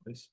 Peace.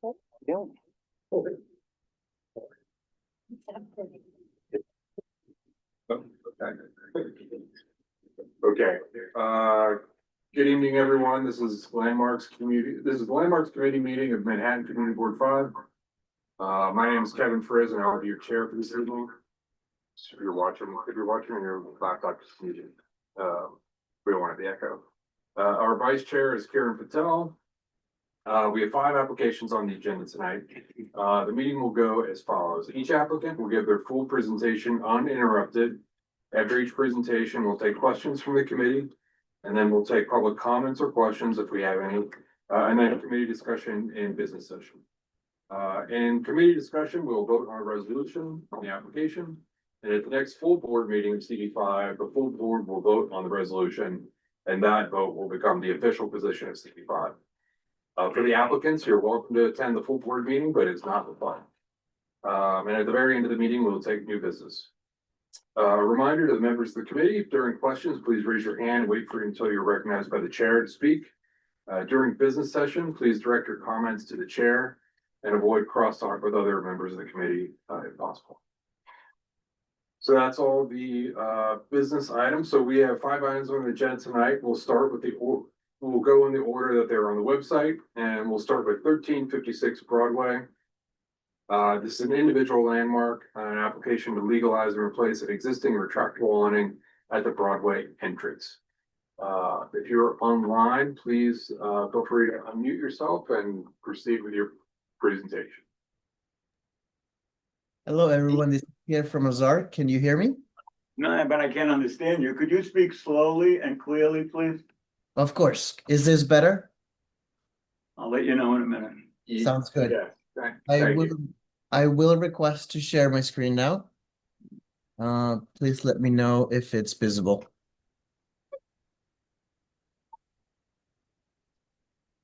Yeah. Okay, good evening, everyone. This is Landmarks Committee meeting of Manhattan Community Board 5. My name is Kevin Frizz and I'll be your chair for this evening. So if you're watching on your laptop, just mute it. We don't want the echo. Our vice chair is Karen Patel. We have 5 applications on the agenda tonight. The meeting will go as follows. Each applicant will give their full presentation uninterrupted. After each presentation, we'll take questions from the committee, and then we'll take public comments or questions if we have any, and then a committee discussion in business session. In committee discussion, we'll vote on a resolution on the application. And at the next full board meeting of CD5, the full board will vote on the resolution, and that vote will become the official position of CD5. For the applicants, you're welcome to attend the full board meeting, but it's not required. And at the very end of the meeting, we'll take new business. A reminder to the members of the committee, if during questions, please raise your hand, wait for until you're recognized by the chair to speak. During business session, please direct your comments to the chair and avoid crosstalk with other members of the committee if possible. So that's all the business items. So we have 5 items on the agenda tonight. We'll start with we'll go in the order that they're on the website, and we'll start with 1356 Broadway. This is an individual landmark, an application to legalize and replace an existing retractable awning at the Broadway entrance. If you're online, please feel free to unmute yourself and proceed with your presentation. Hello, everyone. This is Pierre from Ozark. Can you hear me? No, but I can't understand you. Could you speak slowly and clearly, please? Of course. Is this better? I'll let you know in a minute. Sounds good. Yeah. I will request to share my screen now. Please let me know if it's visible.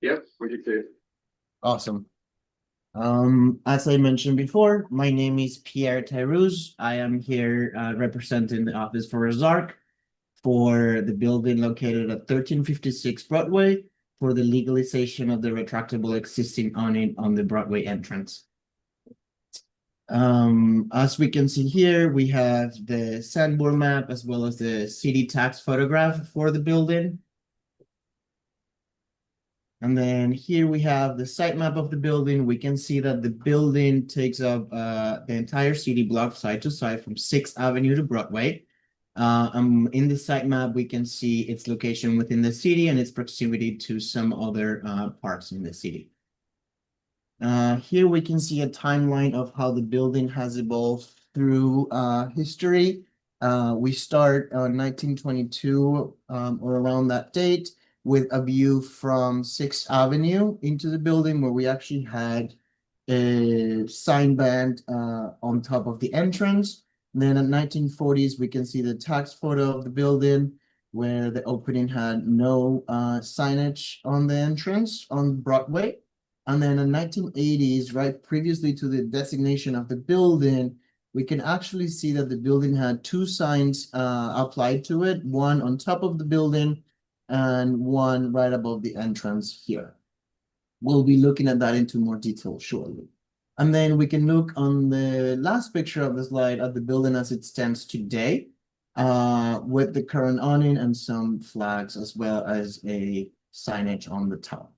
Yep, we can see it. Awesome. As I mentioned before, my name is Pierre Tyrus. I am here representing the office for Ozark for the building located at 1356 Broadway for the legalization of the retractable existing awning on the Broadway entrance. As we can see here, we have the Sanborn map as well as the city tax photograph for the building. And then here we have the site map of the building. We can see that the building takes up the entire city block side to side from 6th Avenue to Broadway. In the site map, we can see its location within the city and its proximity to some other parks in the city. Here we can see a timeline of how the building has evolved through history. We start on 1922 or around that date with a view from 6th Avenue into the building where we actually had a sign band on top of the entrance. And then in 1940s, we can see the tax photo of the building where the opening had no signage on the entrance on Broadway. And then in 1980s, right previously to the designation of the building, we can actually see that the building had 2 signs applied to it, one on top of the building and one right above the entrance here. We'll be looking at that into more detail shortly. And then we can look on the last picture of the slide at the building as it stands today, with the current awning and some flags as well as a signage on the top.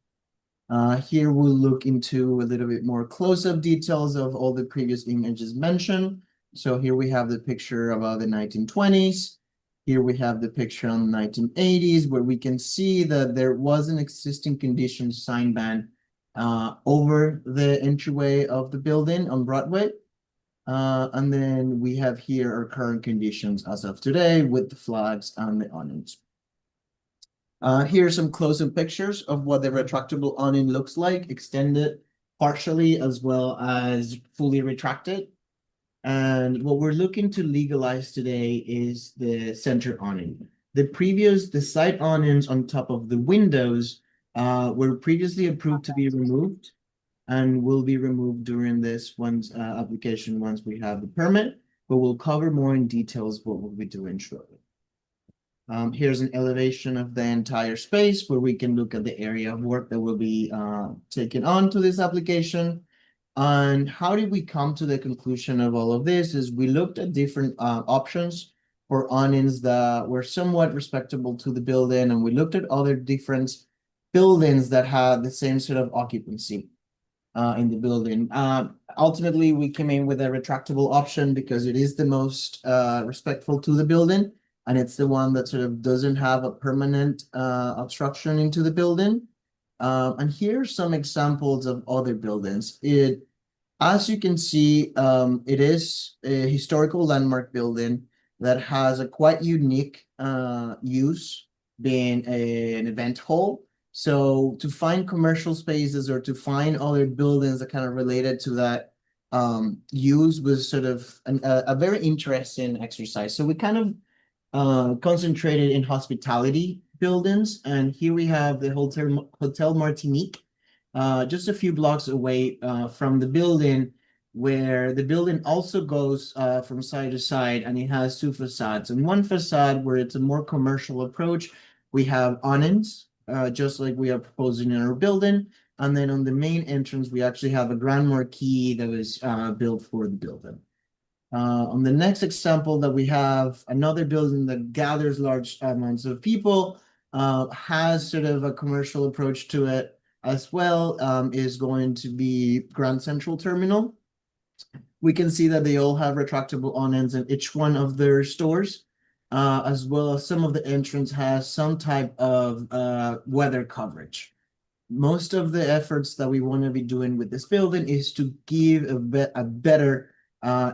Here we'll look into a little bit more close-up details of all the previous images mentioned. So here we have the picture about the 1920s. Here we have the picture on the 1980s where we can see that there was an existing condition sign band over the entryway of the building on Broadway. And then we have here our current conditions as of today with the flags and the awnings. Here are some close-up pictures of what the retractable awning looks like, extended partially as well as fully retracted. And what we're looking to legalize today is the center awning. The side awnings on top of the windows were previously approved to be removed and will be removed during this application once we have the permit, but we'll cover more in details what we'll be doing shortly. Here's an elevation of the entire space where we can look at the area of work that will be taken on to this application. And how did we come to the conclusion of all of this is we looked at different options for awnings that were somewhat respectable to the building, and we looked at other different buildings that had the same sort of occupancy in the building. Ultimately, we came in with a retractable option because it is the most respectful to the building, and it's the one that sort of doesn't have a permanent obstruction into the building. And here are some examples of other buildings. As you can see, it is a historical landmark building that has a quite unique use, being an event hall. So to find commercial spaces or to find other buildings that kind of related to that use was sort of a very interesting exercise. So we kind of concentrated in hospitality buildings, and here we have the Hotel Martinique, just a few blocks away from the building, where the building also goes from side to side, and it has two facades. And one facade where it's a more commercial approach, we have awnings, just like we are proposing in our building. And then on the main entrance, we actually have a grand marquee that was built for the building. On the next example that we have, another building that gathers large amounts of people, has sort of a commercial approach to it as well, is going to be Grand Central Terminal. We can see that they all have retractable awnings in each one of their stores, as well as some of the entrance has some type of weather coverage. Most of the efforts that we want to be doing with this building is to give a better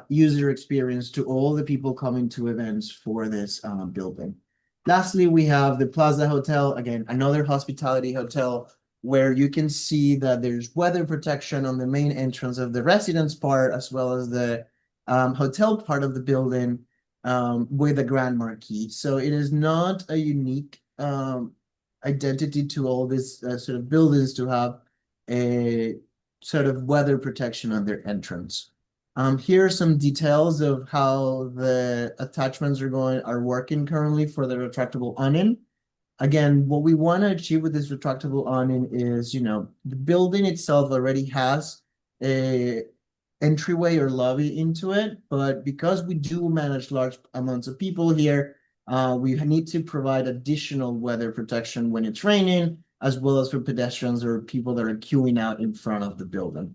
user experience to all the people coming to events for this building. Lastly, we have the Plaza Hotel, again, another hospitality hotel, where you can see that there's weather protection on the main entrance of the residence part, as well as the hotel part of the building, with a grand marquee. So it is not a unique identity to all these sort of buildings to have a sort of weather protection on their entrance. Here are some details of how the attachments are working currently for the retractable awning. Again, what we want to achieve with this retractable awning is, the building itself already has a entryway or lobby into it, but because we do manage large amounts of people here, we need to provide additional weather protection when it's raining, as well as for pedestrians or people that are queuing out in front of the building.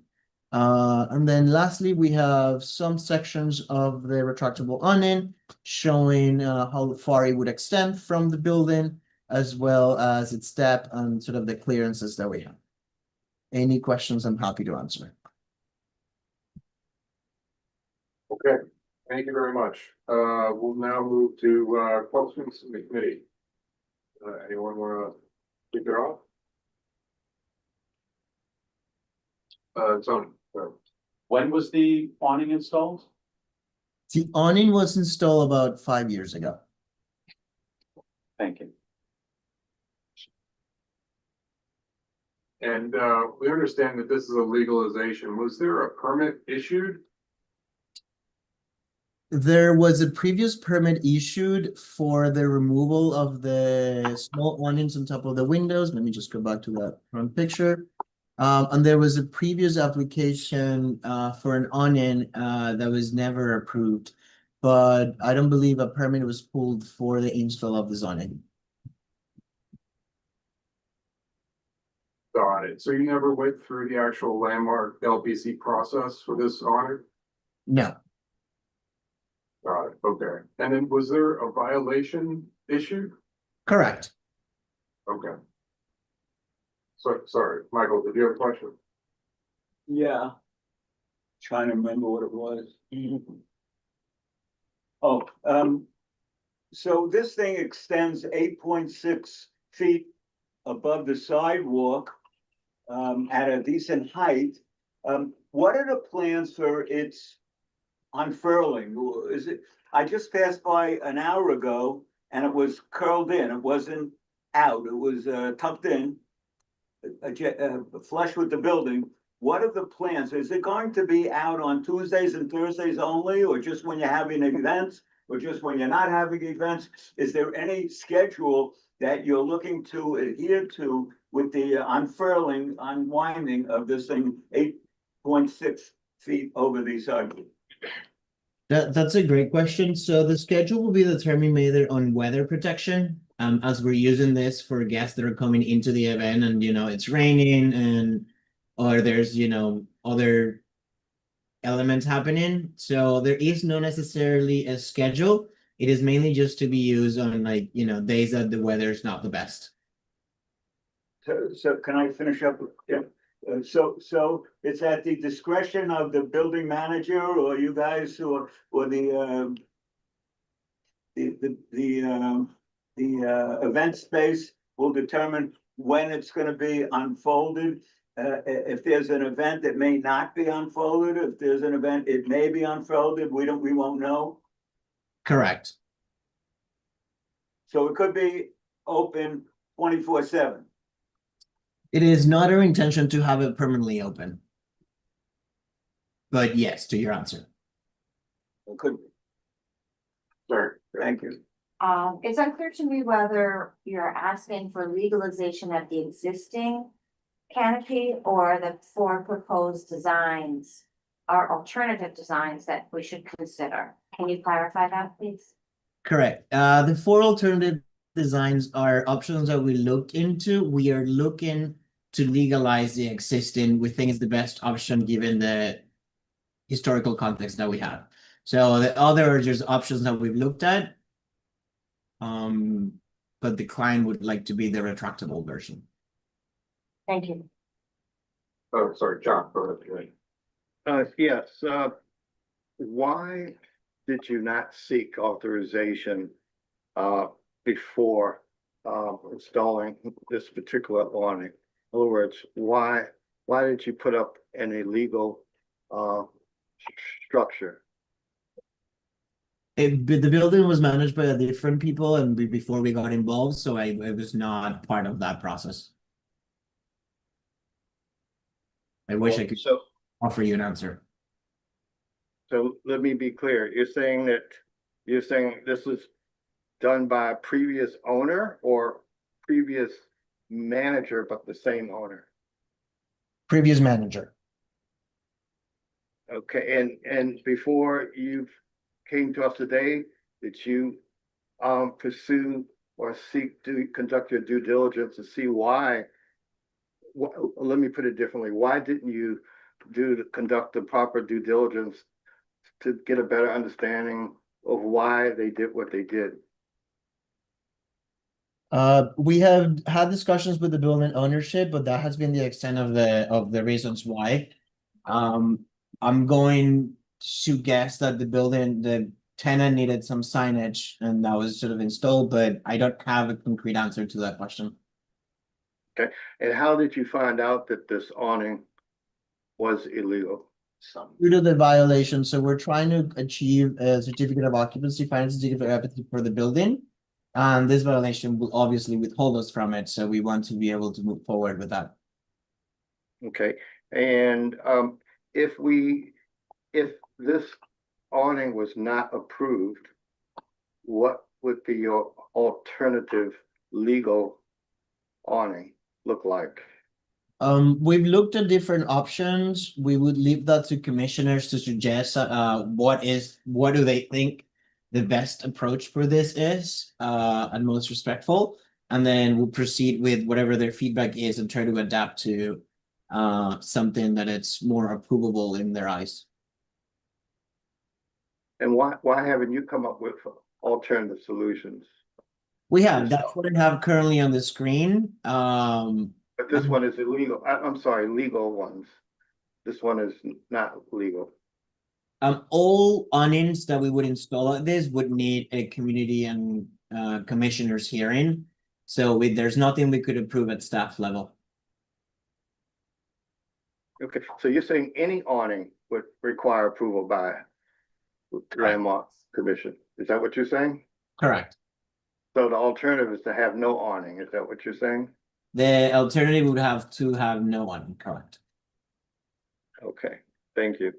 And then lastly, we have some sections of the retractable awning showing how far it would extend from the building, as well as its depth and sort of the clearances that we have. Any questions, I'm happy to answer. Okay, thank you very much. We'll now move to questions from the committee. Anyone want to kick it off? Tony. When was the awning installed? The awning was installed about 5 years ago. Thank you. And we understand that this is a legalization. Was there a permit issued? There was a previous permit issued for the removal of the small awnings on top of the windows. Let me just go back to that front picture. And there was a previous application for an awning that was never approved, but I don't believe a permit was pulled for the install of the awning. Got it. So you never went through the actual landmark LPC process for this awning? No. Got it. Okay. And then was there a violation issued? Correct. Okay. So, sorry, Michael, did you have a question? Yeah. Trying to remember what it was. Oh, so this thing extends 8.6 feet above the sidewalk, at a decent height. What are the plans for its unfurling? Is it, I just passed by an hour ago and it was curled in. It wasn't out. It was tucked in, flush with the building. What are the plans? Is it going to be out on Tuesdays and Thursdays only, or just when you're having events? or just when you're not having events? Is there any schedule that you're looking to adhere to with the unwinding of this thing 8.6 feet over the sidewalk? That's a great question. So the schedule will be determined either on weather protection, as we're using this for guests that are coming into the event and, it's raining or there's, other elements happening. So there is no necessarily a schedule. It is mainly just to be used on days that the weather is not the best. So can I finish up? Yeah. So it's at the discretion of the building manager or you guys or the event space will determine when it's gonna be unfolded. If there's an event that may not be unfolded, if there's an event, it may be unfolded, we won't know. Correct. So it could be open 24/7. It is not our intention to have it permanently open. But yes, to your answer. It could be. Sorry. Thank you. It's unclear to me whether you're asking for legalization of the existing canopy or the 4 proposed designs are alternative designs that we should consider. Can you clarify that, please? Correct. The 4 alternative designs are options that we looked into. We are looking to legalize the existing. We think it's the best option given the historical context that we have. So the other are just options that we've looked at. But the client would like to be the retractable version. Thank you. Oh, sorry, John, go ahead. Yes, why did you not seek authorization before installing this particular awning? In other words, why did you put up an illegal structure? The building was managed by different people and before we got involved, so I was not part of that process. I wish I could So offer you an answer. So let me be clear. You're saying this was done by a previous owner or previous manager, but the same owner? Previous manager. Okay, and before you came to us today, did you pursue or seek to conduct your due diligence to see why? Let me put it differently. Why didn't you conduct the proper due diligence to get a better understanding of why they did what they did? We have had discussions with the building ownership, but that has been the extent of the reasons why. I'm going to guess that the tenant needed some signage and that was sort of installed, but I don't have a concrete answer to that question. Okay, and how did you find out that this awning was illegal? Due to the violation, so we're trying to achieve a certificate of occupancy, final certificate of occupancy for the building. And this violation will obviously withhold us from it, so we want to be able to move forward with that. Okay, and if this awning was not approved, what would be your alternative legal awning look like? We've looked at different options. We would leave that to commissioners to suggest what do they think the best approach for this is, and most respectful, and then we'll proceed with whatever their feedback is and try to adapt to something that it's more approvable in their eyes. And why haven't you come up with alternative solutions? We have, that's what I have currently on the screen. But this one is illegal. I'm sorry, legal ones. This one is not legal. All awnings that we would install like this would need a community and commissioners hearing. So there's nothing we could approve at staff level. Okay, so you're saying any awning would require approval by Landmark Commission? Is that what you're saying? Correct. So the alternative is to have no awning. Is that what you're saying? The alternative would have to have no one, correct? Okay, thank you.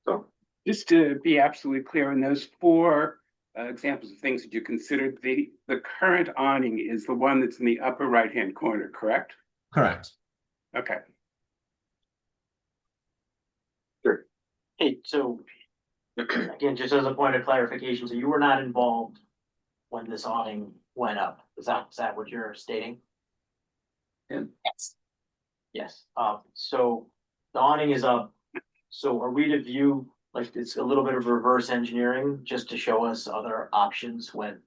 So, Just to be absolutely clear, in those four examples of things that you considered, the current awning is the one that's in the upper right-hand corner, correct? Correct. Okay. Hey, so again, just as a point of clarification, so you were not involved when this awning went up? Is that what you're stating? Yes. Yes, so the awning is up. So are we to view, like, it's a little bit of reverse engineering just to show us other options when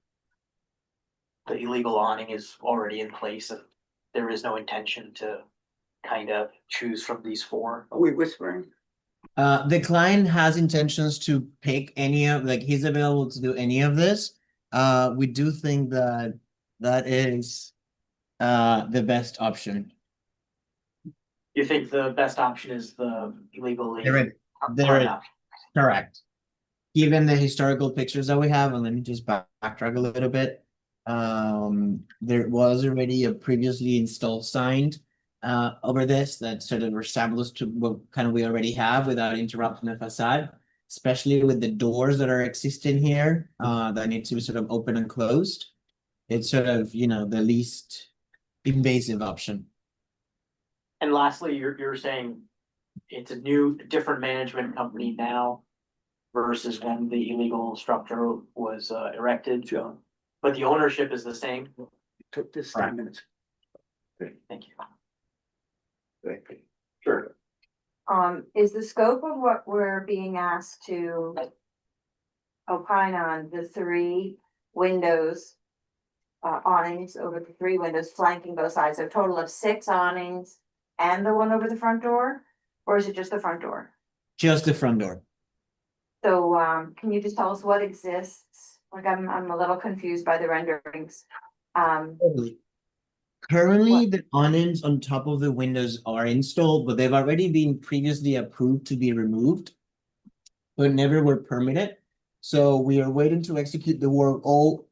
the illegal awning is already in place and there is no intention to kind of choose from these four? Are we whispering? The client has intentions to pick any of, like, he's available to do any of this. We do think that that is the best option. You think the best option is the illegally? There is, correct. Given the historical pictures that we have, and let me just backtrack a little bit. There was already a previously installed sign over this that sort of resembles to what kind of we already have without interrupting the facade, especially with the doors that are existing here that need to be sort of open and closed. It's sort of, you know, the least invasive option. And lastly, you're saying it's a different management company now versus when the illegal structure was erected, John, but the ownership is the same? took this Right. 10 minutes. Thank you. Sure. Is the scope of what we're being asked to opine on the three windows, awnings over the three windows flanking both sides, a total of 6 awnings and the one over the front door? Or is it just the front door? Just the front door. So, can you just tell us what exists? Like, I'm a little confused by the renderings. Totally. Currently, the awnings on top of the windows are installed, but they've already been previously approved to be removed, but never were permitted. So we are waiting to execute the work all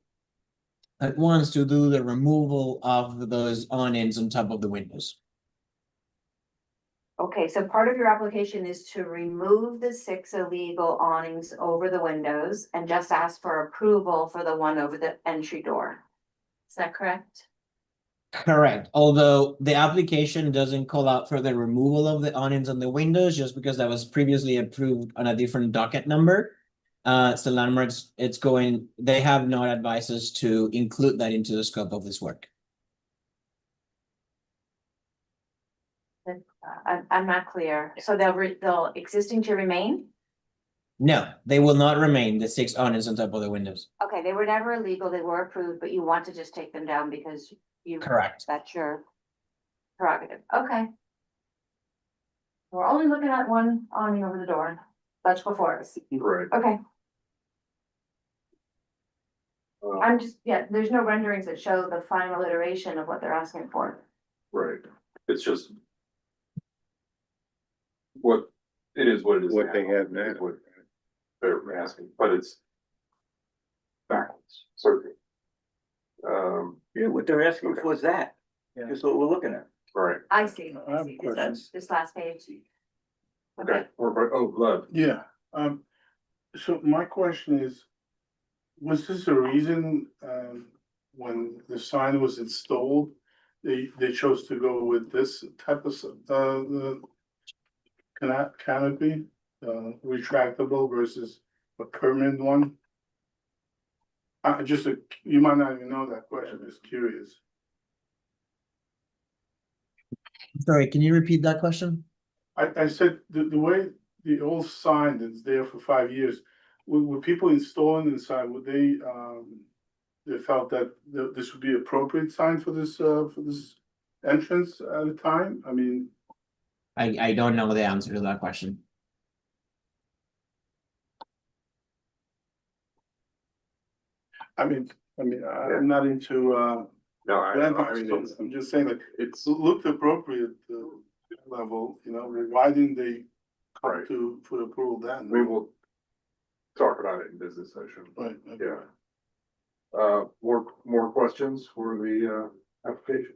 at once to do the removal of those awnings on top of the windows. Okay, so part of your application is to remove the 6 illegal awnings over the windows and just ask for approval for the one over the entry door. Is that correct? Correct, although the application doesn't call out for the removal of the awnings on the windows, just because that was previously approved on a different docket number. So Landmarks, they have not advised us to include that into the scope of this work. I'm not clear. So they'll existing to remain? No, they will not remain the 6 awnings on top of the windows. Okay, they were never illegal, they were approved, but you want to just take them down because you. Correct. That's your prerogative, okay. We're only looking at one awning over the door, that's before us, Right. okay. Uh, I'm just, yeah, there's no renderings that show the final iteration of what they're asking for. Right. It's just what it is, what it is. What they have now. is what They're asking, but it's backwards, certainly. Yeah, what they're asking for is that. Yeah. That's what we're looking at. Right. I see, I have a question. this last page. Okay. Love. Yeah, so my question is, was this a reason, when the sign was installed, they chose to go with this type of, canopy, retractable versus a permanent one? You might not even know that question, just curious. Sorry, can you repeat that question? I said, the way the old sign that's there for 5 years, were people installing the sign, would they felt that this would be appropriate sign for this entrance at the time? I mean, I don't know the answer to that question. I'm not into, No, I landmarks, mean, so I'm just saying that it's, it looked appropriate, level, why didn't they come Right. to, for approval then? we will talk about it in business session. Right, okay. Yeah. More questions for the, application?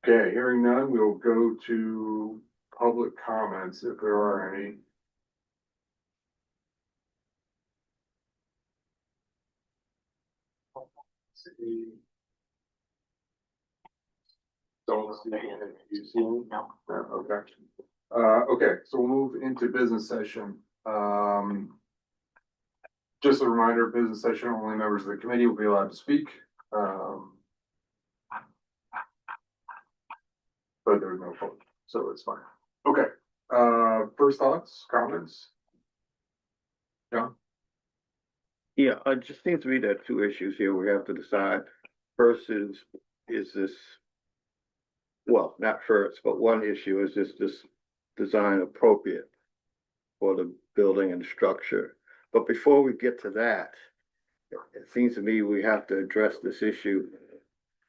Okay, hearing none, we'll go to public comments if there are any. Don't see any, you see any? No. Okay. Okay, so we'll move into business session. Just a reminder, business session, only members of the committee will be allowed to speak. But there's no vote, so it's fine. Okay, first thoughts, comments? John? Yeah, it just seems to me there are two issues here we have to decide. First is this, well, not first, but one issue is this design appropriate for the building and structure? But before we get to that, it seems to me we have to address this issue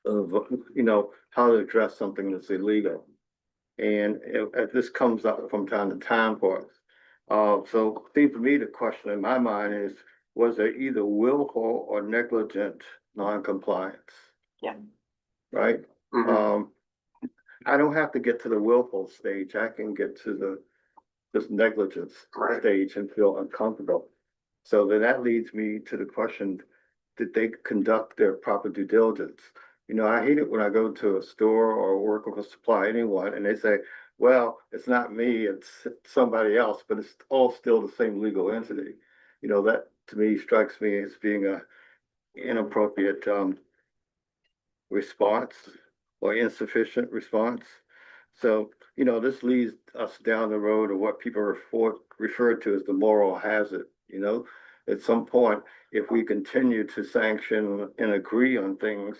of, how to address something that's illegal. And this comes up from time to time for us. So it seems to me the question in my mind is, was there either willful or negligent non-compliance? Yeah. Right? Mhm. I don't have to get to the willful stage. I can get to this negligence Right. stage and feel uncomfortable. So then that leads me to the question, did they conduct their proper due diligence? I hate it when I go to a store or work with a supplier, anyone, and they say, well, it's not me, it's somebody else, but it's all still the same legal entity. That to me strikes me as being a inappropriate response or insufficient response. So, this leads us down the road of what people refer to as the moral hazard. At some point, if we continue to sanction and agree on things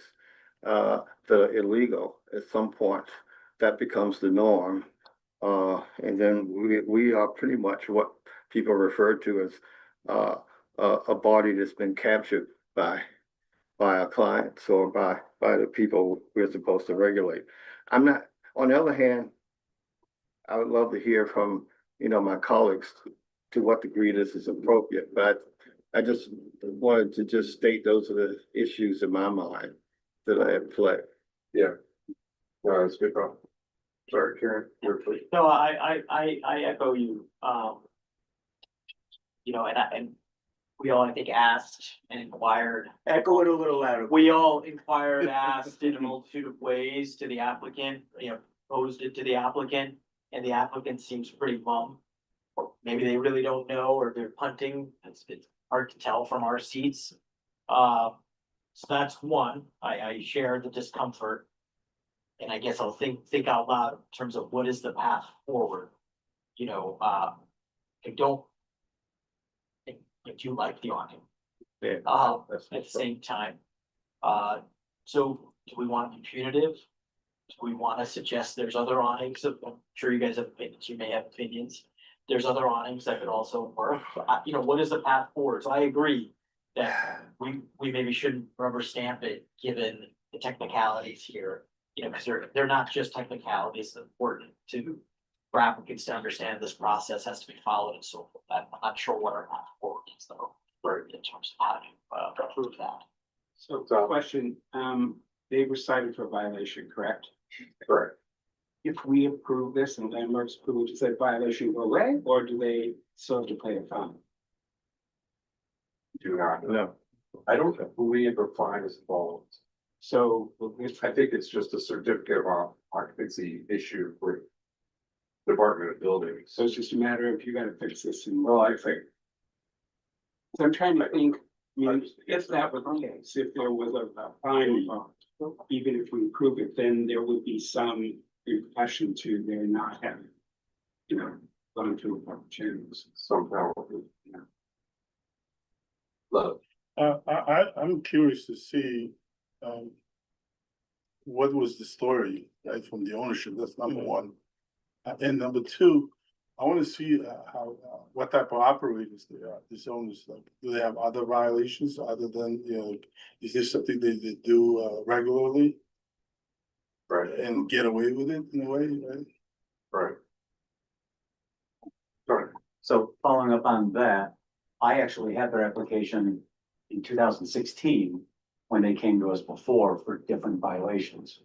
that are illegal, at some point that becomes the norm. And then we are pretty much what people refer to as a body that's been captured by our clients or by the people we're supposed to regulate. I'm not, on the other hand, I would love to hear from, my colleagues to what degree this is appropriate, but I just wanted to just state those are the issues in my mind that I have play. Yeah. No, that's a good call. Sorry, Karen, you're free. No, I echo you, and we all, I think, asked and inquired. Echo it a little louder. We all inquired, asked in a multitude of ways to the applicant, posed it to the applicant, and the applicant seems pretty mum. Or maybe they really don't know, or they're punting, it's hard to tell from our seats. So that's one, I share the discomfort. And I guess I'll think out loud in terms of what is the path forward. I do like the awning. Yeah, At the same time. So do we want to be punitive? Do we want to suggest there's other awnings? I'm sure you guys have opinions, you may have opinions. There's other awnings that could also work. What is the path forward? So I agree that we maybe shouldn't rubber stamp it, given the technicalities here. Because they're not just technicalities, it's important for applicants to understand this process has to be followed and so forth. I'm not sure what our path forward is though, in terms of how to approve that. So question, they were cited for violation, correct? Correct. If we approve this and landmarks approve, does that violation go away or do they still have to pay a fine? Do not. no, I don't believe a fine is involved. So I think it's just a certificate of occupancy issue for Department of Buildings. So it's just a matter of you gotta fix this and. Well, I think. So I'm trying to think, if that were the case, if there was a fine involved, even if we approve it, then there would be some repercussion to their not having, gone through proper channels. Somehow. Love. I'm curious to see, what was the story, right, from the ownership, that's number one. And number two, I wanna see, how, what type of operators they are, these owners, like, do they have other violations other than, is this something they do, regularly? Right. And get away with it in a way, right? Right. Sorry. So following up on that, I actually had their application in 2016 when they came to us before for different violations.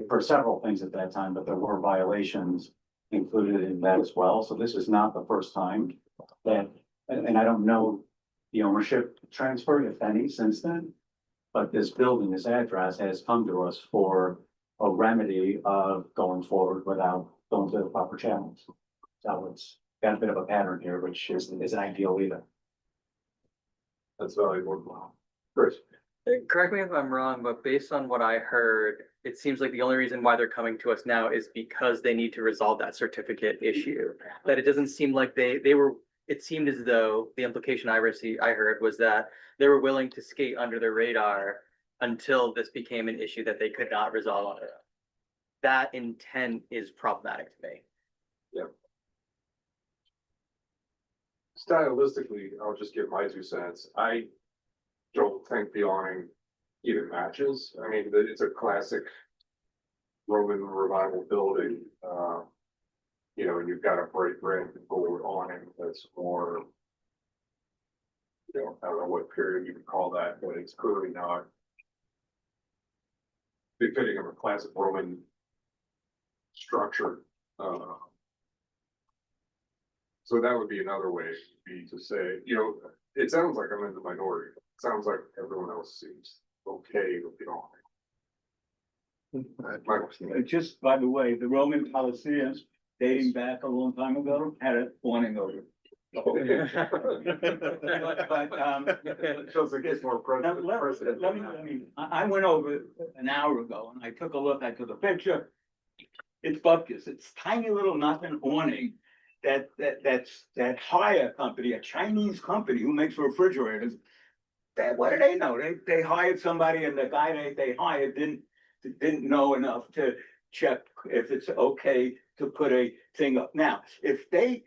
For several things at that time, but there were violations included in that as well. So this is not the first time that, and I don't know the ownership transfer, if any, since then. But this building, this address has come to us for a remedy of going forward without going through the proper channels. So it's got a bit of a pattern here, which isn't ideal either. That's valuable. Chris? Correct me if I'm wrong, but based on what I heard, it seems like the only reason why they're coming to us now is because they need to resolve that certificate issue. That it doesn't seem like they were, it seemed as though the implication I heard was that they were willing to skate under the radar until this became an issue that they could not resolve on their own. That intent is problematic to me. Stylistically, I'll just give my 2 cents. I don't think the awning even matches. I mean, it's a classic Roman revival building. You know, and you've got a bright red gold awning that's more, you know, I don't know what period you would call that, but it's clearly not befitting of a classic Roman structure. So that would be another way to say, you know, it sounds like I'm in the minority. It sounds like everyone else seems okay with the awning. Just by the way, the Roman Colosseum dating back a long time ago had an awning over it. Shows like it's more Now, I went over an hour ago and I took a look, I took a picture. It's Bupkis, it's tiny little nothing awning that hire company, a Chinese company who makes refrigerators. What do they know? They hired somebody and the guy they hired didn't know enough to check if it's okay to put a thing up. Now, if they're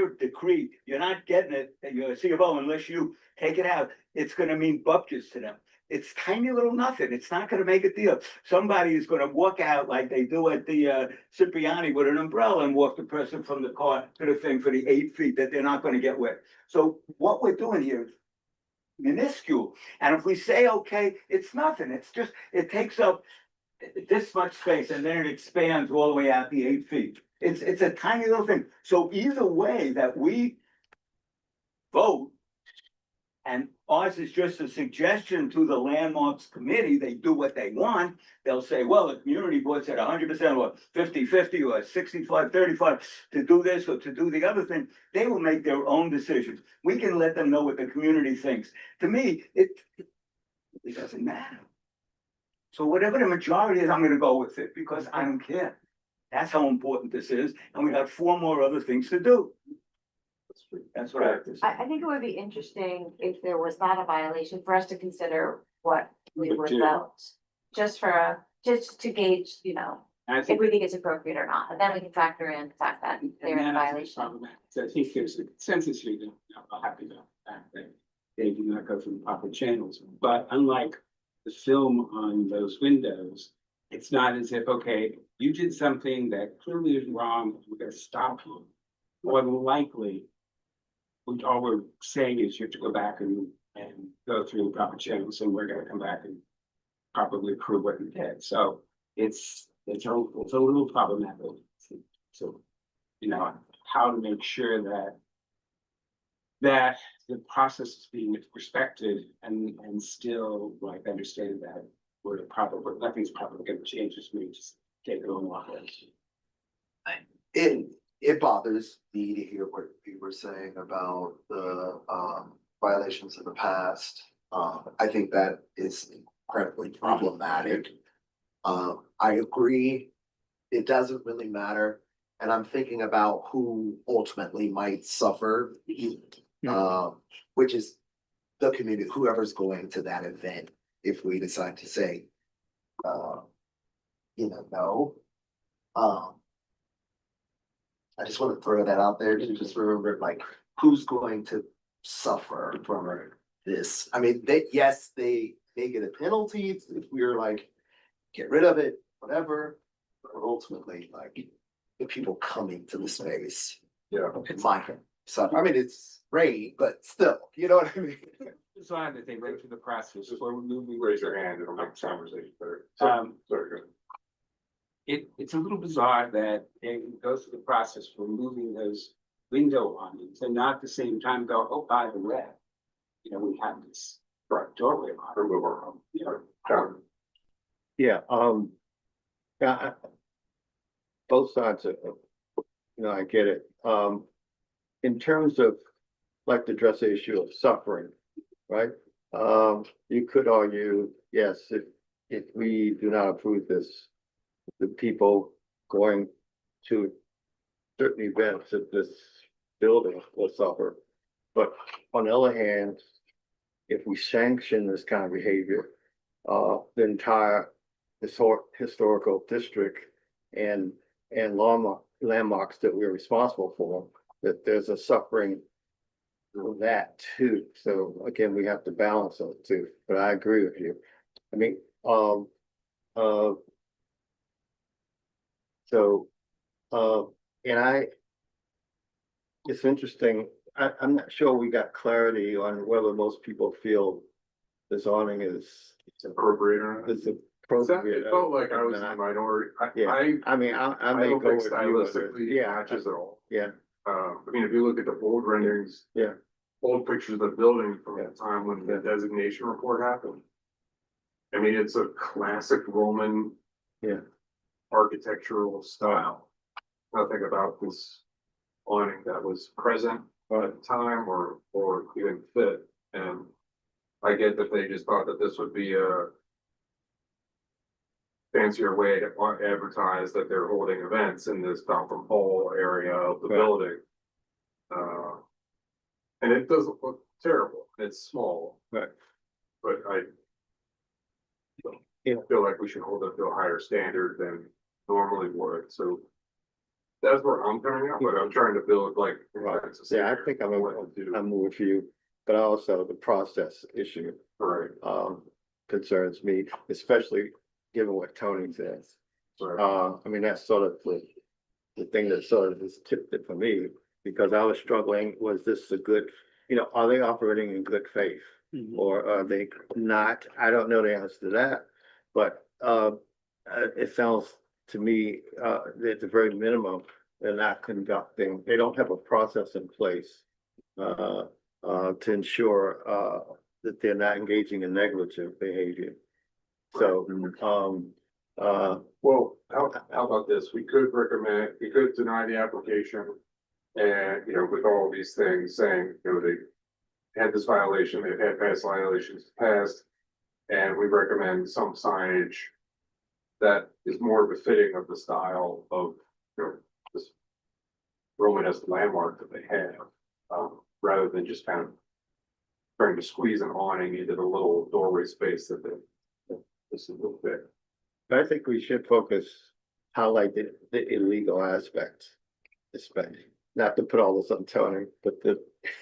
decreed, you're not getting it, you're a C of O unless you take it out, it's gonna mean Bupkis to them. It's tiny little nothing. It's not gonna make a deal. Somebody is gonna walk out like they do at the Cipriani with an umbrella and walk the person from the car to the thing for the 8 feet that they're not gonna get wet. So what we're doing here is minuscule. And if we say, okay, it's nothing, it's just, it takes up this much space and then it expands all the way out the 8 feet. It's a tiny little thing. So either way that we vote, and ours is just a suggestion to the landmarks committee, they do what they want. They'll say, well, the community board said 100% or 50-50 or 65-35 to do this or to do the other thing. They will make their own decisions. We can let them know what the community thinks. To me, it doesn't matter. So whatever the majority is, I'm gonna go with it because I don't care. That's how important this is. And we have 4 more other things to do. That's what I have to say. I think it would be interesting if there was not a violation for us to consider what we Would would do. vote. Just to gauge, you know, And I if think. we think it's appropriate or not, and then we can factor in the fact that they're in a violation. So I think there's a consensus here that I'm happy about that they do not go through the proper channels, but unlike the film on those windows, it's not as if, okay, you did something that clearly is wrong, we're gonna stop you. More than likely, all we're saying is you have to go back and go through the proper channels, and we're gonna come back and properly prove what you did. So it's a little problematic. So, you know, how to make sure that the process is being respected and still like understand that nothing's probably gonna change, just me just get going like this. It bothers me to hear what you were saying about the violations in the past. I think that is incredibly problematic. I agree, it doesn't really matter, and I'm thinking about who ultimately might suffer. Which is the community, whoever's going to that event, if we decide to say, no. I just want to throw that out there to just remember, like, who's going to suffer from this? I mean, they get a penalty if we're like, get rid of it, whatever. But ultimately, like, the people coming to the space. Yeah. So, I mean, it's great, but still, you know what I mean? It's odd that they went through the process before moving. Raise your hand, it'll make the conversation better. Um, Sorry, go ahead. It's a little bizarre that they go through the process for moving those window awnings and not at the same time go, oh, by the way, you know, we have this Right, totally, remove our own, John. Yeah, yeah, both sides I get it. In terms of, like, to address the issue of suffering, right? You could argue, yes, if we do not approve this, the people going to certain events at this building will suffer. But on the other hand, if we sanction this kind of behavior, the entire historical district and landmarks that we're responsible for, that there's a suffering of that too. So again, we have to balance those two, but I agree with you. I mean, it's interesting. I'm not sure we got clarity on whether most people feel this awning is Appropriate or not. is It appropriate. felt like I was in the minority. Yeah. I mean, I I may don't go think with you with it. stylistically it Yeah, matches at all. yeah, I mean, if you look at the old renderings. Yeah. Old pictures of the building from Yeah. the time when the designation report happened. I mean, it's a classic Roman. Yeah. Architectural style. Nothing about this awning that was present at the time or even fit, and I get that they just thought that this would be a fancier way to advertise that they're holding events in this Falcon Hall area of the Right. building. And it doesn't look terrible, it's small. Right. But I Yeah. feel like we should hold it to a higher standard than normally would, so. That's where I'm coming out, but I'm trying to build like. Right. Yeah, I think I'm with you, but also the process issue Right, concerns me, especially given what Tony says. right, I mean, that's sort of the thing that sort of has tipped it for me, because I was struggling, was this a good, are they operating in good faith? Or are they not? I don't know the answer to that, but it sounds to me, at the very minimum, they're not conducting, they don't have a process in place to ensure that they're not engaging in negligent behavior. So, well, how about this, we could deny the application. And, with all these things saying, they had this violation, they've had past violations passed. And we recommend some signage that is more befitting of the style of, this Romanesque landmark that they have, rather than just kind of trying to squeeze an awning into the little doorway space that this is a little bit. I think we should highlight the illegal aspects, especially, not to put all this on Tony, but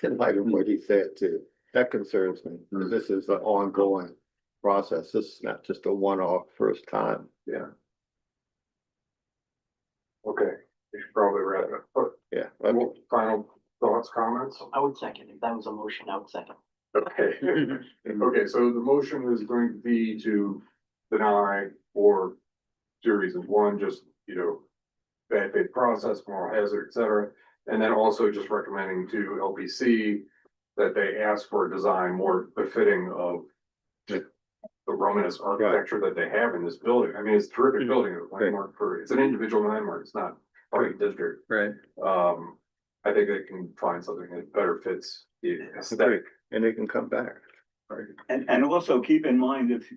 in light of what he said too, that concerns me. This is an ongoing process. This is not just a one-off first time. Yeah. Okay, we should probably wrap it up. Yeah. Final thoughts, comments? I would second, if that was a motion, I would second. Okay. Okay, so the motion is going to be to deny for two reasons. One, just, bad faith process, moral hazard, et cetera. And then also just recommending to LPC that they ask for a design more befitting of just the Romanesque architecture that they have in this building. I mean, it's a terrific building, it's a landmark it's an individual landmark, it's not part of the district. Right. I think they can find something that better fits the aesthetic. And they can come back. Right. And also keep in mind, if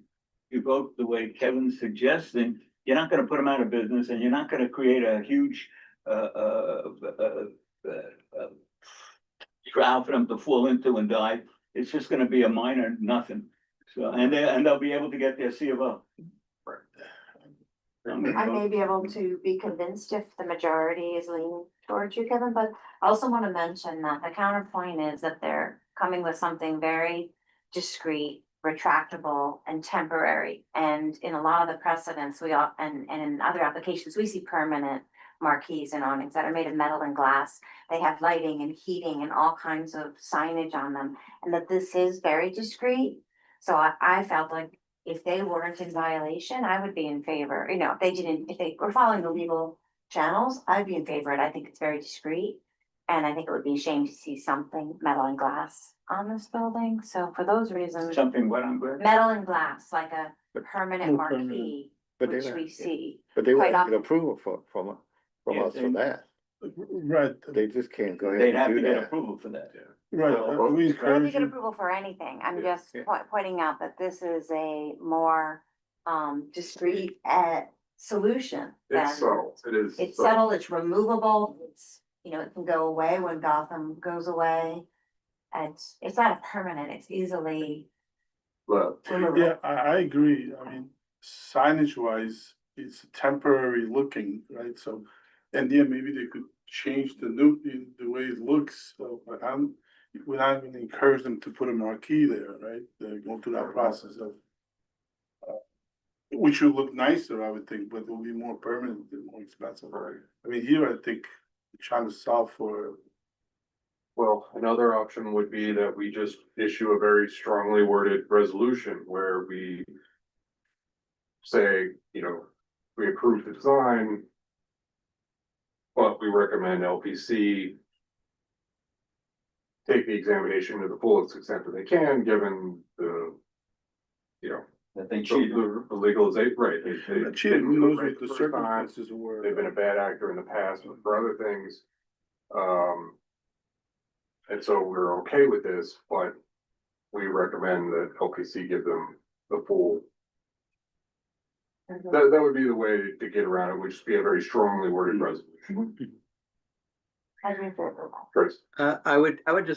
you vote the way Kevin's suggesting, you're not gonna put them out of business and you're not gonna create a huge, trial for them to fall into and die. It's just gonna be a minor nothing. So, and they'll be able to get their C of O. I may be able to be convinced if the majority is leaning towards you, Kevin, but I also want to mention that the counterpoint is that they're coming with something very discreet, retractable, and temporary. And in a lot of the precedents, and in other applications, we see permanent marquees and awnings that are made of metal and glass. They have lighting and heating and all kinds of signage on them, and that this is very discreet. So I felt like if they weren't in violation, I would be in favor, if they were following the legal channels, I'd be in favor. I think it's very discreet. And I think it would be a shame to see something metal and glass on this building, so for those reasons, Something what I'm good. metal and glass, like a But permanent no marquee, But they which were, we see. but they were quite asking often. approval from Yeah, us for they- that. Right, They just can't go ahead They'd have and to do get that. approval for that. right. So- We They have to encourage get you. approval for anything, I'm Yeah, just yeah. pointing out that this is a more, discreet, solution. It's than- subtle, it is. It's subtle, it's removable, it's, it can go away when Gotham goes away. And it's not a permanent, it's easily But removable. Yeah, I agree. I mean, signage wise, it's temporary looking, right? So, and yeah, maybe they could change the way it looks. So, but we're not gonna encourage them to put a marquee there, right? They're going through that process of, which would look nicer, I would think, but it will be more permanent and more expensive. Right. I mean, here, I think, we're trying to solve for, Well, another option would be that we just issue a very strongly worded resolution where we say, we approve the design, but we recommend LPC take the examination to the fullest extent that they can, given the, That they the cheated. the legalization, right? they cheating, didn't who do it knows right what the first time. circumstances were. They've been a bad actor in the past for other things. And so we're okay with this, but we recommend that LPC give them the full. That would be the way to get around it, would just be a very strongly worded resolution. I agree with that. Chris?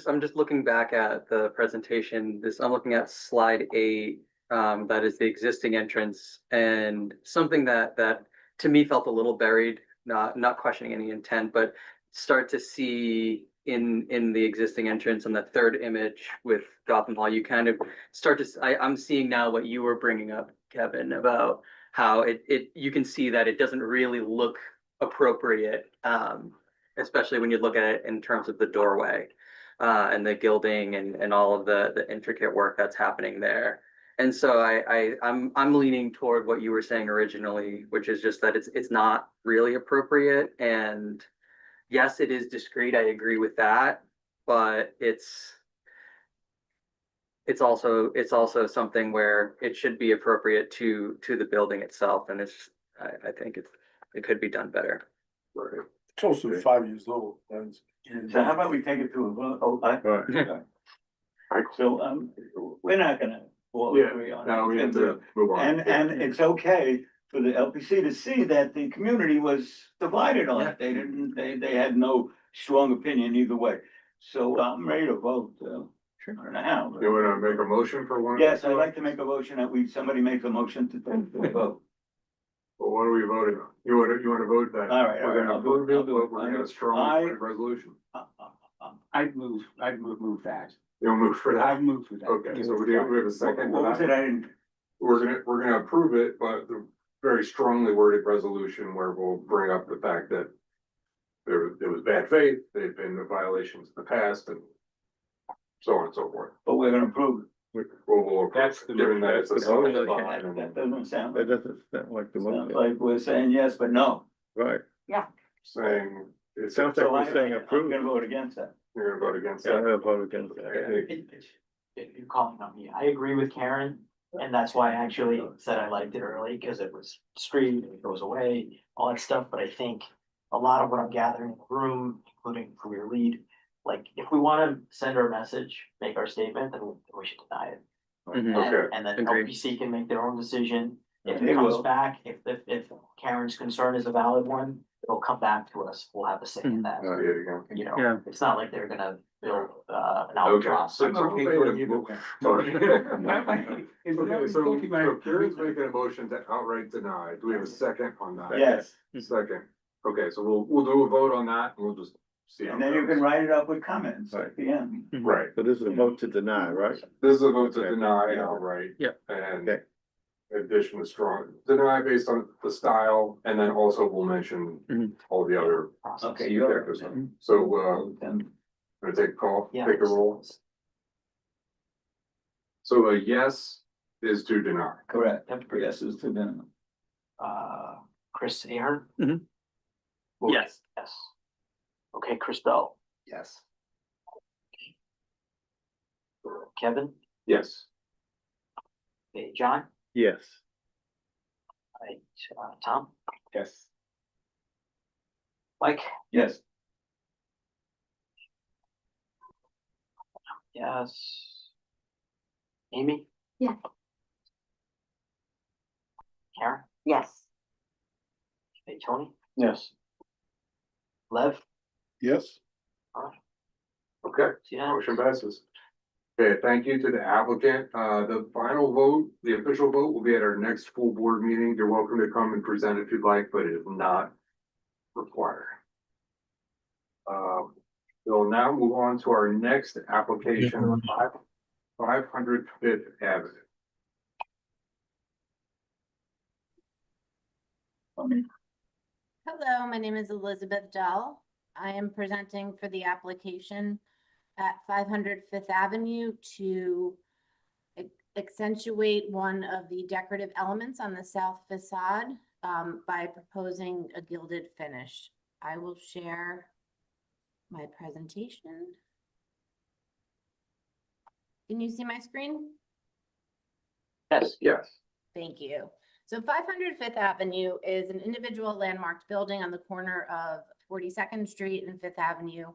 I'm just looking back at the presentation, I'm looking at slide 8. That is the existing entrance, and something that to me felt a little buried, not questioning any intent, but start to see in the existing entrance and the third image with Gotham Hall, you kind of start to, I'm seeing now what you were bringing up, Kevin, about how you can see that it doesn't really look appropriate, especially when you look at it in terms of the doorway, and the gilding and all of the intricate work that's happening there. And so I'm leaning toward what you were saying originally, which is just that it's not really appropriate. And yes, it is discreet. I agree with that, but it's also something where it should be appropriate to the building itself. And I think it could be done better. Right. It's also 5 years old, right? So how about we take it to a vote? So, we're not gonna all Yeah, agree on it. now we have to move on. And it's okay for the LPC to see that the community was divided on it. They didn't, they had no strong opinion either way. So I'm ready to vote, I don't know how. You wanna make a motion for one? Yes, I'd like to make a motion that somebody make a motion to vote. Well, what are we voting on? You wanna vote that? All right, all We're right, gonna I'll do it, approve it, I'll do it. but we're gonna strongly worded resolution. I'd move that. You'll move for that? I'd move for that. Okay, so we have a second What for was it? that. I didn't, We're gonna approve it, but the very strongly worded resolution where we'll bring up the fact that there was bad faith, they've been violations in the past and so on and so forth. but we're gonna approve it. We'll That's the given that it's a. That's the motion. solid That line that and doesn't sound, That doesn't sound like the sounds motion, like we're saying yes, but no. right? Saying. It sounds like So we're saying I'm approve. gonna vote against that. You're gonna vote against Yeah, I'm that. gonna vote against that. Okay. You're calling on me. I agree with Karen, and that's why I actually said I liked it early, because it was street, it goes away, all that stuff, but I think a lot of what I'm gathering in the room, including from your lead, like, if we wanna send our message, make our statement, then we should deny it. Mhm. Okay. And then Agreed. LPC can make their own decision. If They it comes will. back, if Karen's concern is a valid one, it'll come back to us. We'll have a say in that. Say it again. Yeah. It's not like they're gonna build an Okay. outdraw. So- I'm okay so- voting either way. Okay, so Karen's making a motion to outright deny. Do we have a second on that? Yes, Second. Okay, so we'll do a vote on that and we'll just see. how and it then you can goes. write it up with comments Right. at the end. Right. So this is a vote to deny, right? This is a vote to Okay. deny outright. Yep. And Okay. in addition to strong, deny based on the style, and then also we'll mention Mhm. all the other Okay, you got factors. it. So, Then gonna take a call, Yeah. take a roll. So a yes is to deny. correct, yes, is to them. Chris Ahern? Mhm. Yes. Yes. Okay, Chris Bell, Yes. Kevin, Yes. okay, John, Yes. right, Tom, Yes. Mike, Yes. yes. Amy? Yeah. Karen, Yes. okay, Tony, Yes. Lev, Yes. Okay, yeah, motion passes. Okay, thank you to the applicant. The final vote, the official vote will be at our next full board meeting. You're welcome to come and present if you'd like, but it is not required. We'll now move on to our next application, 500 Fifth Avenue. Hello, my name is Elizabeth Dell. I am presenting for the application at 500 Fifth Avenue to accentuate one of the decorative elements on the south facade by proposing a gilded finish. I will share my presentation. Can you see my screen? yes, Yes. Thank you. So 500 Fifth Avenue is an individual landmarked building on the corner of 42nd Street and Fifth Avenue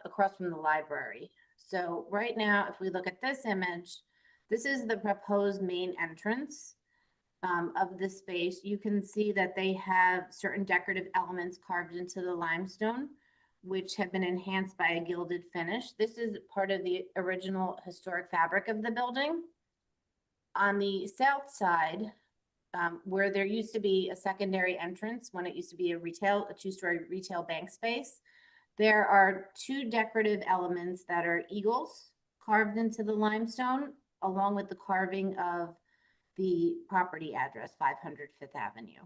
across from the library. So right now, if we look at this image, this is the proposed main entrance of the space. You can see that they have certain decorative elements carved into the limestone, which have been enhanced by a gilded finish. This is part of the original historic fabric of the building. On the south side, where there used to be a secondary entrance, when it used to be a two-story retail bank space, there are two decorative elements that are eagles carved into the limestone, along with the carving of the property address, 500 Fifth Avenue.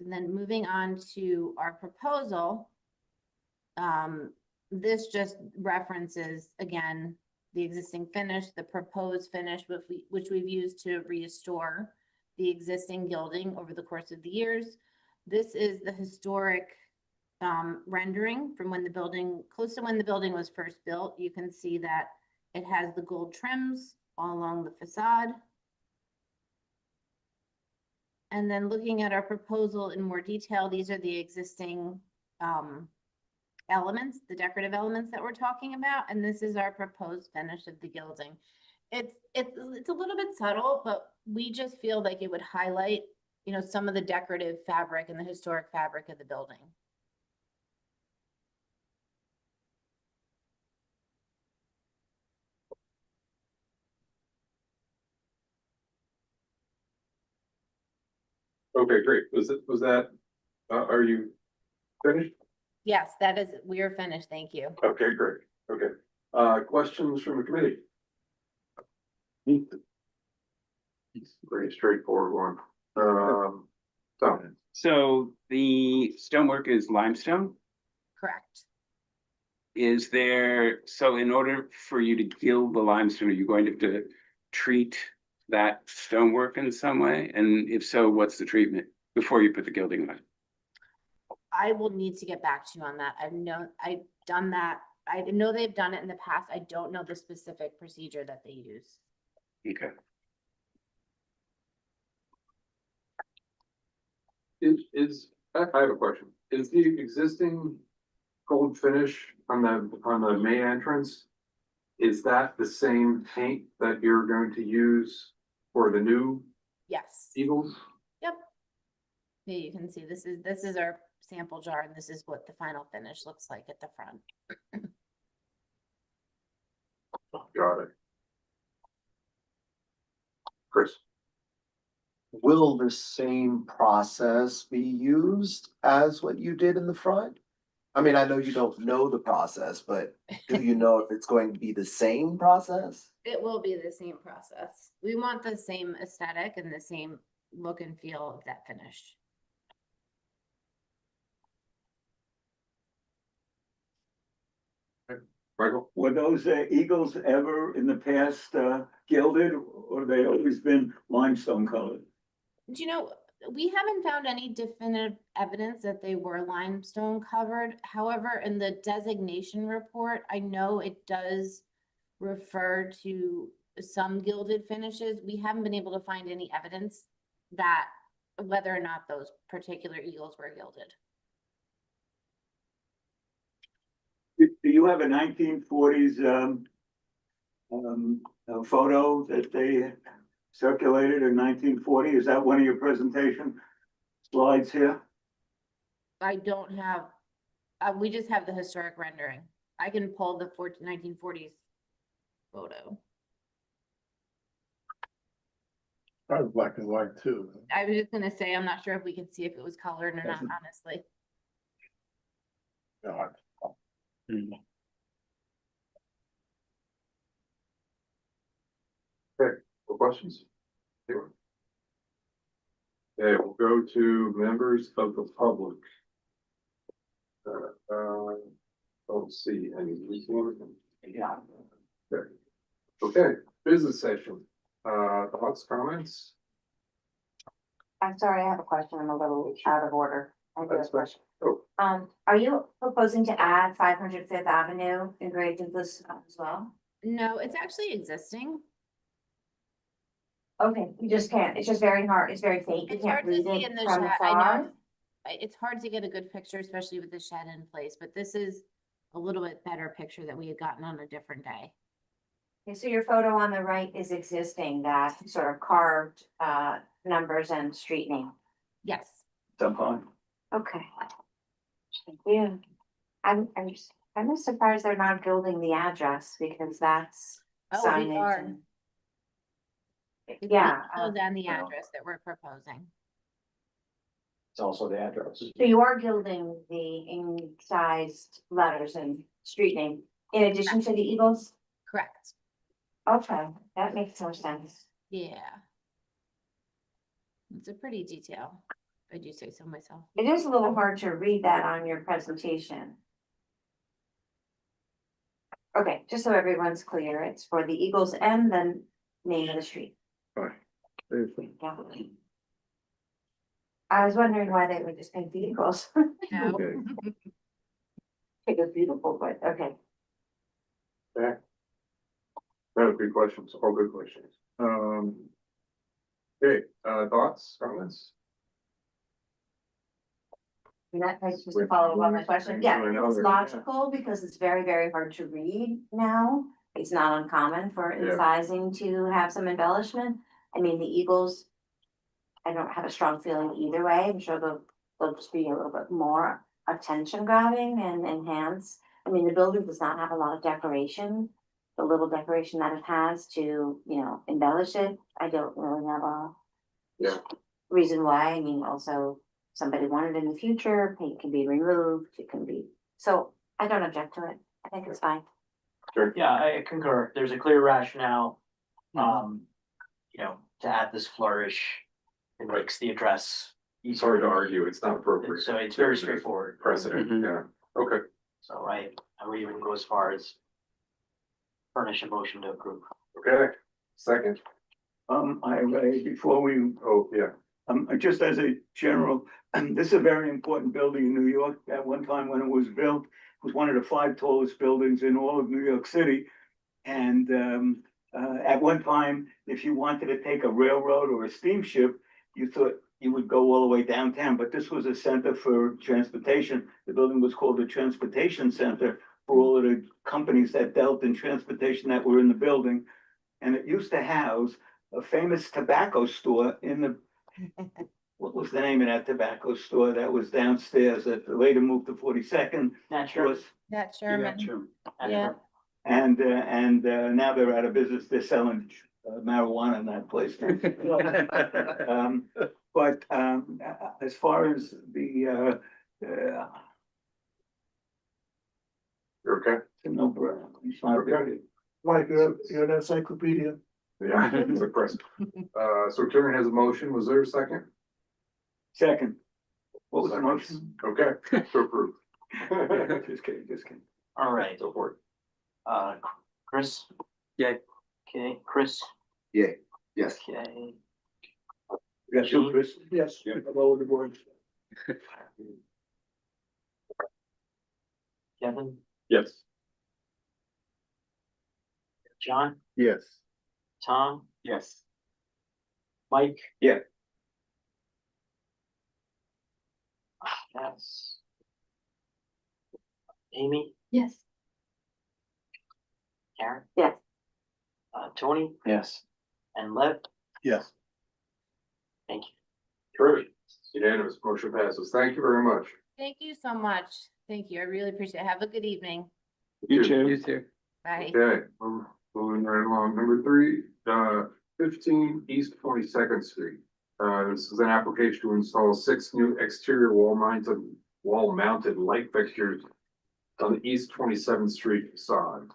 And then moving on to our proposal, this just references, again, the existing finish, the proposed finish, which we've used to restore the existing gilding over the course of the years. This is the historic rendering from when the building, close to when the building was first built. You can see that it has the gold trims all along the facade. And then looking at our proposal in more detail, these are the existing elements, the decorative elements that we're talking about, and this is our proposed finish of the gilding. It's a little bit subtle, but we just feel like it would highlight, you know, some of the decorative fabric and the historic fabric of the building. Okay, great. Was that, are you finished? Yes, we are finished. Thank you. Okay, great. Okay. Questions from the committee? Pretty straightforward one. So the stonework is limestone? Correct. Is there, so in order for you to gild the limestone, are you going to have to treat that stonework in some way? And if so, what's the treatment before you put the gilding on? I will need to get back to you on that. I've done that. I know they've done it in the past. I don't know the specific procedure that they use. Okay. I have a question. Is the existing gold finish on the main entrance, is that the same paint that you're going to use for the new Yes. Eagles? Yep. Yeah, you can see this is our sample jar, and this is what the final finish looks like at the front. Got it. Chris? Will the same process be used as what you did in the front? I mean, I know you don't know the process, but do you know if it's going to be the same process? It will be the same process. We want the same aesthetic and the same look and feel of that finish. Michael? Were those eagles ever in the past gilded, or they always been limestone colored? Do you know, we haven't found any definitive evidence that they were limestone covered. However, in the designation report, I know it does refer to some gilded finishes. We haven't been able to find any evidence that whether or not those particular eagles were gilded. Do you have a 1940s photo that they circulated in 1940? Is that one of your presentation slides here? I don't have, we just have the historic rendering. I can pull the 1940s photo. Probably black and white too. I was just gonna say, I'm not sure if we can see if it was colored or not, honestly. God. No questions? Anyone? Okay, we'll go to members of the public. Don't see any. Yeah. Okay, business session. Thoughts, comments? I'm sorry, I have a question. I'm a little out of order. I do have a That's fine. question. Oh, Are you proposing to add 500 Fifth Avenue engraved into this as well? No, it's actually existing. Okay, you just can't, it's just very hard, it's very faint. You It's can't hard to read see it in the from shed, I know. afar. It's hard to get a good picture, especially with the shed in place, but this is a little bit better picture that we had gotten on a different day. Okay, so your photo on the right is existing, that sort of carved numbers and street name. Yes. Sometime. Okay. Thank you. I'm just surprised they're not building the address because that's Oh, we signage are. and. It's the Yeah. eagles and the well. address that we're proposing. It's also the address. So you are gilding the incised letters and street name in addition to the Eagles? Correct. Okay, that makes more sense. Yeah. It's a pretty detail. I do say so myself. It is a little hard to read that on your presentation. Okay, just so everyone's clear, it's for the Eagles and the name of the street. Fine. Yeah. I was wondering why they would just paint the Eagles. No. Okay. It was beautiful, but okay. Okay. No, good questions, all good questions. Okay, thoughts, comments? And that makes just to follow up on my question. Yeah, Or another, it's yeah. logical because it's very, very hard to read now. It's not uncommon for Yeah. incising to have some embellishment. I mean, the Eagles, I don't have a strong feeling either way. I'm sure they'll just be a little bit more attention grabbing and enhance. I mean, the building does not have a lot of decoration. The little decoration that it has to, embellish it, I don't really have a Yeah. reason why. I mean, also, somebody wanted in the future, paint can be removed, it can be, so I don't object to it. I think it's fine. Sure. Yeah, I concur. There's a clear rationale, to add this flourish. It makes the address It's hard to easier. argue, it's not appropriate. So it's very straightforward. Precedent, Mhm. yeah, okay. So I would even go as far as furnish a motion to approve. Okay, second, Before we, oh, yeah, just as a general, this is a very important building in New York. At one time when it was built, it was one of the 5 tallest buildings in all of New York City. And at one time, if you wanted to take a railroad or a steamship, you thought you would go all the way downtown, but this was a center for transportation. The building was called the Transportation Center for all of the companies that dealt in transportation that were in the building. And it used to house a famous tobacco store in the, what was the name of that tobacco store that was downstairs that later moved to 42nd? Natural. Was, That Sherman. Yeah. and now they're out of business. They're selling marijuana in that place. But as far as the you're okay? no-brainer. It's not a big deal. Mike, you're an encyclopedia. Yeah, it's impressive. So Karen has a motion, was there a second? Second. What was the motion? Okay, to approve. Just kidding, just kidding. All right, So forth. Chris? Yeah. Okay, Chris? Yeah, yes. Okay. We got two, Chris? Yes. Lower the board. Kevin, Yes. John, Yes. Tom, Yes. Mike? Yeah. Yes. Amy, Yes. Karen? Yes. Tony Yes. and Lev? Yes. Thank you. Terrific. Unanimous, motion passes. Thank you very much. Thank you so much. Thank you. I really appreciate it. Have a good evening. You too. You too. Bye. Okay, moving right along. Number 3, 15 East 22nd Street. This is an application to install 6 new exterior wall mounted light fixtures on the East 27th Street facade.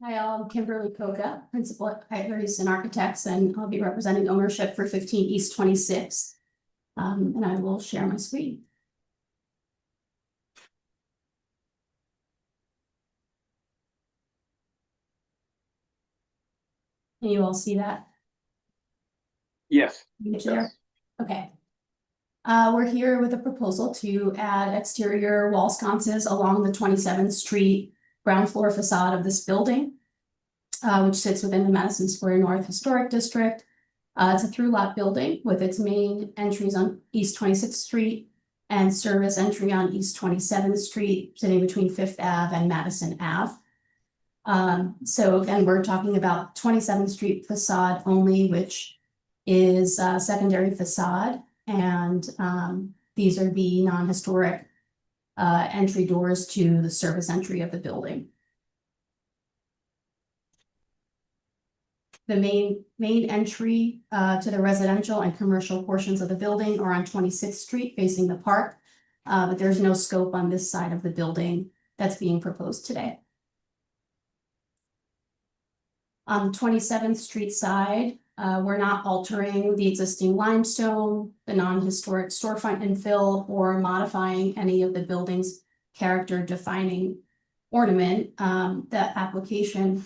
Hi, all. I'm Kimberly Koga, Principal at Ivories and Architects, and I'll be representing ownership for 15 East 26th. And I will share my screen. Can you all see that? Yes. You can share? Okay. We're here with a proposal to add exterior wall sconces along the 27th Street ground floor facade of this building, which sits within the Madison Square North Historic District. It's a through-lot building with its main entries on East 26th Street and service entry on East 27th Street, sitting between Fifth Ave and Madison Ave. So again, we're talking about 27th Street facade only, which is a secondary facade. And these are the non-historic entry doors to the service entry of the building. The main entry to the residential and commercial portions of the building are on 26th Street facing the park, but there's no scope on this side of the building that's being proposed today. On the 27th Street side, we're not altering the existing limestone, the non-historic storefront infill, or modifying any of the building's character defining ornament. The application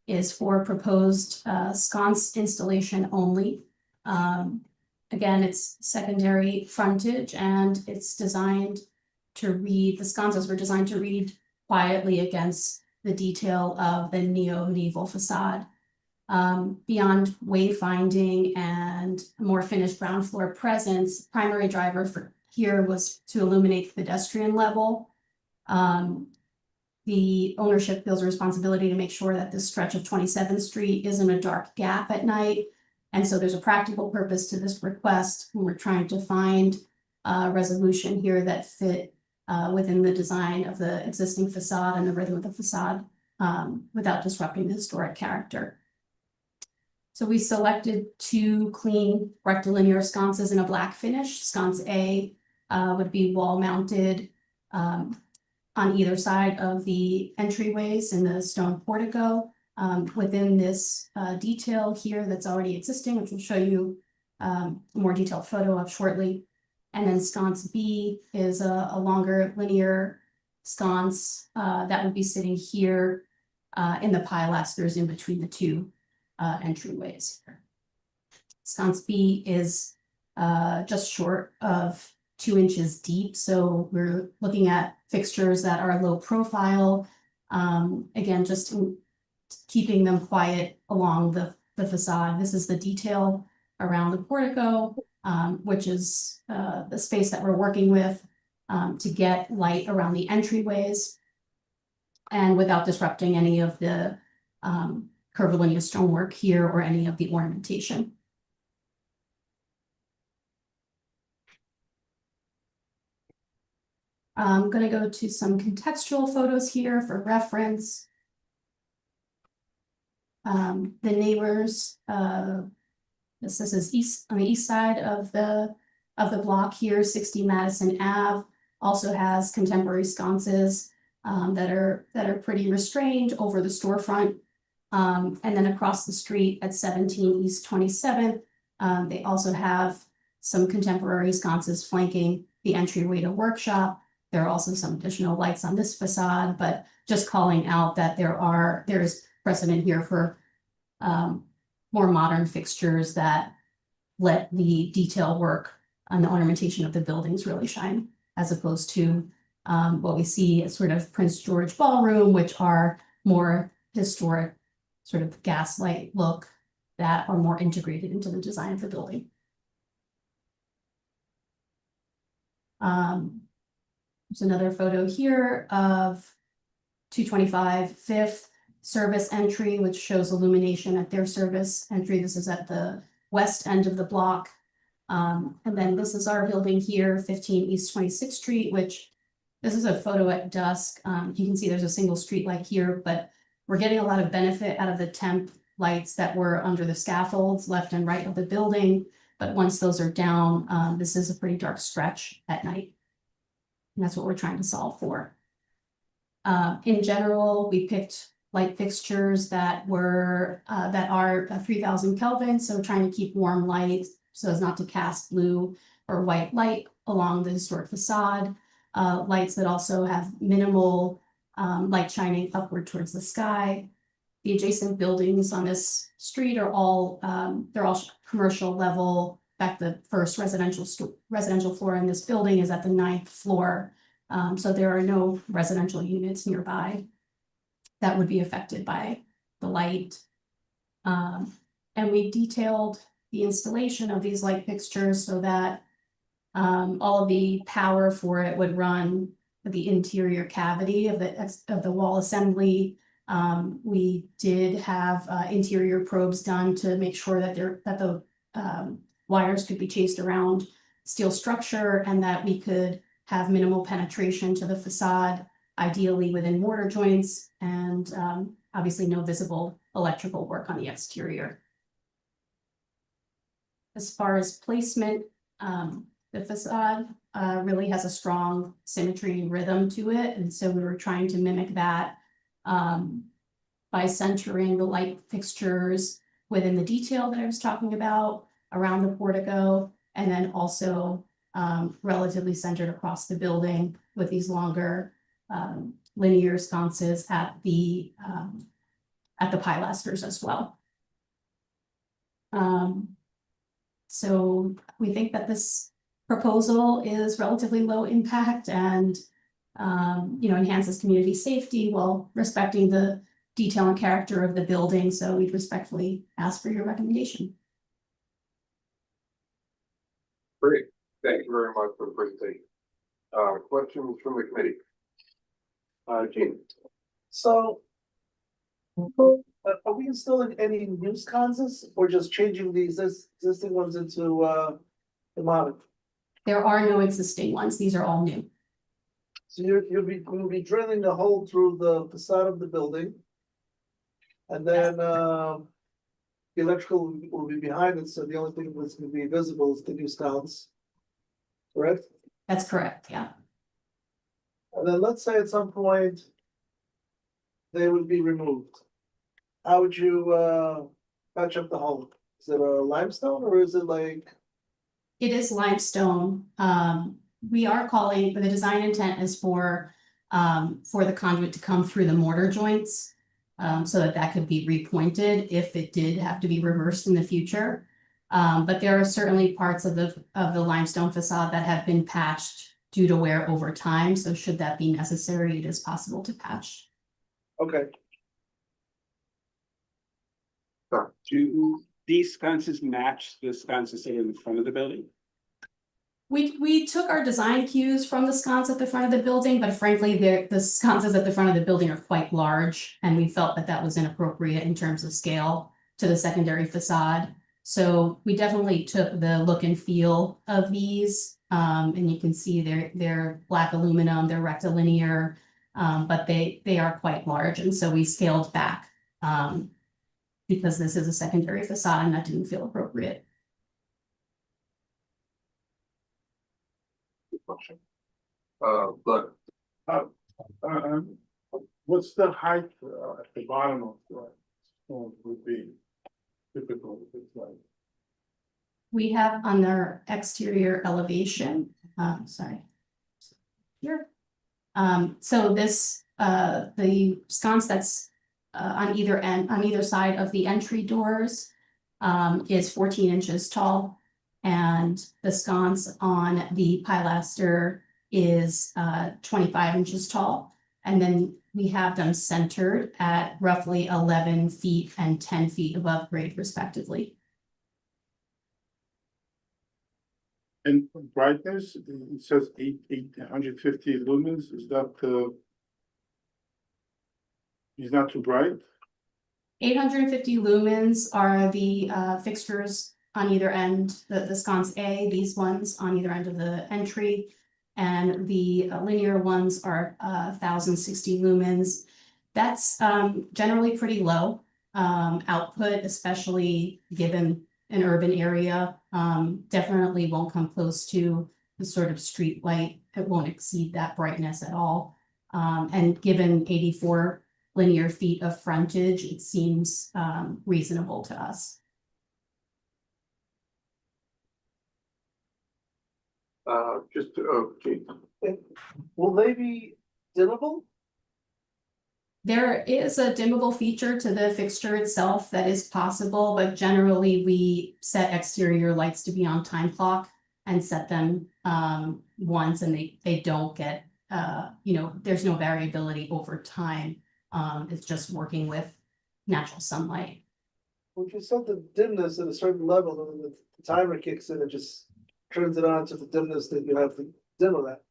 is for proposed sconce installation only. Again, it's secondary frontage and it's designed to read, the sconces were designed to read quietly against the detail of the neo-medieval facade. Beyond wayfinding and more finished ground floor presence, primary driver for here was to illuminate the pedestrian level. The ownership feels a responsibility to make sure that this stretch of 27th Street isn't a dark gap at night. And so there's a practical purpose to this request. We're trying to find a resolution here that fit within the design of the existing facade and the rhythm of the facade without disrupting the historic character. So we selected 2 clean rectilinear sconces in a black finish. Sconce A would be wall mounted on either side of the entryways in the stone portico. Within this detail here that's already existing, which we'll show you a more detailed photo of shortly. And then sconce B is a longer linear sconce that would be sitting here in the pilasters in between the 2 entryways. Sconce B is just short of 2 inches deep, so we're looking at fixtures that are low profile. Again, just keeping them quiet along the facade. This is the detail around the portico, which is the space that we're working with to get light around the entryways and without disrupting any of the curvilinear stonework here or any of the ornamentation. I'm going to go to some contextual photos here for reference. The neighbors, this is east on the east side of the block here, 60 Madison Ave, also has contemporary sconces that are pretty restrained over the storefront. And then across the street at 17 East 27th, they also have some contemporary sconces flanking the entryway to workshop. There are also some additional lights on this facade, but just calling out that there is precedent here for more modern fixtures that let the detail work on the ornamentation of the buildings really shine, as opposed to what we see as sort of Prince George Ballroom, which are more historic, sort of gaslight look that are more integrated into the design of the building. There's another photo here of 225 Fifth service entry, which shows illumination at their service entry. This is at the west end of the block. And then this is our building here, 15 East 26th Street, which this is a photo at dusk. You can see there's a single street light here, but we're getting a lot of benefit out of the temp lights that were under the scaffolds left and right of the building. But once those are down, this is a pretty dark stretch at night. And that's what we're trying to solve for. In general, we picked light fixtures that were that are 3000 Kelvin, so trying to keep warm light so as not to cast blue or white light along the historic facade. Lights that also have minimal light shining upward towards the sky. The adjacent buildings on this street are all they're all commercial level. In fact, the first residential floor in this building is at the 9th floor. So there are no residential units nearby that would be affected by the light. And we detailed the installation of these light fixtures so that all of the power for it would run the interior cavity of the wall assembly. We did have interior probes done to make sure that the wires could be chased around steel structure and that we could have minimal penetration to the facade, ideally within mortar joints, and obviously no visible electrical work on the exterior. As far as placement, the facade really has a strong symmetry and rhythm to it, and so we were trying to mimic that by centering the light fixtures within the detail that I was talking about around the portico, and then also relatively centered across the building with these longer linear sconces at the pilasters as well. So we think that this proposal is relatively low impact and enhances community safety while respecting the detail and character of the building. So we respectfully ask for your recommendation. Great, thank you very much for the presentation. Questions from the committee? Gene? So, are we installing any new sconces or just changing the existing ones into the modern? There are no existing ones. These are all new. So you'll be drilling a hole through the facade of the building. And then the electrical will be behind it, so the only thing that's gonna be visible is the new sconce. Correct? That's correct, yeah. And then let's say at some point they would be removed. How would you patch up the hole? Is it a limestone or is it like? It is limestone. We are calling, the design intent is for the conduit to come through the mortar joints. So that could be repointed if it did have to be reversed in the future. But there are certainly parts of the limestone facade that have been patched due to wear over time. So should that be necessary, it is possible to patch. Okay. Do these sconces match the sconces that are in the front of the building? We took our design cues from the sconce at the front of the building, but frankly, the sconces at the front of the building are quite large, and we felt that was inappropriate in terms of scale to the secondary facade. So we definitely took the look and feel of these, and you can see they're black aluminum, they're rectilinear, but they are quite large, and so we scaled back because this is a secondary facade, and that didn't feel appropriate. Question. But What's the height at the bottom of the stone would be typical? We have on their exterior elevation, here. So this, the sconce that's on either side of the entry doors is 14 inches tall. And the sconce on the pilaster is 25 inches tall. And then we have them centered at roughly 11 feet and 10 feet above grade respectively. And brightness, it says 850 lumens, is that is not too bright? 850 lumens are the fixtures on either end, the sconce A, these ones on either end of the entry. And the linear ones are 1060 lumens. That's generally pretty low output, especially given an urban area. Definitely won't come close to the sort of street light. It won't exceed that brightness at all. And given 84 linear feet of frontage, it seems reasonable to us. Okay. Will they be dimmable? There is a dimmable feature to the fixture itself that is possible, but generally we set exterior lights to be on time clock and set them once, and they don't get, there's no variability over time. It's just working with natural sunlight. If you set the dimness at a certain level, and the timer kicks in and just turns it on to the dimness that you have to dim it at.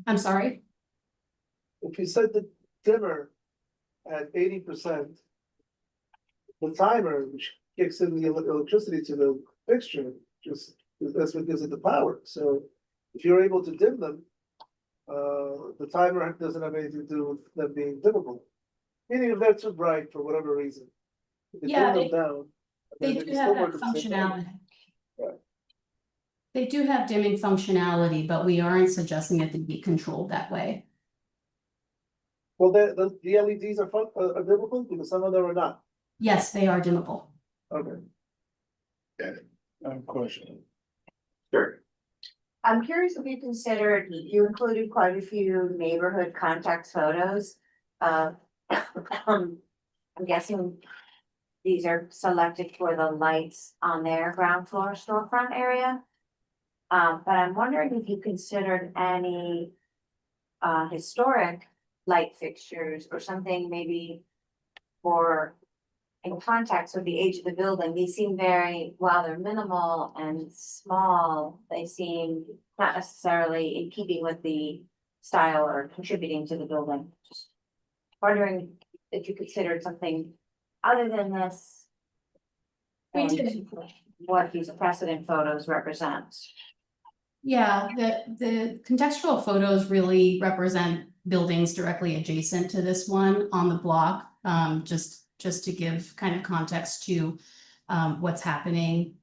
I'm sorry? If you set the dimmer at 80%, the timer, which kicks in the electricity to the fixture, that's what gives it the power. So if you're able to dim them, the timer doesn't have anything to do with them being dimmable. Meaning if they're too bright for whatever reason. You Yeah, dim them down, They then do can have still that work at the same time. functionality. Right. They do have dimming functionality, but we aren't suggesting it to be controlled that way. Well, the LEDs are dimmable because some of them are not. Yes, they are dimmable. Okay. Question. Sure. I'm curious if you considered, you included quite a few neighborhood context photos. I'm guessing these are selected for the lights on their ground floor storefront area. But I'm wondering if you considered any historic light fixtures or something maybe more in context with the age of the building. These seem very, while they're minimal and small, they seem not necessarily in keeping with the style or contributing to the building. Just wondering if you considered something other than this. We and did. What these precedent photos represent. Yeah, the contextual photos really represent buildings directly adjacent to this one on the block. Just to give kind of context to what's happening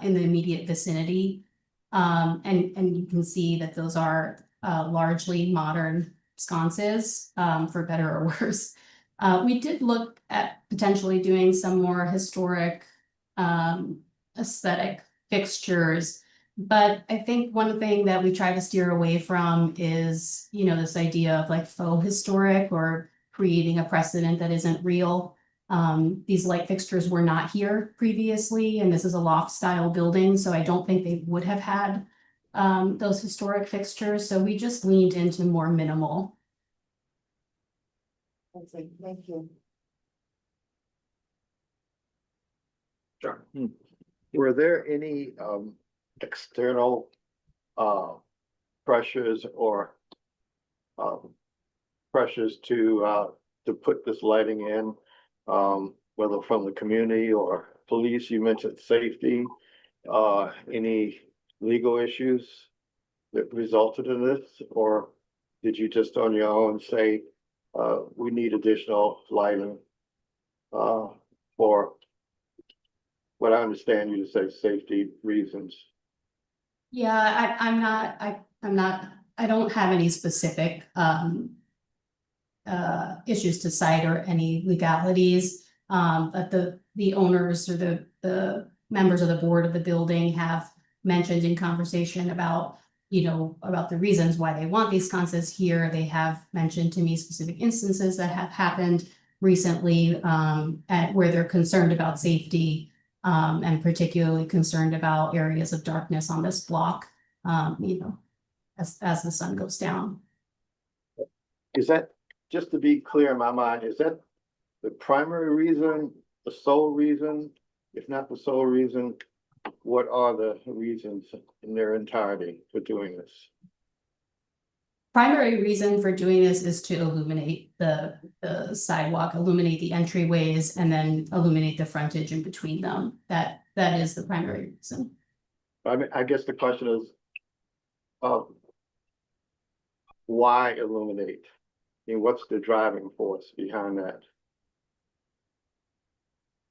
in the immediate vicinity. And you can see that those are largely modern sconces, for better or worse. We did look at potentially doing some more historic aesthetic fixtures. But I think one thing that we try to steer away from is, this idea of like faux historic or creating a precedent that isn't real. These light fixtures were not here previously, and this is a loft style building, so I don't think they would have had those historic fixtures. So we just leaned into more minimal. Thank you. Sure. Were there any external pressures or pressures to put this lighting in, whether from the community or police? You mentioned safety, any legal issues that resulted in this, or did you just on your own say we need additional lighting for what I understand you to say safety reasons? Yeah, I don't have any specific issues to cite or any legalities. But the owners or the members of the board of the building have mentioned in conversation about, about the reasons why they want these sconces here. They have mentioned to me specific instances that have happened recently, where they're concerned about safety, and particularly concerned about areas of darkness on this block, as the sun goes down. Is that, just to be clear in my mind, is that the primary reason, the sole reason? If not the sole reason, what are the reasons in their entirety for doing this? Primary reason for doing this is to illuminate the sidewalk, illuminate the entryways, and then illuminate the frontage in between them. That is the primary reason. I mean, I guess the question is, why illuminate? And what's the driving force behind that?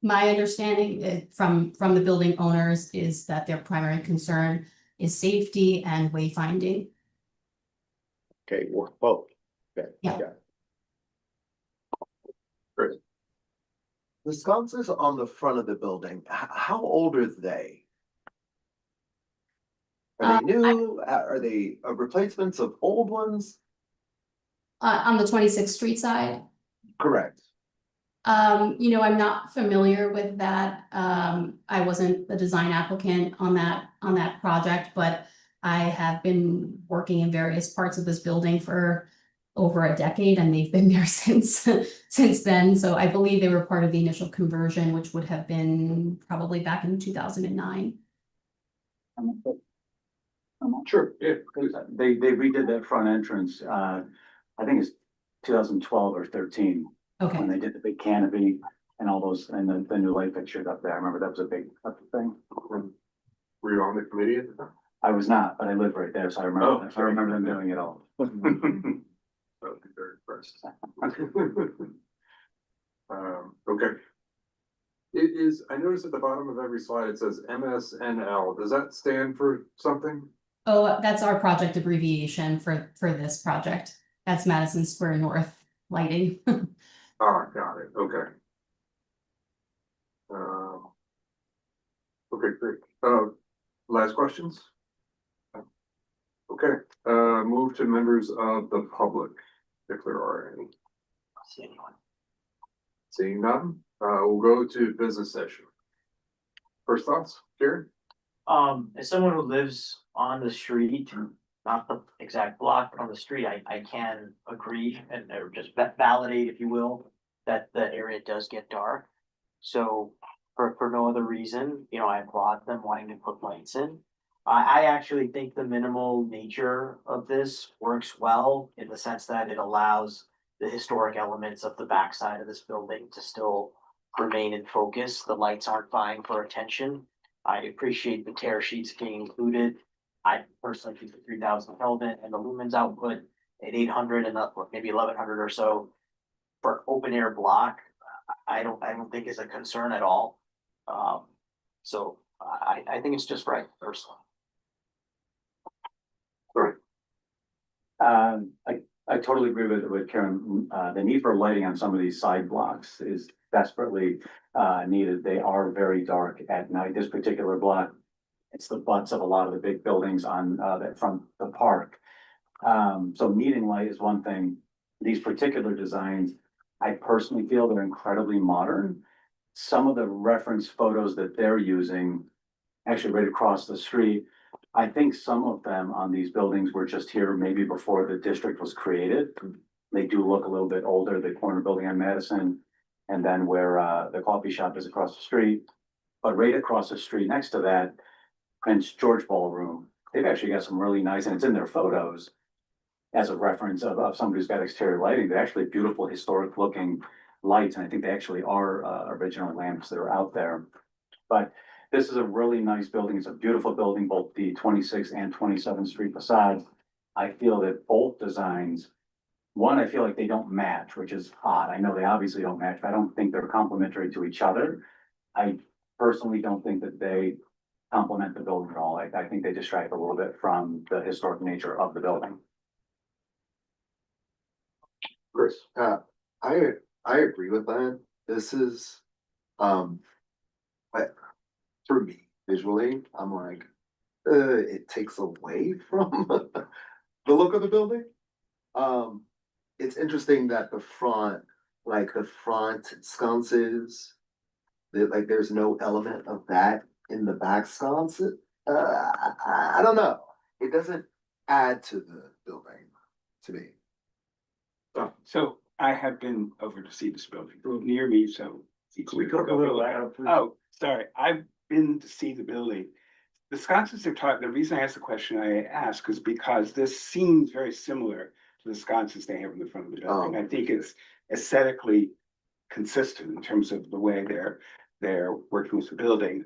My understanding from the building owners is that their primary concern is safety and wayfinding. Okay, well, both. Okay, Yeah. got it. The sconces on the front of the building, how old are they? Are they new? Are they replacements of old ones? On the 26th Street side, Correct. I'm not familiar with that. I wasn't the design applicant on that project, but I have been working in various parts of this building for over a decade, and they've been there since then. So I believe they were part of the initial conversion, which would have been probably back in 2009. Sure, yeah. They redid that front entrance, I think it's 2012 or 13, Okay. when they did the big canopy and all those, and the new light fixtures up there. I remember that was a big thing. Were you on the committee at the time? I was not, but I lived right there, so I remember, I remember them doing it all. I would be very impressed. Okay. It is, I noticed at the bottom of every slide, it says MSNL. Does that stand for something? Oh, that's our project abbreviation for this project. That's Madison Square North lighting. Ah, got it, okay. Okay, great. Last questions? Okay, move to members of the public, if there are any. See anyone? Seeing none, we'll go to business session. First thoughts, Karen? As someone who lives on the street, not the exact block, but on the street, I can agree and or just validate, if you will, that the area does get dark. So for no other reason, I applaud them wanting to put lights in. I actually think the minimal nature of this works well in the sense that it allows the historic elements of the backside of this building to still remain in focus. The lights aren't vying for attention. I appreciate the tear sheets being included. I personally think the 3000 Kelvin and the lumens output at 800 and maybe 1100 or so for open air block, I don't think is a concern at all. So I think it's just right personally. I totally agree with Karen. The need for lighting on some of these side blocks is desperately needed. They are very dark at night. This particular block, it's the butts of a lot of the big buildings on that front the park. So needing light is one thing. These particular designs, I personally feel they're incredibly modern. Some of the reference photos that they're using, actually right across the street, I think some of them on these buildings were just here maybe before the district was created. They do look a little bit older, the corner building on Madison, and then where the coffee shop is across the street. But right across the street next to that, Prince George Ballroom, they've actually got some really nice, and it's in their photos as a reference of somebody who's got exterior lighting. They're actually beautiful historic looking lights, and I think they actually are original lamps that are out there. But this is a really nice building. It's a beautiful building, both the 26th and 27th Street facades. I feel that both designs, one, I feel like they don't match, which is odd. I know they obviously don't match, but I don't think they're complementary to each other. I personally don't think that they complement the building at all. I think they distract a little bit from the historic nature of the building. Chris, I agree with that. This is, for me, visually, I'm like, it takes away from the look of the building. It's interesting that the front like the front sconces, like there's no element of that in the back sconce. I don't know. It doesn't add to the building to me. So I have been over to see this building near me, so. Can we talk a little louder, please? Oh, sorry, I've been to see the building. The sconces are taught, the reason I asked the question I asked is because this seems very similar to the sconces they have in the front of the building. I think it's aesthetically consistent in terms of the way they're working with the building.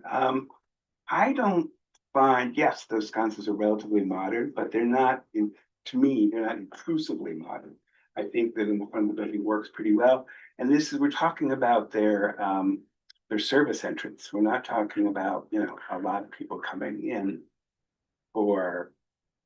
I don't find, yes, those sconces are relatively modern, but they're not, to me, they're not intrusively modern. I think that in the front of the building works pretty well. And we're talking about their service entrance. We're not talking about, a lot of people coming in for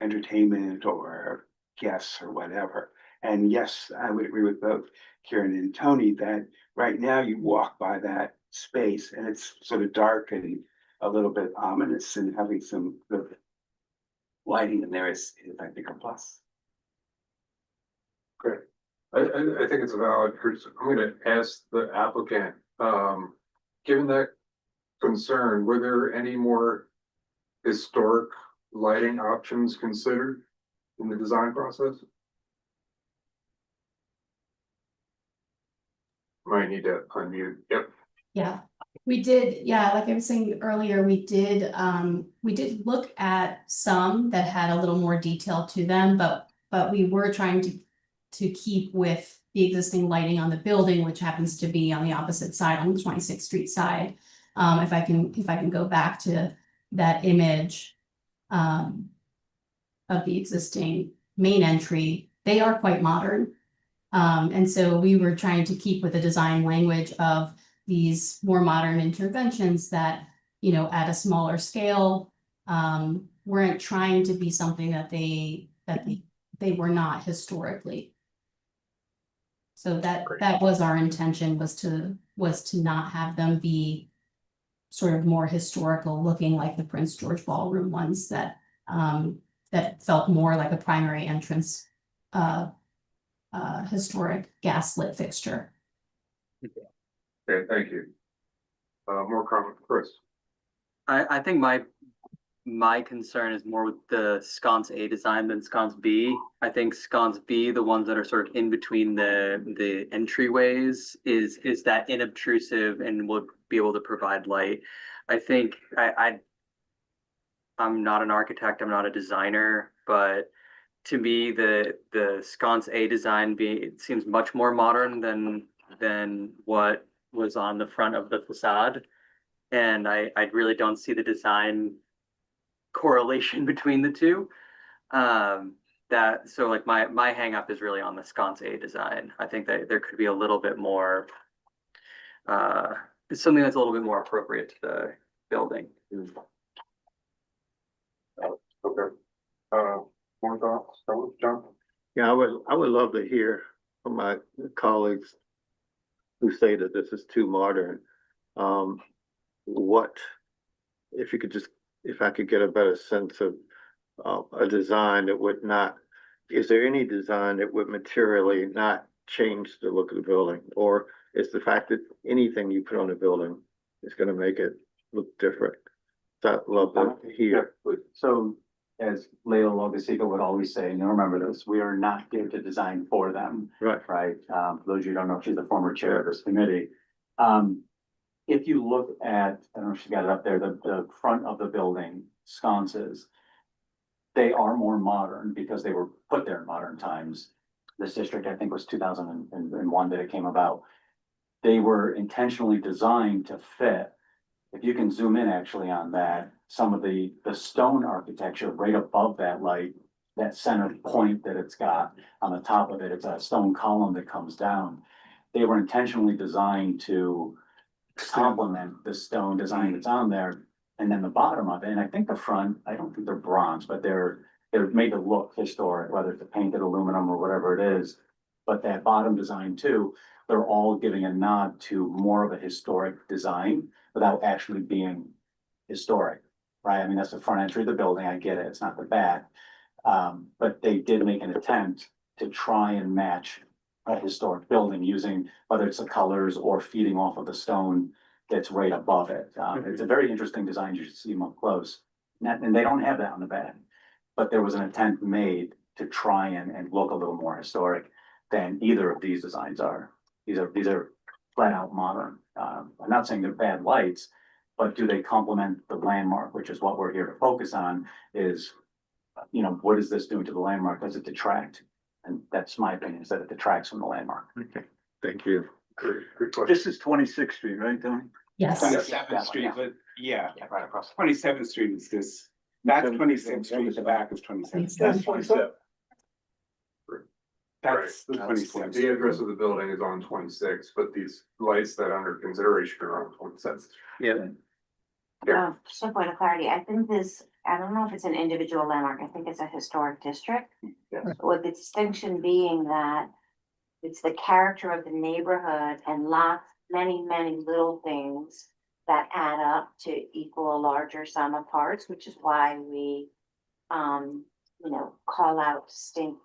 entertainment or guests or whatever. And yes, I would agree with both Kieran and Tony that right now you walk by that space and it's sort of dark and a little bit ominous, and having some good lighting in there is I think a plus. Great. I think it's a valid, I'm gonna ask the applicant, given that concern, were there any more historic lighting options considered in the design process? Might need to unmute, yep. Yeah, we did, like I was saying earlier, we did look at some that had a little more detail to them, but we were trying to keep with the existing lighting on the building, which happens to be on the opposite side, on the 26th Street side. If I can go back to that image of the existing main entry, they are quite modern. And so we were trying to keep with the design language of these more modern interventions that, at a smaller scale, weren't trying to be something that they were not historically. So that was our intention, was to not have them be sort of more historical looking, like the Prince George Ballroom ones that felt more like a primary entrance historic gaslit fixture. Okay, thank you. More comment, Chris. I think my concern is more with the sconce A design than sconce B. I think sconce B, the ones that are sort of in between the entryways, is that inobtrusive and would be able to provide light. I think I'm not an architect, I'm not a designer, but to me the sconce A design it seems much more modern than what was on the front of the facade. And I really don't see the design correlation between the two. So like my hang up is really on the sconce A design. I think that there could be a little bit more something that's a little bit more appropriate to the building. Okay. More thoughts, John? Yeah, I would love to hear from my colleagues who say that this is too modern. What, if I could get a better sense of a design that would not, is there any design that would materially not change the look of the building? Or is the fact that anything you put on a building is gonna make it look different? So I'd love to hear. So as Leila Logosica would always say, and you'll remember this, we are not here to design for them. Right. Right? For those of you who don't know, she's the former chair of this committee. If you look at, I don't know if she got it up there, the front of the building, sconces, they are more modern because they were put there in modern times. This district, I think, was 2001 that it came about. They were intentionally designed to fit. If you can zoom in actually on that, some of the stone architecture right above that light, that center point that it's got on the top of it, it's a stone column that comes down. They were intentionally designed to complement the stone design that's on there. And then the bottom of it, and I think the front, I don't think they're bronze, but they're made to look historic, whether it's a painted aluminum or whatever it is. But that bottom design too, they're all giving a nod to more of a historic design without actually being historic, right? I mean, that's the front entry of the building. I get it. It's not the back. But they did make an attempt to try and match a historic building using, whether it's the colors or feeding off of the stone that's right above it. It's a very interesting design. You should see them up close. And they don't have that on the back. But there was an attempt made to try and look a little more historic than either of these designs are. These are flat out modern. I'm not saying they're bad lights, but do they complement the landmark, which is what we're here to focus on, is, you know, what is this doing to the landmark? Does it detract? And that's my opinion, is that it detracts from the landmark. Okay, thank you. Good question. This is 26th Street, right, Tony? Yes. 27th Street, but yeah, Yeah, right across. 27th Street is this, that's 26th Street, the back is 27th. That's 27. That's the Right. 27th. The address of the building is on 26, but these lights that are under consideration are on 27th. Yeah. Yeah. Just a point of clarity, I think this, I don't know if it's an individual landmark, I think it's a historic district. Yes. With the distinction being that it's the character of the neighborhood and many little things that add up to equal a larger sum of parts, which is why we, call out distinct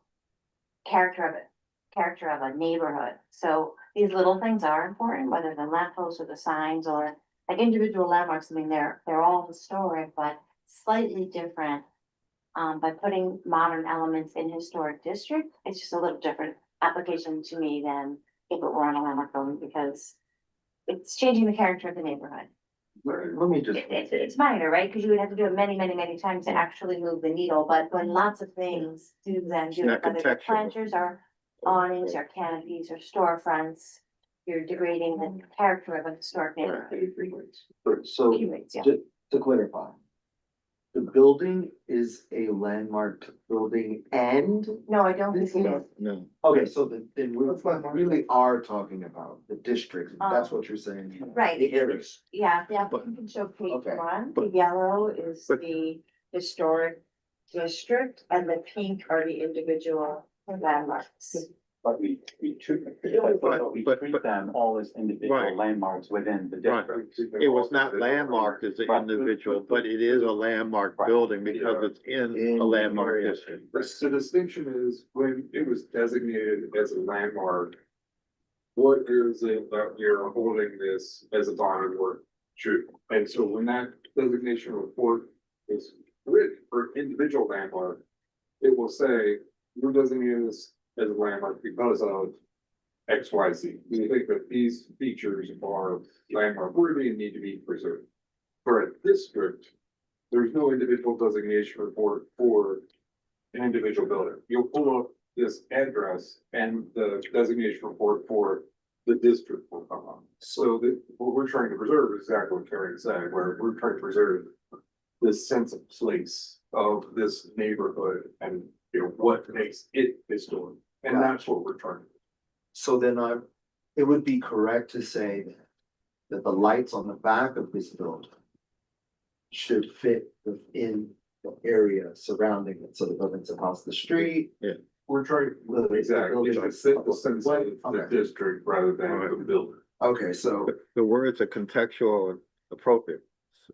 character of a neighborhood. So these little things are important, whether the lampposts or the signs or like individual landmarks. I mean, they're all historic, but slightly different. By putting modern elements in historic district, it's just a little different application to me than if it were on a landmark building, because it's changing the character of the neighborhood. Let me just. It's minor, right? Because you would have to do it many times to actually move the needle, but when lots of things do then do it, not whether they're contextual. planters or awnings or canopies or storefronts, you're degrading the character of a historic neighborhood. So Curates, yeah. to clarify. The building is a landmarked building and. No, I don't think it is. No. Okay, so then we That's landmark. really are talking about the district, that's what you're saying. Right. The areas. Yeah, But- you can show page Okay. one, But- the yellow is but- the historic district and the pink are the individual landmarks. But we treat, But- we but- treat them all as individual Right. landmarks within the Right. district. It was not landmarked as an individual, but it is a landmark building because it's in a landmark district. The distinction is when it was designated as a landmark. What is it that you're holding this as a body of work should, and so when that designation report is written for individual landmark. It will say, you're designating this as a landmark because of X, Y, Z. We think that these features are landmark worthy and need to be preserved. For a district, there's no individual designation report for an individual building. You'll pull up this address and the designation report for the district will come up. So that what we're trying to preserve is exactly what Carrie said, where we're trying to preserve this sense of place of this neighborhood and, what makes it historic. And that's what we're trying to do. So then it would be correct to say that the lights on the back of this building should fit within the area surrounding it, so the building's across the street. We're trying, exactly, to fit the sense of the district rather than the building. Okay, so The words are contextual and appropriate,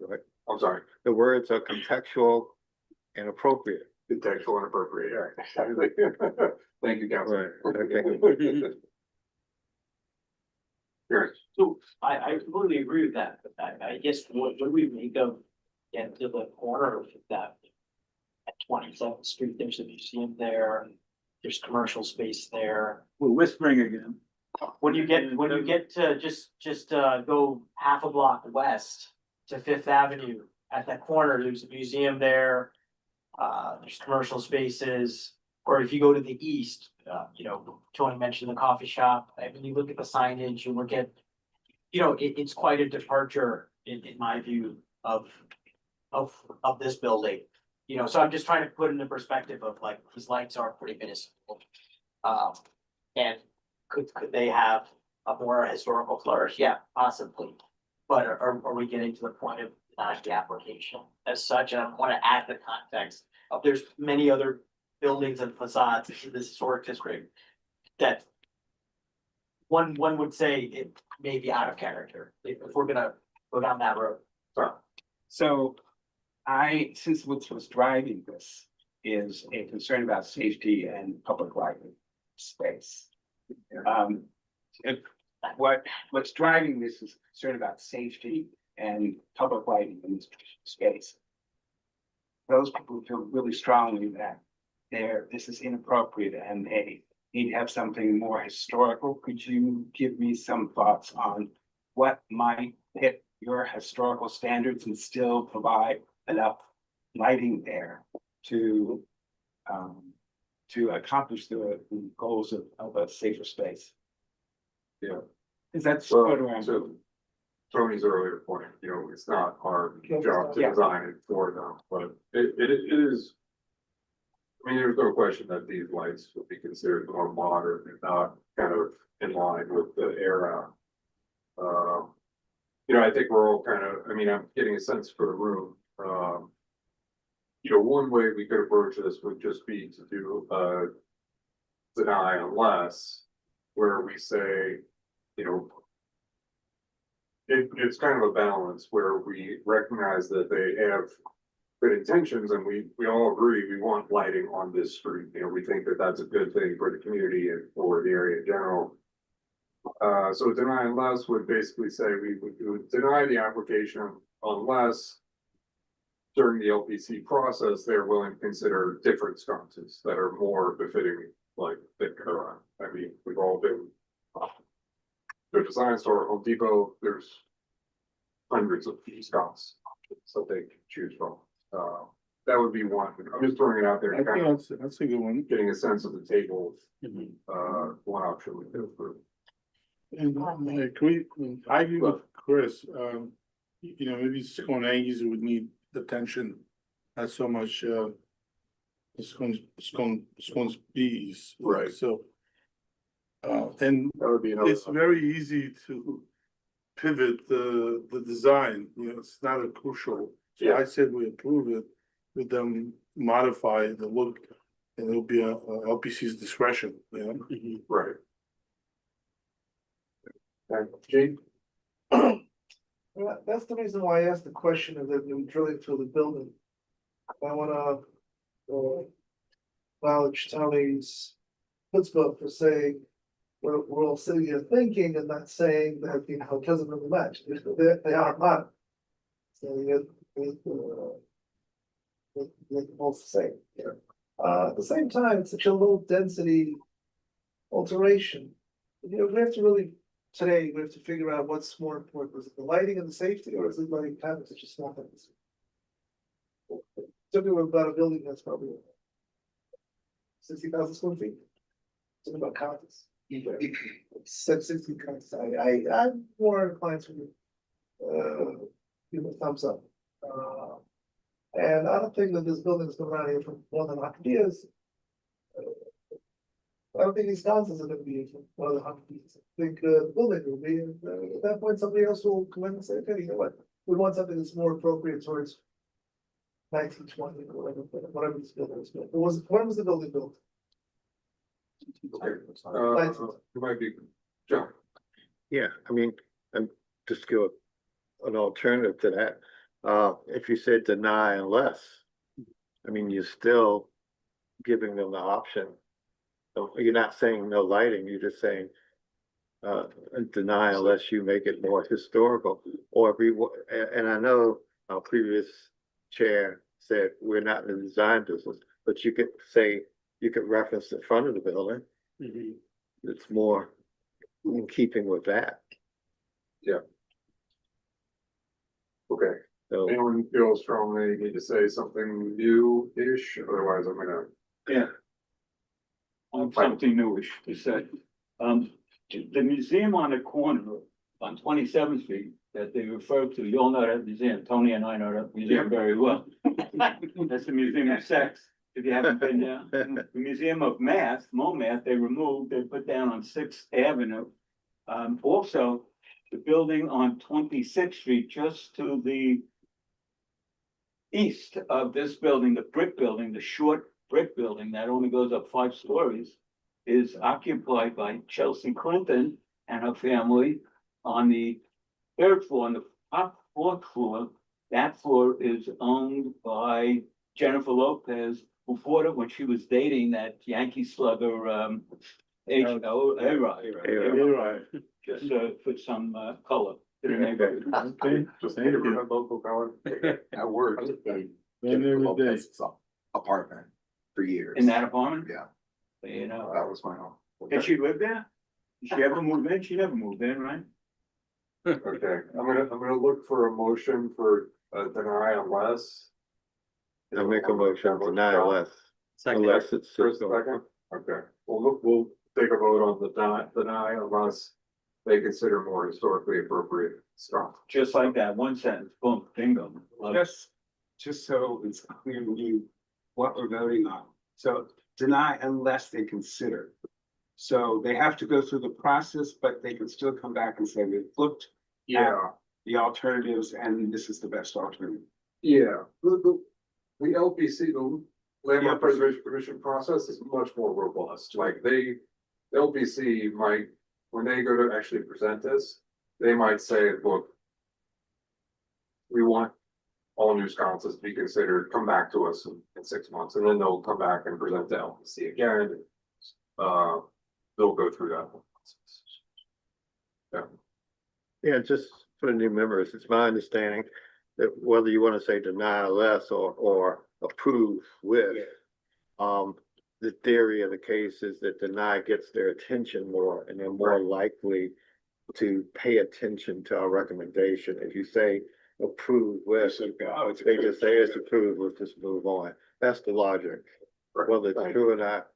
right? I'm sorry, The words are contextual and appropriate. contextual and appropriate. Thank you, Council. Right, okay. Sure. So I completely agree with that, but I guess what do we make of getting to the corner of that? At 27th Street, there's a museum there, there's commercial space there. We're whispering again. When you get to just go half a block west to Fifth Avenue, at that corner, there's a museum there. There's commercial spaces, or if you go to the east, Tony mentioned the coffee shop. I mean, you look at the signage, you look at, it's quite a departure in my view of this building. So I'm just trying to put into perspective of like, these lights are pretty minuscule. And could they have a more historical flourish? Yeah, possibly. But are we getting to the point of the application as such? And I want to add the context of there's many other buildings and facades in this historic district that one would say it may be out of character if we're gonna go down that road. So since what was driving this is a concern about safety and public lighting space. If, what's driving this is concern about safety and public lighting in this space. Those people feel really strongly that this is inappropriate and they need to have something more historical. Could you give me some thoughts on what might hit your historical standards and still provide enough lighting there to accomplish the goals of a safer space? Yeah. Is that Well, sort of where I'm so Tony's earlier point, it's not our job to Yeah. design it for them, but it is. I mean, there's no question that these lights would be considered more modern and not kind of in line with the era. I think we're all kind of, I'm getting a sense for the room. One way we could approach this would just be to do deny unless, where we say, it's kind of a balance where we recognize that they have good intentions and we all agree we want lighting on this street. We think that that's a good thing for the community and for the area in general. So deny unless would basically say we would deny the application unless during the LPC process, they're willing to consider different sconces that are more befitting, like Bitcoin. We've all been to a design store, Home Depot, there's hundreds of sconces that they can choose from. That would be one. I'm just throwing it out there. I think that's a good one. Getting a sense of the table. One option we could approve. And I agree with Chris, maybe Scones would need attention, not so much, scones bees. Right. So. And That would be another. it's very easy to pivot the design, it's not a crucial. So Yeah. I said we approve it, with them modify the look, and it'll be a LPC's discretion, Right. Jane? Well, that's the reason why I asked the question of them drilling through the building. I wanna, acknowledge Tony's Pittsburgh for saying, we're all sitting here thinking and not saying that, it doesn't really match, they are not. So, they're both the same, at the same time, it's such a low density alteration. We have to really, today, we have to figure out what's more important, is it the lighting and the safety, or is it lighting having such a small things? Talking about a building that's probably 60,000 square feet. Talking about condos. Said 60 condos, I'm more inclined to give a thumbs up. And I don't think that this building has been around here for more than 100 years. I don't think these houses are gonna be more than 100 years. I think the building will be, and at that point, somebody else will come in and say, okay, you know what? We want something that's more appropriate towards 1920 or whatever this building was built. When was the building built? It might be, John. Yeah, and just give an alternative to that. If you said deny unless, you're still giving them the option. So you're not saying no lighting, you're just saying deny unless you make it more historical. And I know our previous chair said we're not in the design business, but you could say, you could reference the front of the building. It's more in keeping with that. Yeah. Okay. So Anyone feel strongly need to say something new-ish? Otherwise, I'm gonna. Yeah. Something newish to say. The museum on the corner on 27th Street that they refer to, you all know that museum, Tony and I know that museum very well. That's the Museum of Sex, if you haven't been there. The Museum of Math, MoMath, they put down on 6th Avenue. Also, the building on 26th Street, just to the east of this building, the brick building, the short brick building that only goes up 5 stories, is occupied by Chelsea Clinton and her family on the 3rd floor. On the top 4th floor, that floor is owned by Jennifer Lopez, who bought it when she was dating that Yankee slugger, H-O-A-Y, just put some color. to the neighborhood. Okay. Just need a local color. I worked in Then Jennifer every day. Lopez's apartment for years. In that apartment? Yeah, You know, that was my home. did she live there? Did she ever move in? She never moved in, right? Okay, I'm gonna look for a motion for deny unless. I make a motion to deny unless it's. First, second, okay, we'll take a vote on the deny unless they consider more historically appropriate stuff. Just like that, one sentence, boom, bingo. Love it. Just so it's clear to you what we're voting on. So deny unless they consider. So they have to go through the process, but they can still come back and say, we've looked Yeah, the alternatives and this is the best alternative. yeah, the LPC, the Landmark Yeah. Preservation Commission process is much more robust, like the LPC might, when they go to actually present this, they might say, look. We want all news conferences to be considered, come back to us in 6 months, and then they'll come back and present the LPC again. They'll go through that. Yeah. Yeah, just for the new members, it's my understanding that whether you want to say deny less or approve with. The theory of the case is that deny gets their attention more and they're more likely to pay attention to our recommendation. If you say approve with, they just say it's approved, let's just move on. That's the logic. Whether it's true or not,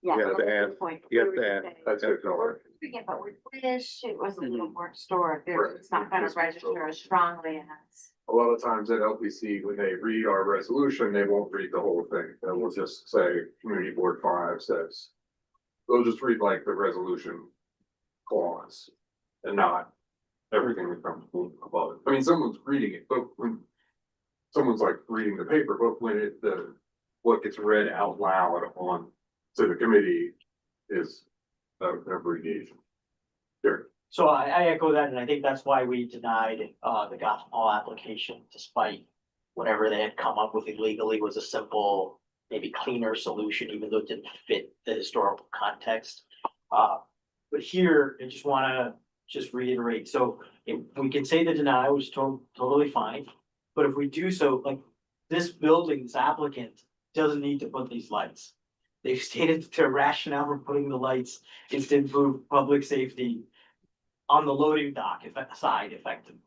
Yeah. you have to ask, you have to ask. That's good. Yeah, but we wish it was a little more historic, Right. it's not gonna register as strongly as. A lot of times at LPC, when they read our resolution, they won't read the whole thing. They will just say, Community Board 5 says. They'll just read like the resolution clause and not everything that comes above it. I mean, someone's reading it, but when someone's like reading the paper, but when what gets read out loud on to the committee is an abbreviation. Sure. So I echo that, and I think that's why we denied the Gotham Hall application, despite whatever they had come up with illegally was a simple, maybe cleaner solution, even though it didn't fit the historical context. But here, I just wanna reiterate, so if we can say the denial was totally fine. But if we do so, like, this building, this applicant doesn't need to put these lights. They've stated their rationale for putting the lights is to improve public safety on the loading dock side effectively.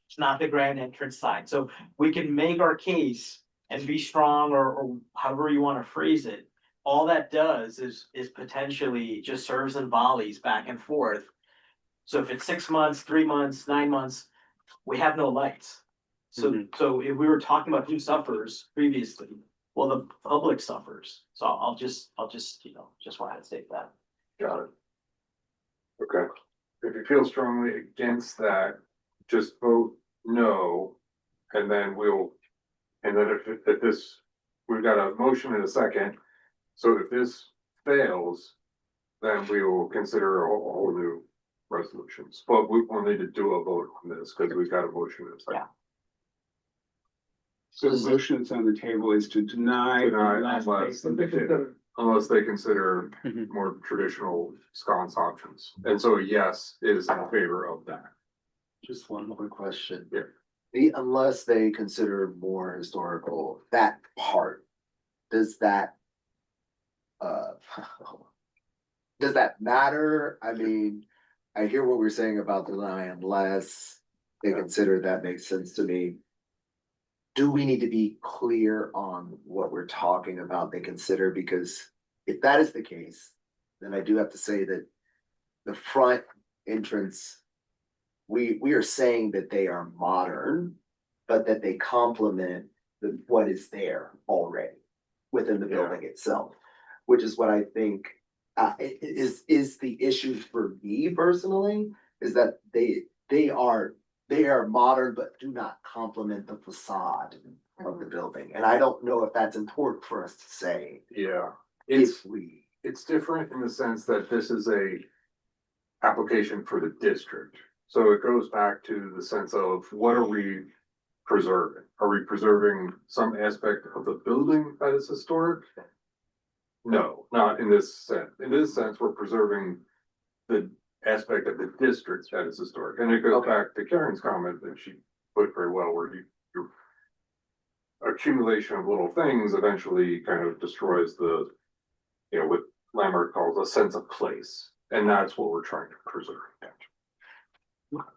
It's not the grand entrance side, so we can make our case and be strong or however you wanna phrase it. All that does is potentially just serves and volleys back and forth. So if it's 6 months, 3 months, 9 months, we have no lights. So if we were talking about who suffers previously, well, the public suffers. So I'll just, just wanted to state that. Got it. Okay, if you feel strongly against that, just vote no, and then if this, we've got a motion and a second. So if this fails, then we will consider a whole new resolutions, but we will need to do a vote on this, because we've got a motion and a second. So the motion that's on the table is to deny. Unless they consider more traditional sconce options, and so yes is in favor of that. Just one more question. Yeah. Unless they consider more historical, that part, does that? Does that matter? I mean, I hear what we're saying about deny unless they consider, that makes sense to me. Do we need to be clear on what we're talking about they consider? Because if that is the case, then I do have to say that the front entrance, we are saying that they are modern, but that they complement what is there already within the building itself, which is what I think is the issue for me personally, is that they are modern, but do not complement the facade of the building. And I don't know if that's important for us to say. Yeah, If it's different in the sense that this is a application for the district. So it goes back to the sense of what are we preserving? Are we preserving some aspect of the building that is historic? No, not in this sense. In this sense, we're preserving the aspect of the district that is historic. And it goes back to Karen's comment that she put very well, where your accumulation of little things eventually kind of destroys the, you know, what Lambert calls a sense of place. And that's what we're trying to preserve.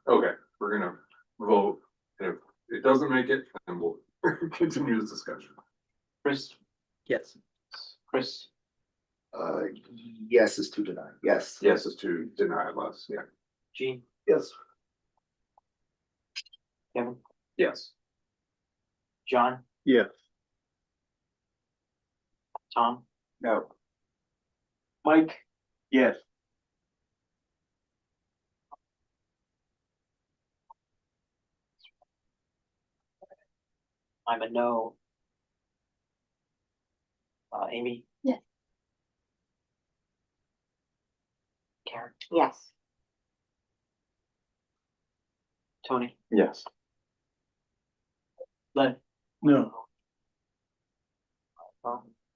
Okay, we're gonna vote. And if it doesn't make it, then we'll continue this discussion. Chris, Yes. Chris, Yes is to deny, yes. Yes is to deny less, yeah. Gene, Yes. Kevin, Yes. John, Yes. Tom, No. Mike, Yes. I'm a no. Amy? Yes. Karen, Yes. Tony, Yes. Len, No.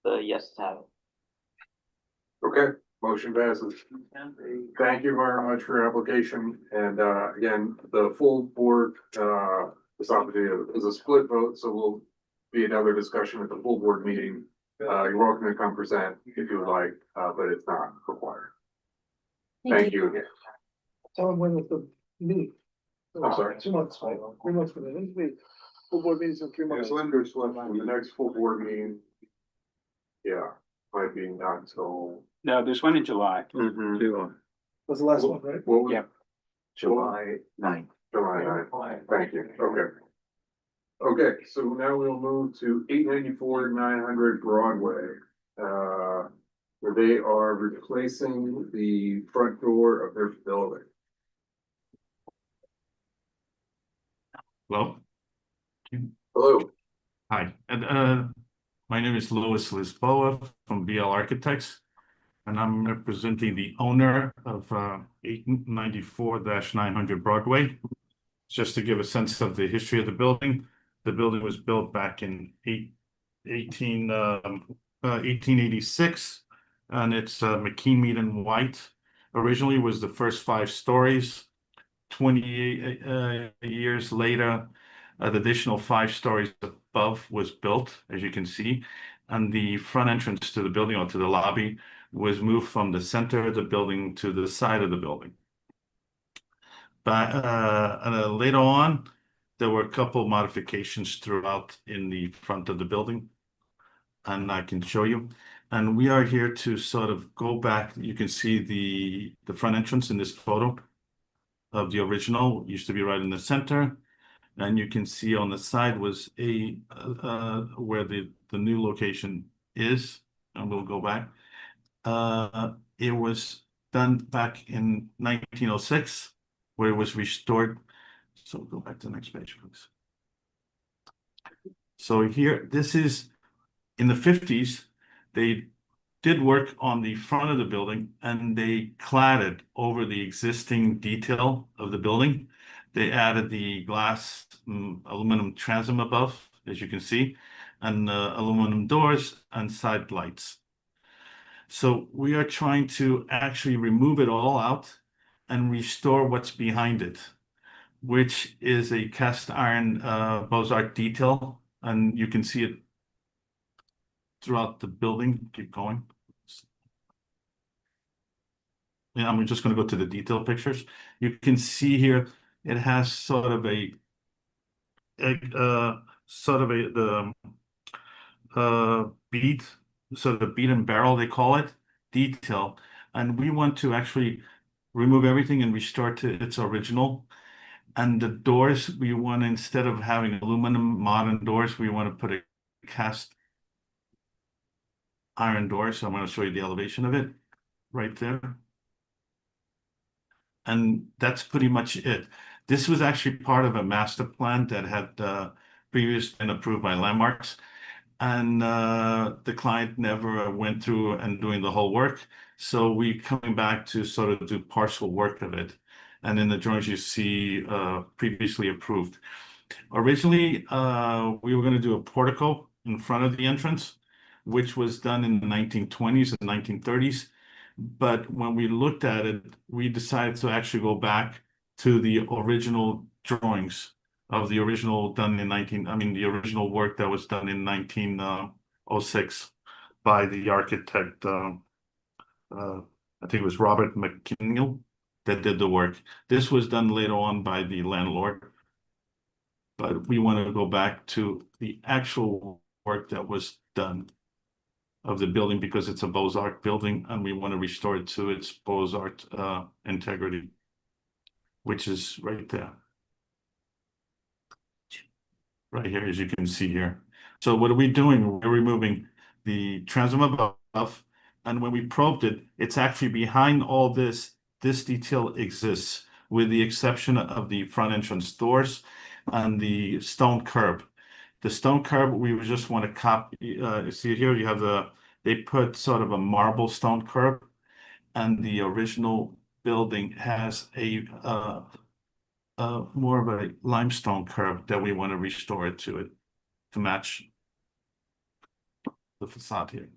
the yes have it. Okay, motion passes. Thank you very much for your application. And again, the full board, this opportunity is a split vote, so we'll be another discussion at the full board meeting. You're welcome to come present if you would like, but it's not required. Thank you again. Tell them when with the meeting. I'm sorry. 2 months, 3 months for the next meeting. Full board meetings in 3 months. Linda's left the next full board meeting. Yeah, might be not until. No, there's one in July. Was the last one, right? What was? Yeah. July 9th. July 9th. Thank you, okay. Okay, so now we'll move to 894 900 Broadway. Where they are replacing the front door of their building. Hello, Hello. hi, and my name is Louis Lisboa from BL Architects, and I'm representing the owner of 894-900 Broadway. Just to give a sense of the history of the building was built back in 1886, and it's McKean Mead and White. Originally was the first 5 stories. 28 years later, the additional 5 stories above was built, as you can see, and the front entrance to the building or to the lobby was moved from the center of the building to the side of the building. But later on, there were a couple modifications throughout in the front of the building, and I can show you. And we are here to sort of go back. You can see the front entrance in this photo of the original. It used to be right in the center, and you can see on the side was where the new location is, and we'll go back. It was done back in 1906, where it was restored. So go back to the next page, please. So here, this is in the 50s. They did work on the front of the building, and they cladded over the existing detail of the building. They added the glass aluminum transom above, as you can see, and aluminum doors and side lights. So we are trying to actually remove it all out and restore what's behind it, which is a cast iron Beaux-Arts detail, and you can see it throughout the building. Keep going. Yeah, I'm just going to go to the detail pictures. You can see here it has sort of the bead, so the bead and barrel they call it, detail, and we want to actually remove everything and restore to its original. And the doors, we want, instead of having aluminum modern doors, we want to put a cast iron door. So I'm going to show you the elevation of it right there. And that's pretty much it. This was actually part of a master plan that had previously been approved by Landmarks. And the client never went through and doing the whole work. So we coming back to sort of do partial work of it. And in the drawings you see previously approved. Originally, we were going to do a portico in front of the entrance, which was done in the 1920s and 1930s. But when we looked at it, we decided to actually go back to the original drawings of the original done in the original work that was done in 1906 by the architect, I think it was Robert McKinnell that did the work. This was done later on by the landlord. But we want to go back to the actual work that was done of the building because it's a Beaux-Arts building and we want to restore it to its Beaux-Arts integrity, which is right there. Right here, as you can see here. So what are we doing? We're removing the transom above, and when we probed it, it's actually behind all this. This detail exists with the exception of the front entrance doors and the stone curb. The stone curb, we just want to copy, see here, you have they put sort of a marble stone curb, and the original building has more of a limestone curb that we want to restore it to match the facade here.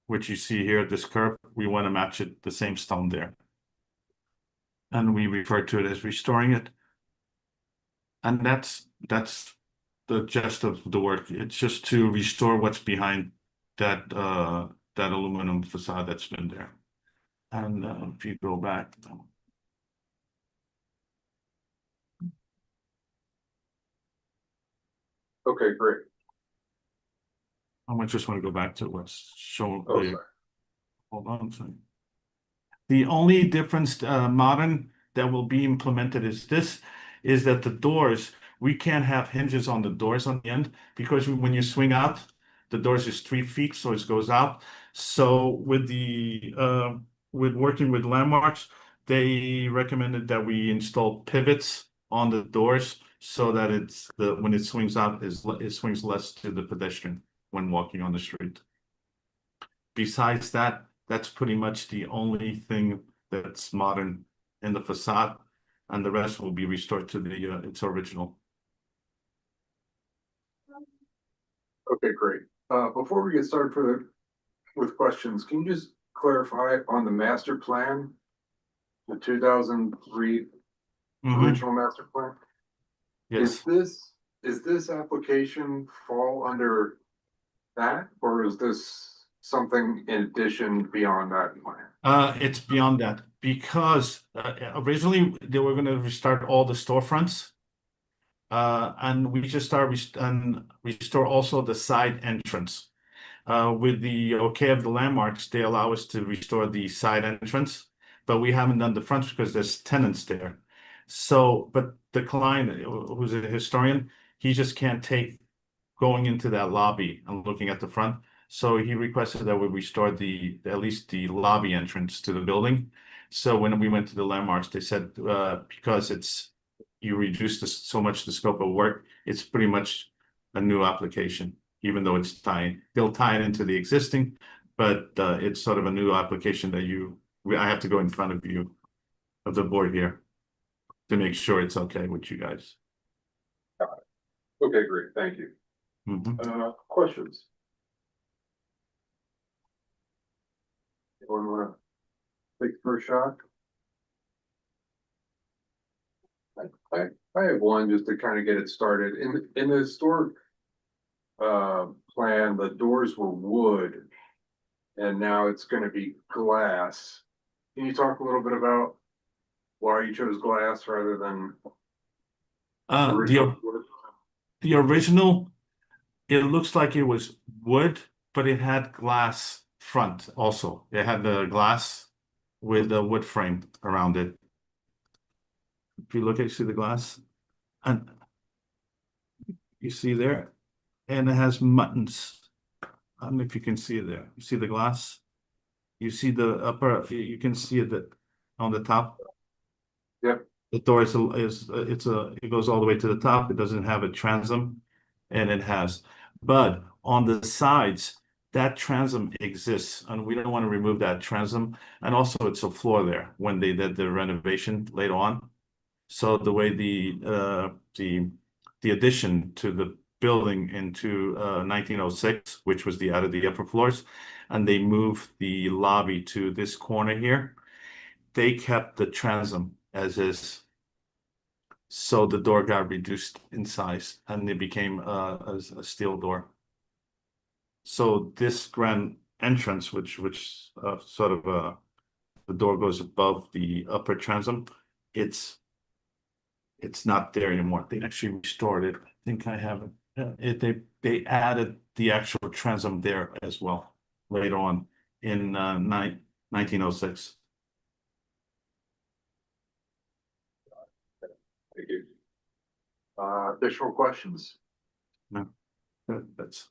Which you see here, this curb, we want to match it, the same stone there. And we refer to it as restoring it. And that's the gist of the work. It's just to restore what's behind that aluminum facade that's been there. And if you go back. Okay, great. I just want to go back to what's shown. Oh, sorry. Hold on a second. The only difference modern that will be implemented is that the doors, we can't have hinges on the doors on the end because when you swing out, the doors is 3 feet, so it goes out. So with working with Landmarks, they recommended that we install pivots on the doors so that when it swings out, it swings less to the pedestrian when walking on the street. Besides that, that's pretty much the only thing that's modern in the facade, and the rest will be restored to its original. Okay, great. Before we get started with questions, can you just clarify on the master plan, the 2003 original master plan? Yes. Is this application fall under that, or is this something in addition beyond that plan? It's beyond that because originally they were going to restart all the storefronts, and we just restore also the side entrance. With the okay of the Landmarks, they allow us to restore the side entrance, but we haven't done the front because there's tenants there. So, but the client, who's a historian, he just can't take going into that lobby and looking at the front. So he requested that we restore at least the lobby entrance to the building. So when we went to the Landmarks, they said because you reduce so much the scope of work, it's pretty much a new application, even though they'll tie it into the existing, but it's sort of a new application that I have to go in front of the board here to make sure it's okay with you guys. Okay, great. Thank you. Questions? Anyone want to take the first shot? I have one just to kind of get it started. In the historic plan, the doors were wood and now it's going to be glass. Can you talk a little bit about why you chose glass rather than the original? It looks like it was wood, but it had glass front also. It had the glass with the wood frame around it. If you look at, you see the glass, and you see there, and it has buttons. I don't know if you can see it there. You see the glass? You see the upper, you can see it on the top. Yep. The door it goes all the way to the top. It doesn't have a transom, and it has. But on the sides, that transom exists, and we don't want to remove that transom. And also, it's a floor there when they did the renovation later on. So the way the addition to building into 1906, which was the added the upper floors, and they moved the lobby to this corner here. They kept the transom as is. So the door got reduced in size and it became a steel door. So this grand entrance, which sort of the door goes above the upper transom, it's not there anymore. They actually restored it. I think I have it. They added the actual transom there as well later on in 1906. Thank you. Additional questions? That's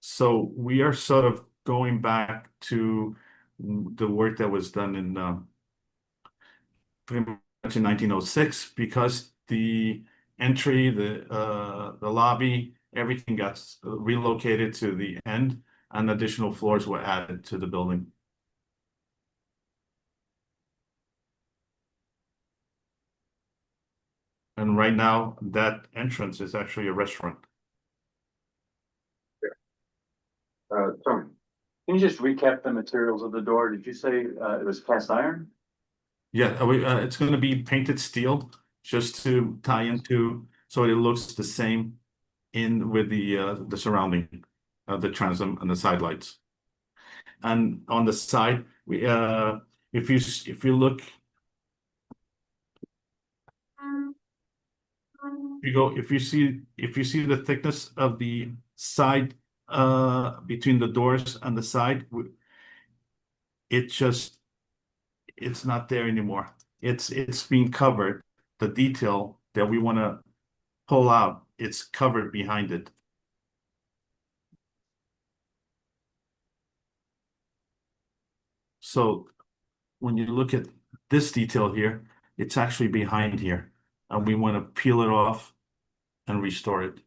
so we are sort of going back to the work that was done in pretty much in 1906 because the entry, the lobby, everything got relocated to the end and additional floors were added to the building. And right now, that entrance is actually a restaurant. Tony? Can you just recap the materials of the door? Did you say it was cast iron? Yeah, it's going to be painted steel just to tie into so it looks the same in with the surrounding the transom and the side lights. And on the side, we if you look. If you see the thickness of the side between the doors and the side, it's not there anymore. It's being covered. The detail that we want to pull out, it's covered behind it. So when you look at this detail here, it's actually behind here. And we want to peel it off and restore it.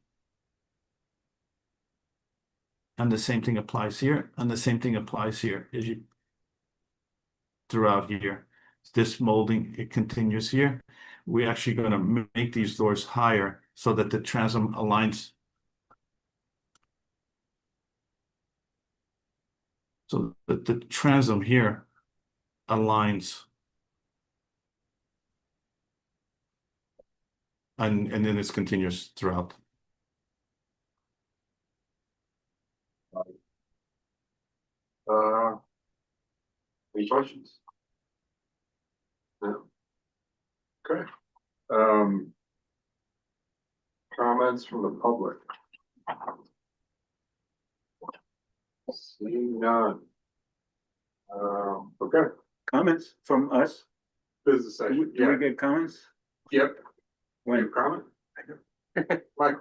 And the same thing applies here, and the same thing applies here as you throughout here. This molding, it continues here. We're actually going to make these doors higher so that the transom aligns. So that the transom here aligns. And then it's continuous throughout. Any questions? No. Okay. Comments from the public? Seeing none. Okay. Comments from us? Business Do session. we get comments? Yep. When? Comment? Mike?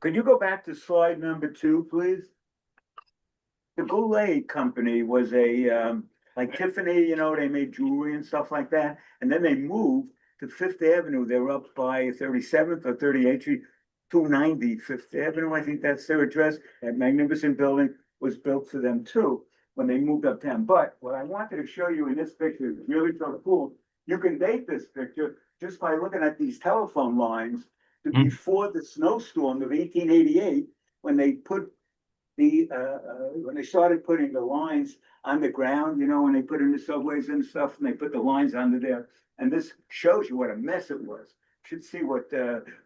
Could you go back to slide number 2, please? The Goulet Company was a, like Tiffany, you know, they made jewelry and stuff like that. And then they moved to Fifth Avenue. They were up by 37th or 38th Street, 290 Fifth Avenue. I think that's their address. That magnificent building was built for them too when they moved uptown. But what I wanted to show you in this picture is really so cool. You can date this picture just by looking at these telephone lines to before the snowstorm of 1888, when they put the, when they started putting the lines on the ground, you know, when they put in the subways and stuff, and they put the lines under there. And this shows you what a mess it was. You should see what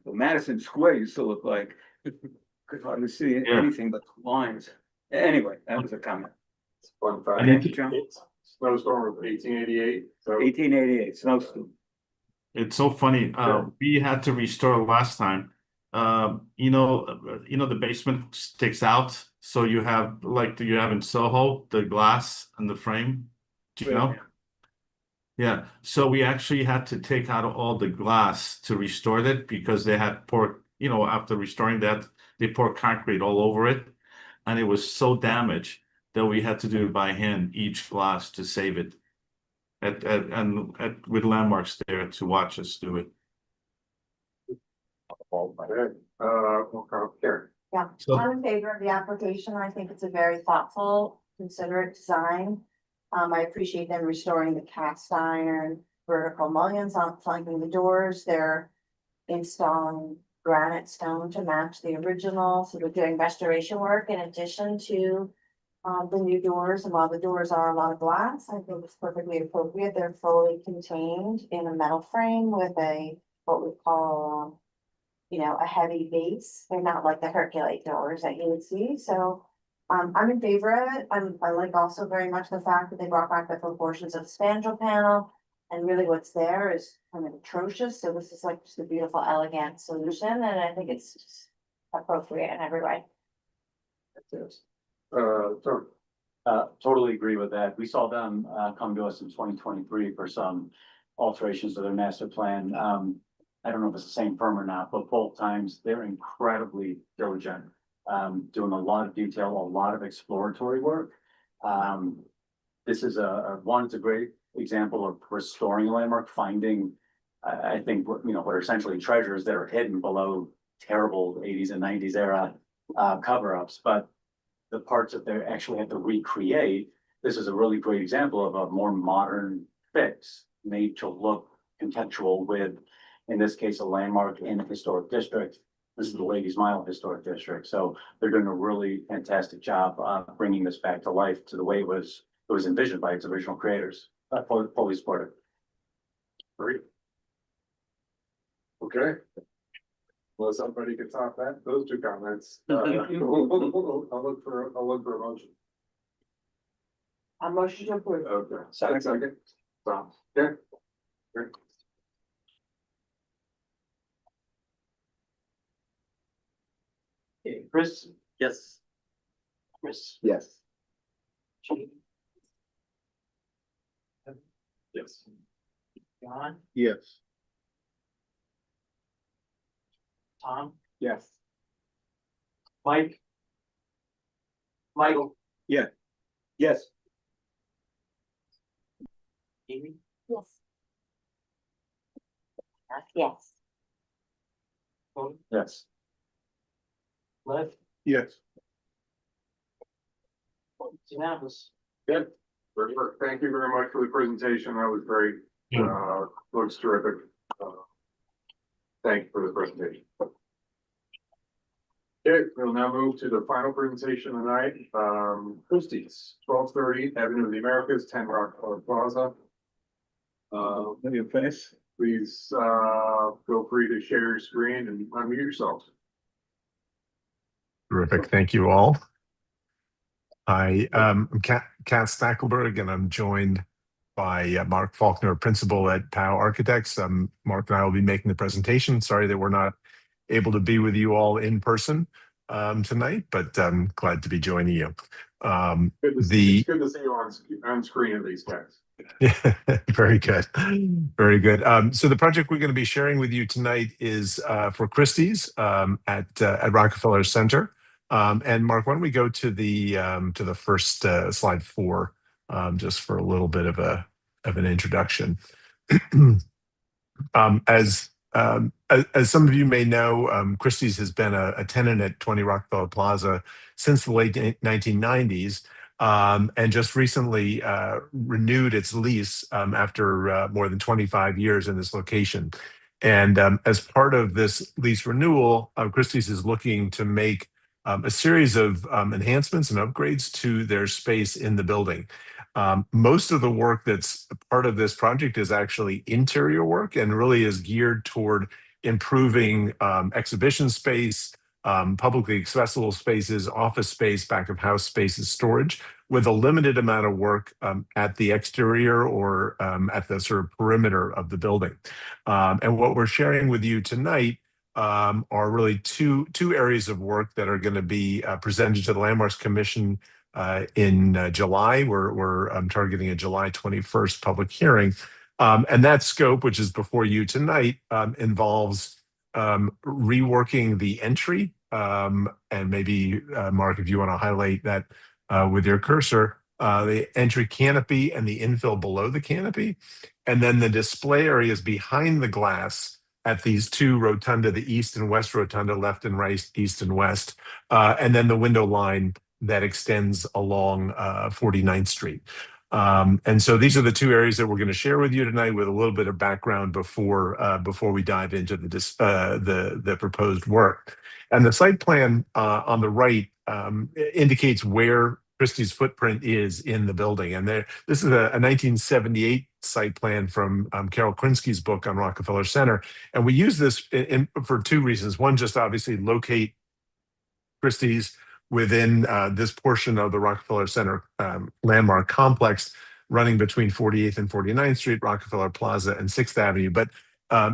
Madison Square used to look like. Could hardly see anything but lines. Anyway, that was a comment. It's a fun fact. Thank you, John. Snowstorm of 1888. So 1888, snowstorm. It's so funny. We had to restore last time. You know, the basement sticks out. So you have like you have in Soho, the glass and the frame. Do you know? Yeah. So we actually had to take out all the glass to restore it because they had poured, you know, after restoring that, they poured concrete all over it. And it was so damaged that we had to do it by hand, each glass to save it. With landmarks there to watch us do it. Karen. Yeah, So- I'm in favor of the application. I think it's a very thoughtful, considerate design. I appreciate them restoring the cast iron vertical mullions on flanking the doors. They're installing granite stone to match the original, so we're doing restoration work in addition to the new doors, and while the doors are a lot of glass, I think it's perfectly appropriate. They're fully contained in a metal frame with a, what we call, a heavy base. They're not like the Herculate doors that you would see, so I'm in favor of it. I like also very much the fact that they brought back the proportions of the spandrel panel, and really what's there is kind of atrocious, so this is like just a beautiful, elegant solution, and I think it's just appropriate in every way. Sorry. Totally agree with that. We saw them come to us in 2023 for some alterations to their master plan. I don't know if it's the same firm or not, but both times they're incredibly diligent, doing a lot of detail, a lot of exploratory work. This is it's a great example of restoring a landmark, finding, I think, what are essentially treasures that are hidden below terrible 80s and 90s era cover-ups, but the parts that they actually have to recreate, this is a really great example of a more modern fix made to look contextual with, in this case, a landmark in a historic district. This is the Ladies Mile Historic District. So they're doing a really fantastic job bringing this back to life to the way it was envisioned by its original creators. Fully supported. Great. Okay. Well, somebody could top that, those two comments. I'll look for a motion. A motion to approve. Okay. Second. So, yeah. Great. Okay, Chris? Yes. Chris? Yes. Chief? Yes. John? Yes. Tom? Yes. Mike? Michael? Yes. Amy? Yes. Yes. Tony? Yes. Lev? Yes. It's unanimous. Good. Perfect. Thank you very much for the presentation. That was great. Looks terrific. Thank you for the presentation. Okay, we'll now move to the final presentation of the night. Christie's, 1230 Avenue of the Americas, 10 Rockefeller Plaza. Please, feel free to share your screen and unmute yourselves. Terrific. Thank you all. I'm Kat Stackelberg, and I'm joined by Mark Faulkner, principal at POW Architects. Mark and I will be making the presentation. Sorry that we're not able to be with you all in person tonight, but I'm glad to be joining you. It's good to see you on screen at least, guys. Very good. Very good. So the project we're going to be sharing with you tonight is for Christie's at Rockefeller Center. And Mark, why don't we go to the first slide 4, just for a little bit of an introduction. As some of you may know, Christie's has been a tenant at 20 Rockefeller Plaza since the late 1990s. And just recently renewed its lease after more than 25 years in this location. And as part of this lease renewal, Christie's is looking to make a series of enhancements and upgrades to their space in the building. Most of the work that's a part of this project is actually interior work and really is geared toward improving exhibition space, publicly accessible spaces, office space, back of house spaces, storage, with a limited amount of work at the exterior or at the sort of perimeter of the building. And what we're sharing with you tonight are really two areas of work that are going to be presented to the Landmarks Commission in July. We're targeting a July 21st public hearing. And that scope, which is before you tonight, involves reworking the entry, and maybe Mark, if you want to highlight that with your cursor, the entry canopy and the infill below the canopy, and then the display areas behind the glass at these two rotunda, the east and west rotunda, left and right, east and west, and then the window line that extends along 49th Street. And so these are the two areas that we're going to share with you tonight, with a little bit of background before we dive into the proposed work. And the site plan on the right indicates where Christie's footprint is in the building. And this is a 1978 site plan from Carol Krinsky's book on Rockefeller Center. And we use this for two reasons. One, just obviously locate Christie's within this portion of the Rockefeller Center landmark complex running between 48th and 49th Street, Rockefeller Plaza, and 6th Avenue. But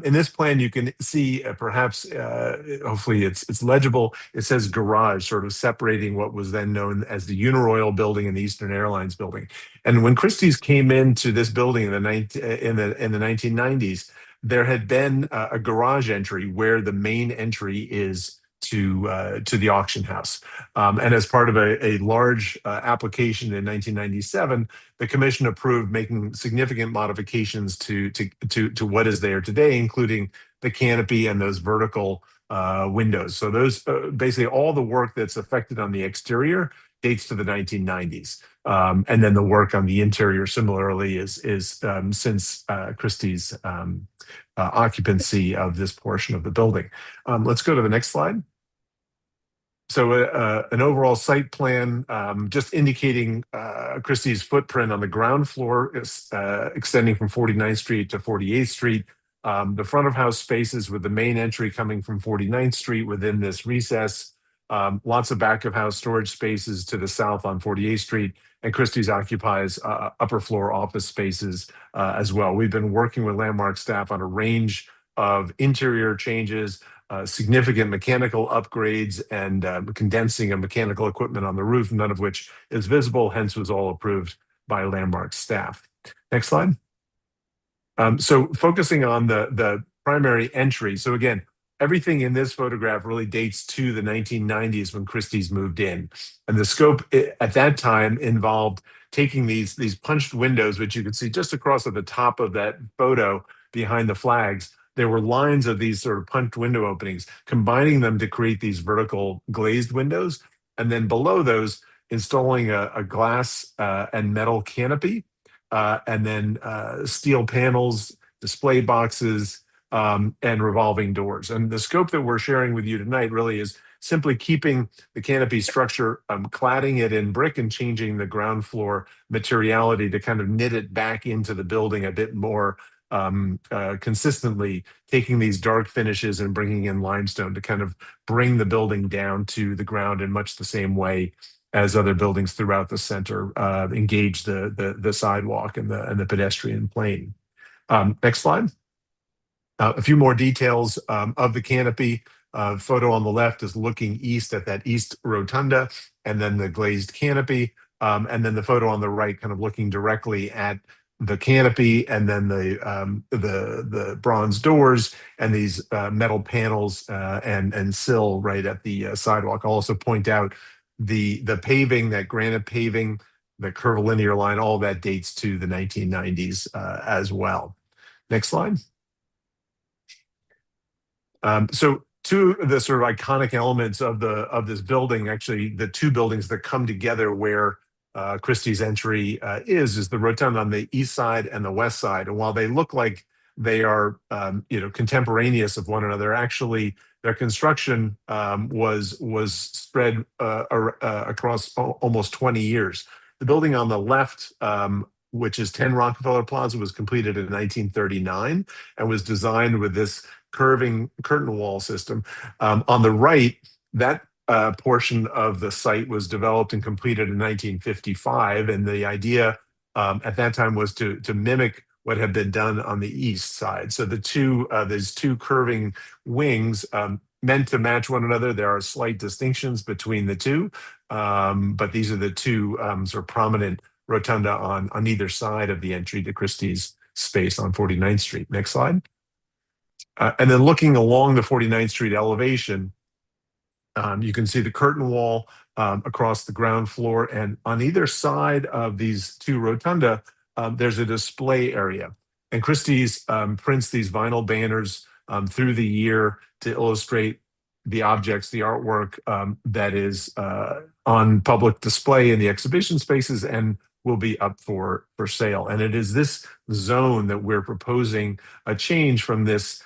in this plan, you can see perhaps, hopefully it's legible, it says garage, sort of separating what was then known as the Uniroyal building and the Eastern Airlines building. And when Christie's came into this building in the 1990s, there had been a garage entry where the main entry is to the auction house. And as part of a large application in 1997, the commission approved making significant modifications to what is there today, including the canopy and those vertical windows. So those basically all the work that's affected on the exterior dates to the 1990s. And then the work on the interior similarly is since Christie's occupancy of this portion of the building. Let's go to the next slide. So an overall site plan just indicating Christie's footprint on the ground floor is extending from 49th Street to 48th Street. The front of house spaces with the main entry coming from 49th Street within this recess. Lots of back of house storage spaces to the south on 48th Street. And Christie's occupies upper floor office spaces as well. We've been working with Landmark staff on a range of interior changes, significant mechanical upgrades, and condensing of mechanical equipment on the roof, none of which is visible, hence was all approved by Landmark staff. Next slide. So focusing on the primary entry. So again, everything in this photograph really dates to the 1990s when Christie's moved in. And the scope at that time involved taking these punched windows, which you can see just across at the top of that photo behind the flags. There were lines of these sort of punched window openings, combining them to create these vertical glazed windows. And then below those, installing a glass and metal canopy, and then steel panels, display boxes, and revolving doors. And the scope that we're sharing with you tonight really is simply keeping the canopy structure, cladding it in brick and changing the ground floor materiality to kind of knit it back into the building a bit more consistently, taking these dark finishes and bringing in limestone to kind of bring the building down to the ground in much the same way as other buildings throughout the center engage the sidewalk and the pedestrian plane. Next slide. A few more details of the canopy. Photo on the left is looking east at that east rotunda, and then the glazed canopy. And then the photo on the right kind of looking directly at the canopy, and then the bronze doors and these metal panels and sill right at the sidewalk. I'll also point out the paving, that granite paving, the curvilinear line, all that dates to the 1990s as well. Next slide. So two of the sort of iconic elements of this building, actually the two buildings that come together where Christie's entry is the rotunda on the east side and the west side. And while they look like they are contemporaneous of one another, actually their construction was spread across almost 20 years. The building on the left, which is 10 Rockefeller Plaza, was completed in 1939 and was designed with this curving curtain wall system. On the right, that portion of the site was developed and completed in 1955, and the idea at that time was to mimic what had been done on the east side. So these two curving wings meant to match one another. There are slight distinctions between the two, but these are the two sort of prominent rotunda on either side of the entry to Christie's space on 49th Street. Next slide. And then looking along the 49th Street elevation, you can see the curtain wall across the ground floor, and on either side of these two rotunda, there's a display area. And Christie's prints these vinyl banners through the year to illustrate the objects, the artwork that is on public display in the exhibition spaces and will be up for sale. And it is this zone that we're proposing a change from this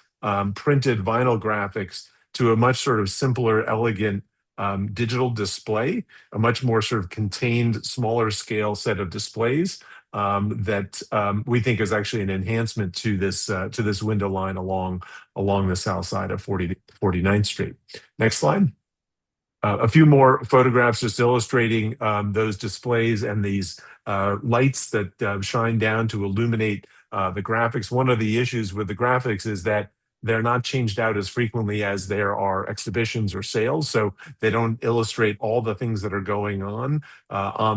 printed vinyl graphics to a much sort of simpler, elegant digital display, a much more sort of contained, smaller scale set of displays that we think is actually an enhancement to this window line along the south side of 49th Street. Next slide. A few more photographs just illustrating those displays and these lights that shine down to illuminate the graphics. One of the issues with the graphics is that they're not changed out as frequently as there are exhibitions or sales, so they don't illustrate all the things that are going on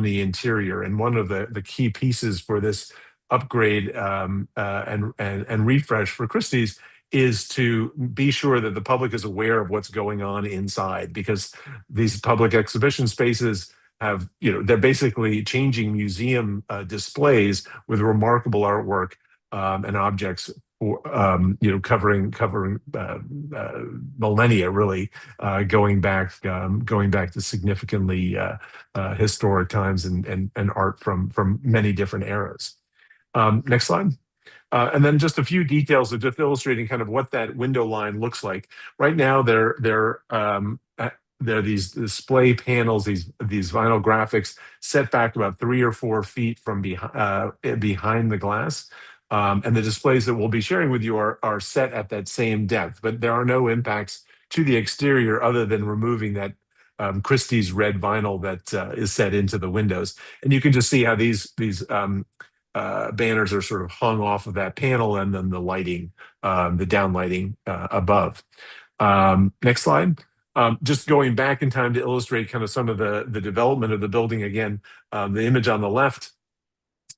the interior. And one of the key pieces for this upgrade and refresh for Christie's is to be sure that the public is aware of what's going on inside, because these public exhibition spaces have, they're basically changing museum displays with remarkable artwork and objects, covering millennia, really, going back to significantly historic times and art from many different eras. Next slide. And then just a few details of just illustrating kind of what that window line looks like. Right now, there are these display panels, these vinyl graphics set back about 3 or 4 feet from behind the glass. And the displays that we'll be sharing with you are set at that same depth, but there are no impacts to the exterior other than removing that Christie's red vinyl that is set into the windows. And you can just see how these banners are sort of hung off of that panel, and then the lighting, the down lighting above. Next slide. Just going back in time to illustrate kind of some of the development of the building again. The image on the left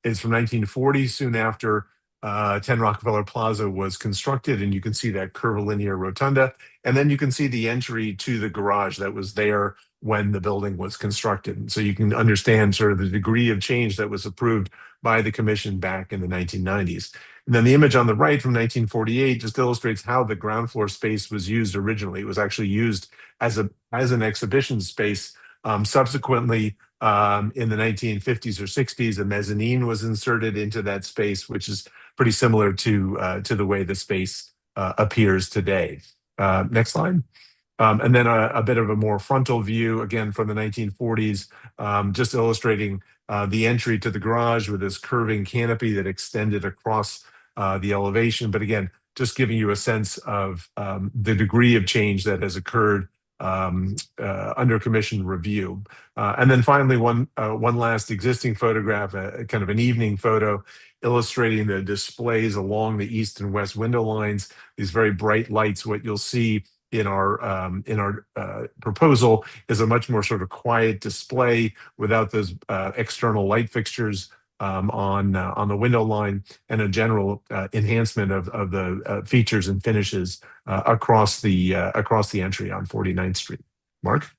is from 1940, soon after 10 Rockefeller Plaza was constructed, and you can see that curvilinear rotunda. And then you can see the entry to the garage that was there when the building was constructed. So you can understand sort of the degree of change that was approved by the commission back in the 1990s. And then the image on the right from 1948 just illustrates how the ground floor space was used originally. It was actually used as an exhibition space. Subsequently, in the 1950s or 60s, a mezzanine was inserted into that space, which is pretty similar to the way the space appears today. Next slide. And then a bit of a more frontal view, again, from the 1940s, just illustrating the entry to the garage with this curving canopy that extended across the elevation. But again, just giving you a sense of the degree of change that has occurred under commission review. And then finally, one last existing photograph, kind of an evening photo, illustrating the displays along the east and west window lines, these very bright lights. What you'll see in our proposal is a much more sort of quiet display without those external light fixtures on the window line, and a general enhancement of the features and finishes across the entry on 49th Street. Mark?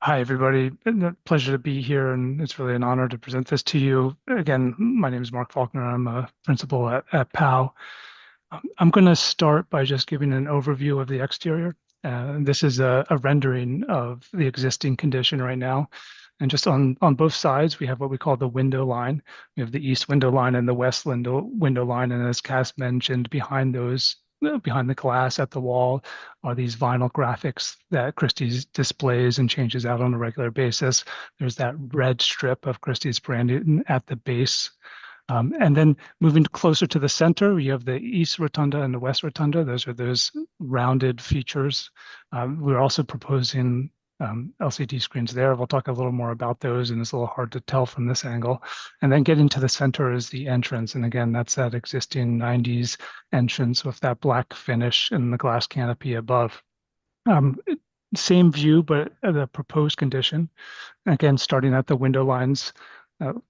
Hi, everybody. A pleasure to be here, and it's really an honor to present this to you. Again, my name is Mark Faulkner. I'm a principal at POW. I'm going to start by just giving an overview of the exterior. This is a rendering of the existing condition right now. And just on both sides, we have what we call the window line. We have the east window line and the west window line. And as Cass mentioned, behind the glass at the wall are these vinyl graphics that Christie's displays and changes out on a regular basis. There's that red strip of Christie's branding at the base. And then moving closer to the center, you have the east rotunda and the west rotunda. Those are those rounded features. We're also proposing LCD screens there. We'll talk a little more about those, and it's a little hard to tell from this angle. And then getting to the center is the entrance. And again, that's that existing 90s entrance with that black finish and the glass canopy above. Same view, but the proposed condition. Again, starting at the window lines,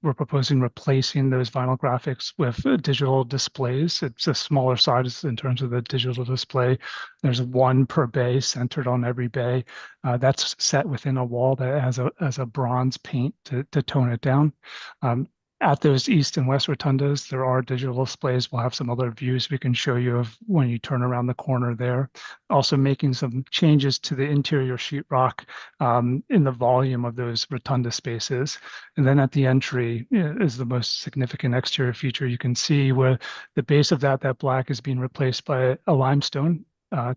we're proposing replacing those vinyl graphics with digital displays. It's a smaller size in terms of the digital display. There's one per bay centered on every bay. That's set within a wall that has a bronze paint to tone it down. At those east and west rotundas, there are digital displays. We'll have some other views we can show you of when you turn around the corner there. Also making some changes to the interior sheetrock in the volume of those rotunda spaces. And then at the entry is the most significant exterior feature. You can see where the base of that black is being replaced by a limestone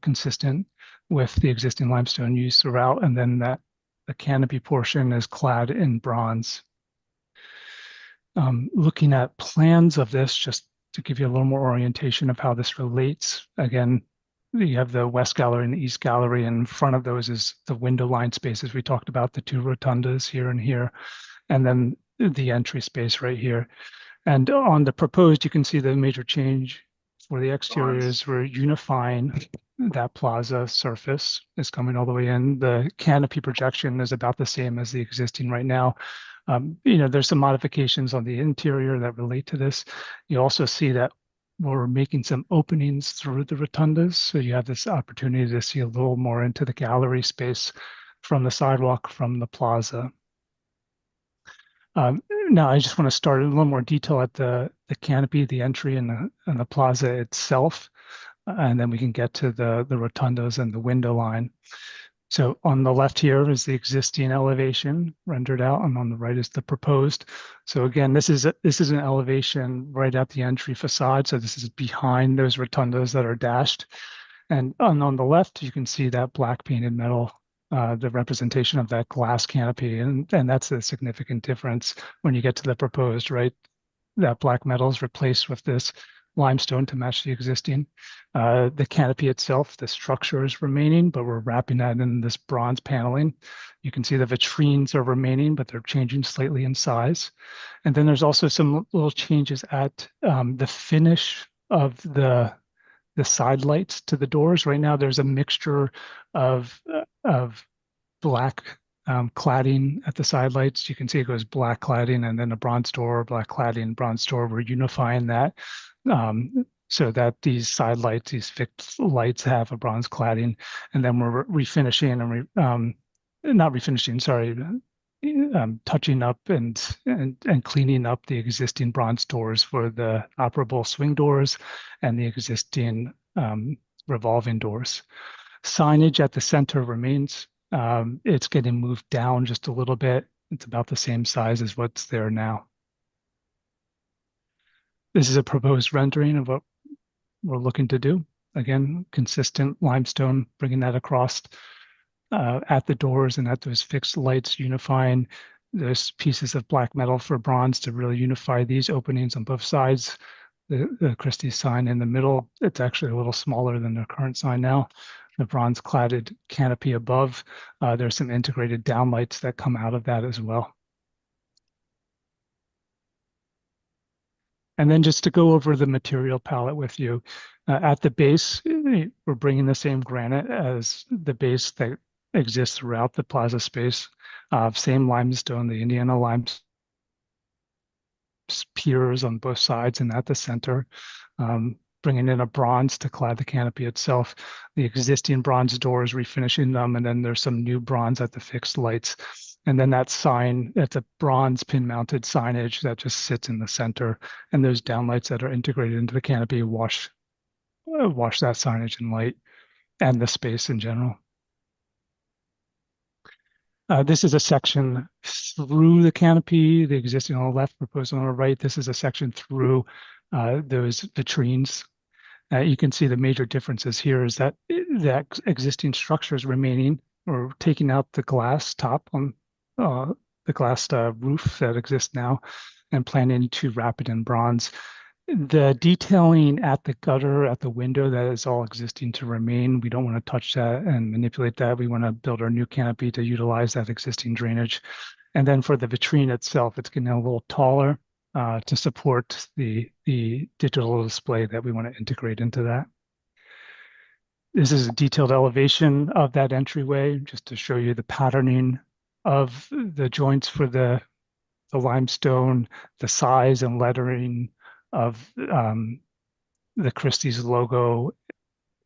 consistent with the existing limestone used throughout. And then that the canopy portion is clad in bronze. Looking at plans of this, just to give you a little more orientation of how this relates. Again, you have the west gallery and the east gallery, and in front of those is the window line spaces. We talked about the two rotundas here and here, and then the entry space right here. And on the proposed, you can see the major change for the exteriors. We're unifying that plaza surface is coming all the way in. The canopy projection is about the same as the existing right now. There's some modifications on the interior that relate to this. You also see that we're making some openings through the rotundas. So you have this opportunity to see a little more into the gallery space from the sidewalk from the plaza. Now I just want to start in a little more detail at the canopy, the entry and the plaza itself. And then we can get to the rotundas and the window line. So on the left here is the existing elevation rendered out, and on the right is the proposed. So again, this is an elevation right at the entry facade. So this is behind those rotundas that are dashed. And on the left, you can see that black painted metal, the representation of that glass canopy. And that's a significant difference when you get to the proposed, right? That black metal is replaced with this limestone to match the existing. The canopy itself, the structure is remaining, but we're wrapping that in this bronze paneling. You can see the vitrines are remaining, but they're changing slightly in size. And then there's also some little changes at the finish of the side lights to the doors. Right now, there's a mixture of black cladding at the side lights. You can see it goes black cladding and then a bronze door, black cladding, bronze door. We're unifying that so that these side lights, these fixed lights have a bronze cladding, and then we're refinishing and not refinishing, sorry, touching up and cleaning up the existing bronze doors for the operable swing doors and the existing revolving doors. Signage at the center remains. It's getting moved down just a little bit. It's about the same size as what's there now. This is a proposed rendering of what we're looking to do. Again, consistent limestone, bringing that across at the doors and at those fixed lights, unifying those pieces of black metal for bronze to really unify these openings on both sides. The Christie's sign in the middle, it's actually a little smaller than the current sign now. The bronze cladded canopy above, there's some integrated downlights that come out of that as well. And then just to go over the material palette with you, at the base, we're bringing the same granite as the base that exists throughout the plaza space. Same limestone, the Indiana limestone piers on both sides and at the center. Bringing in a bronze to clad the canopy itself. The existing bronze doors, refinishing them, and then there's some new bronze at the fixed lights. And then that sign, that's a bronze pin-mounted signage that just sits in the center. And those downlights that are integrated into the canopy wash that signage in light and the space in general. This is a section through the canopy, the existing on the left, proposed on the right. This is a section through those vitrines. You can see the major differences here is that the existing structure is remaining. We're taking out the glass top on the glass roof that exists now and planning to wrap it in bronze. The detailing at the gutter, at the window, that is all existing to remain. We don't want to touch that and manipulate that. We want to build our new canopy to utilize that existing drainage. And then for the vitrine itself, it's getting a little taller to support the digital display that we want to integrate into that. This is a detailed elevation of that entryway, just to show you the patterning of the joints for the limestone, the size and lettering of the Christie's logo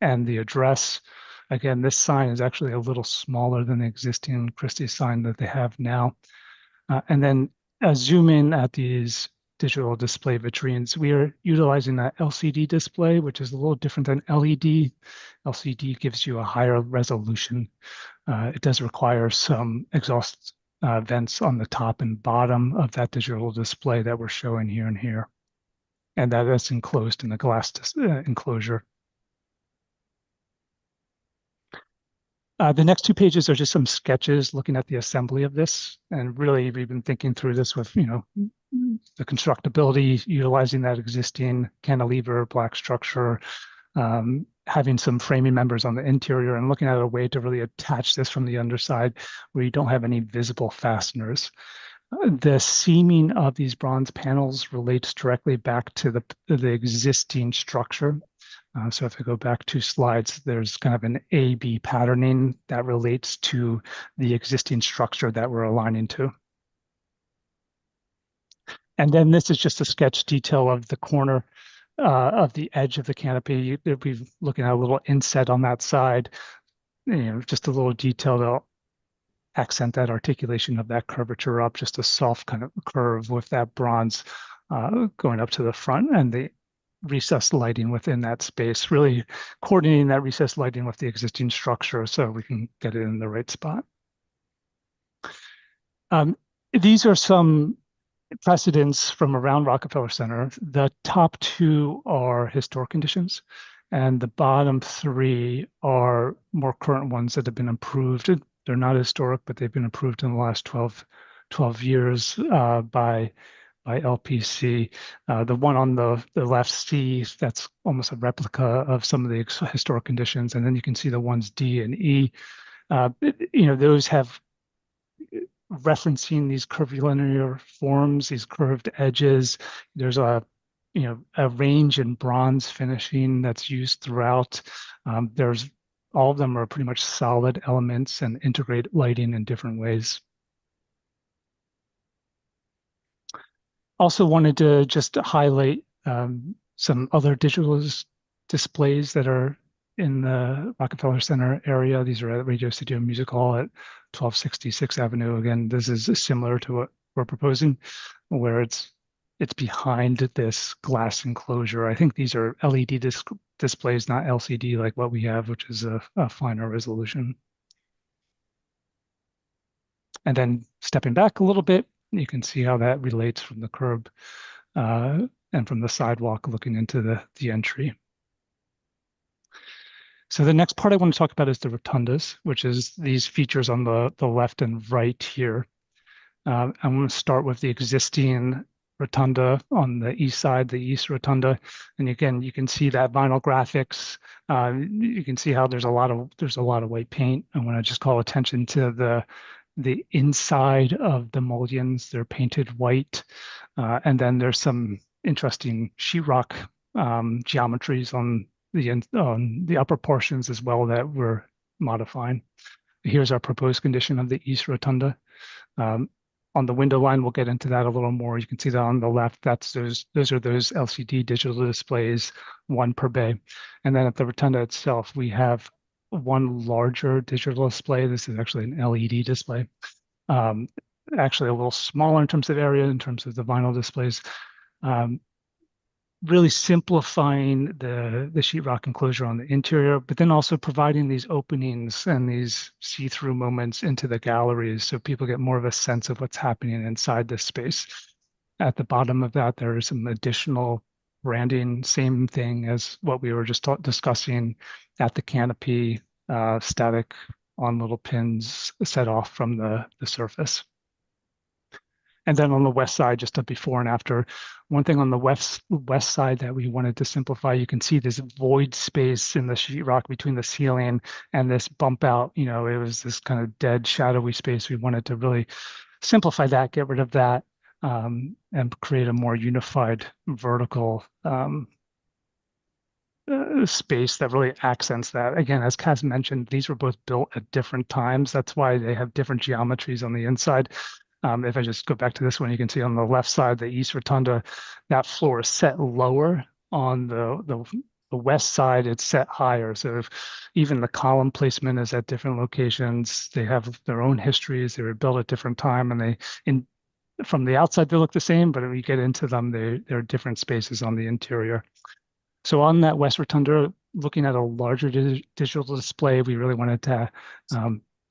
and the address. Again, this sign is actually a little smaller than the existing Christie's sign that they have now. And then zoom in at these digital display vitrines. We are utilizing that LCD display, which is a little different than LED. LCD gives you a higher resolution. It does require some exhaust vents on the top and bottom of that digital display that we're showing here and here. And that is enclosed in the glass enclosure. The next 2 pages are just some sketches looking at the assembly of this. And really, we've been thinking through this with, the constructability, utilizing that existing cantilever black structure, having some framing members on the interior, and looking at a way to really attach this from the underside where you don't have any visible fasteners. The seaming of these bronze panels relates directly back to the existing structure. So if I go back 2 slides, there's kind of an A-B patterning that relates to the existing structure that we're aligning to. And then this is just a sketch detail of the corner of the edge of the canopy. We're looking at a little inset on that side, just a little detail to accent that articulation of that curvature up, just a soft kind of curve with that bronze going up to the front, and the recessed lighting within that space, really coordinating that recessed lighting with the existing structure so we can get it in the right spot. These are some precedents from around Rockefeller Center. The top 2 are historic conditions, and the bottom 3 are more current ones that have been improved. They're not historic, but they've been approved in the last 12 years by LPC. The one on the left, C, that's almost a replica of some of the historic conditions. And then you can see the ones D and E. Those have referencing these curvilinear forms, these curved edges. There's a range in bronze finishing that's used throughout. All of them are pretty much solid elements and integrate lighting in different ways. Also wanted to just highlight some other digital displays that are in the Rockefeller Center area. These are at Radio Studio Music Hall at 1266 Avenue. Again, this is similar to what we're proposing, where it's behind this glass enclosure. I think these are LED displays, not LCD like what we have, which is a finer resolution. And then stepping back a little bit, you can see how that relates from the curb and from the sidewalk looking into the entry. So the next part I want to talk about is the rotundas, which is these features on the left and right here. I'm going to start with the existing rotunda on the east side, the east rotunda. And again, you can see that vinyl graphics. You can see how there's a lot of white paint. I want to just call attention to the inside of the mullions. They're painted white. And then there's some interesting sheetrock geometries on the upper portions as well that we're modifying. Here's our proposed condition of the east rotunda. On the window line, we'll get into that a little more. You can see that on the left, those are those LCD digital displays, 1 per bay. And then at the rotunda itself, we have 1 larger digital display. This is actually an LED display. Actually a little smaller in terms of area, in terms of the vinyl displays. Really simplifying the sheetrock enclosure on the interior, but then also providing these openings and these see-through moments into the galleries so people get more of a sense of what's happening inside this space. At the bottom of that, there is some additional branding, same thing as what we were just discussing at the canopy, static on little pins set off from the surface. And then on the west side, just a before and after. One thing on the west side that we wanted to simplify, you can see this void space in the sheetrock between the ceiling and this bump out. It was this kind of dead, shadowy space. We wanted to really simplify that, get rid of that, and create a more unified vertical space that really accents that. Again, as Kaz mentioned, these were both built at different times. That's why they have different geometries on the inside. If I just go back to this one, you can see on the left side, the east rotunda, that floor is set lower. On the west side, it's set higher. So if even the column placement is at different locations, they have their own histories. They were built at different time, and from the outside, they look the same, but when you get into them, they're different spaces on the interior. So on that West Rotunda, looking at a larger digital display, we really wanted to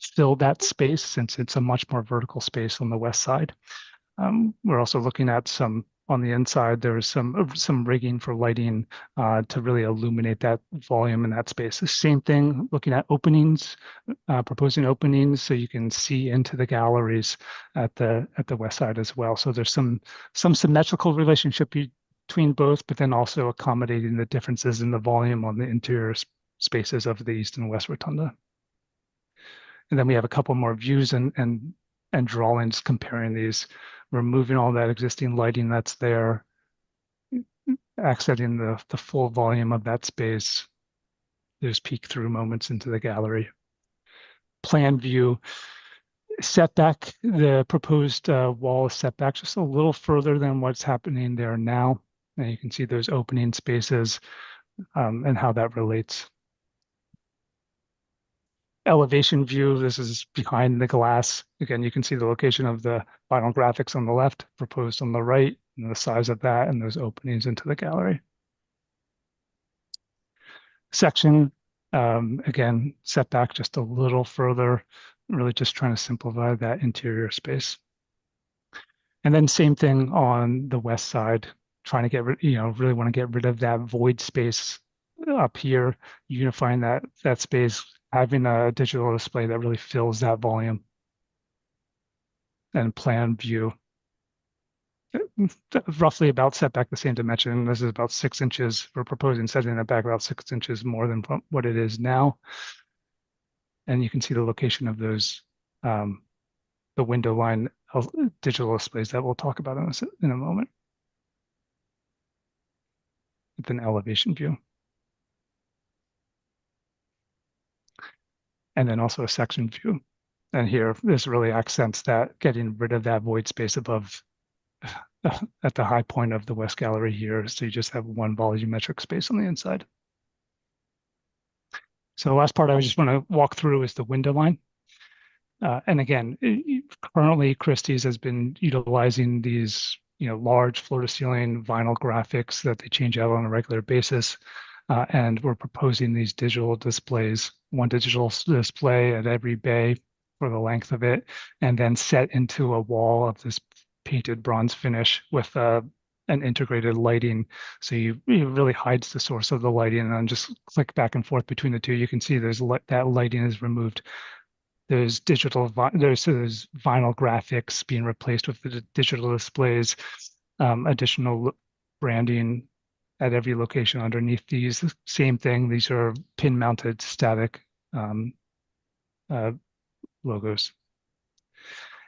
fill that space since it's a much more vertical space on the west side. We're also looking at some on the inside. There's some rigging for lighting to really illuminate that volume in that space. The same thing, looking at openings, proposing openings so you can see into the galleries at the west side as well. So there's some symmetrical relationship between both, but then also accommodating the differences in the volume on the interior spaces of the East and West Rotunda. And then we have a couple more views and drawings comparing these, removing all that existing lighting that's there, accenting the full volume of that space. There's peek through moments into the gallery. Plan view, setback, the proposed wall is set back just a little further than what's happening there now. And you can see those opening spaces and how that relates. Elevation view, this is behind the glass. Again, you can see the location of the vinyl graphics on the left, proposed on the right, and the size of that and those openings into the gallery. Section, again, set back just a little further, really just trying to simplify that interior space. And then same thing on the west side, trying to get rid, really want to get rid of that void space up here, unifying that space, having a digital display that really fills that volume. And plan view, roughly about set back the same dimension. This is about 6 inches. We're proposing setting it back about 6 inches more than what it is now. And you can see the location of those, the window line digital displays that we'll talk about in a moment. With an elevation view. And then also a section view. And here, this really accents that, getting rid of that void space above at the high point of the West Gallery here. So you just have one volumetric space on the inside. So the last part I just want to walk through is the window line. And again, currently Christie's has been utilizing these, large floor-to-ceiling vinyl graphics that they change out on a regular basis. And we're proposing these digital displays, one digital display at every bay for the length of it, and then set into a wall of this painted bronze finish with an integrated lighting. So it really hides the source of the lighting, and then just click back and forth between the two. You can see that lighting is removed. There's there's vinyl graphics being replaced with the digital displays, additional branding at every location underneath these. Same thing, these are pin mounted static logos.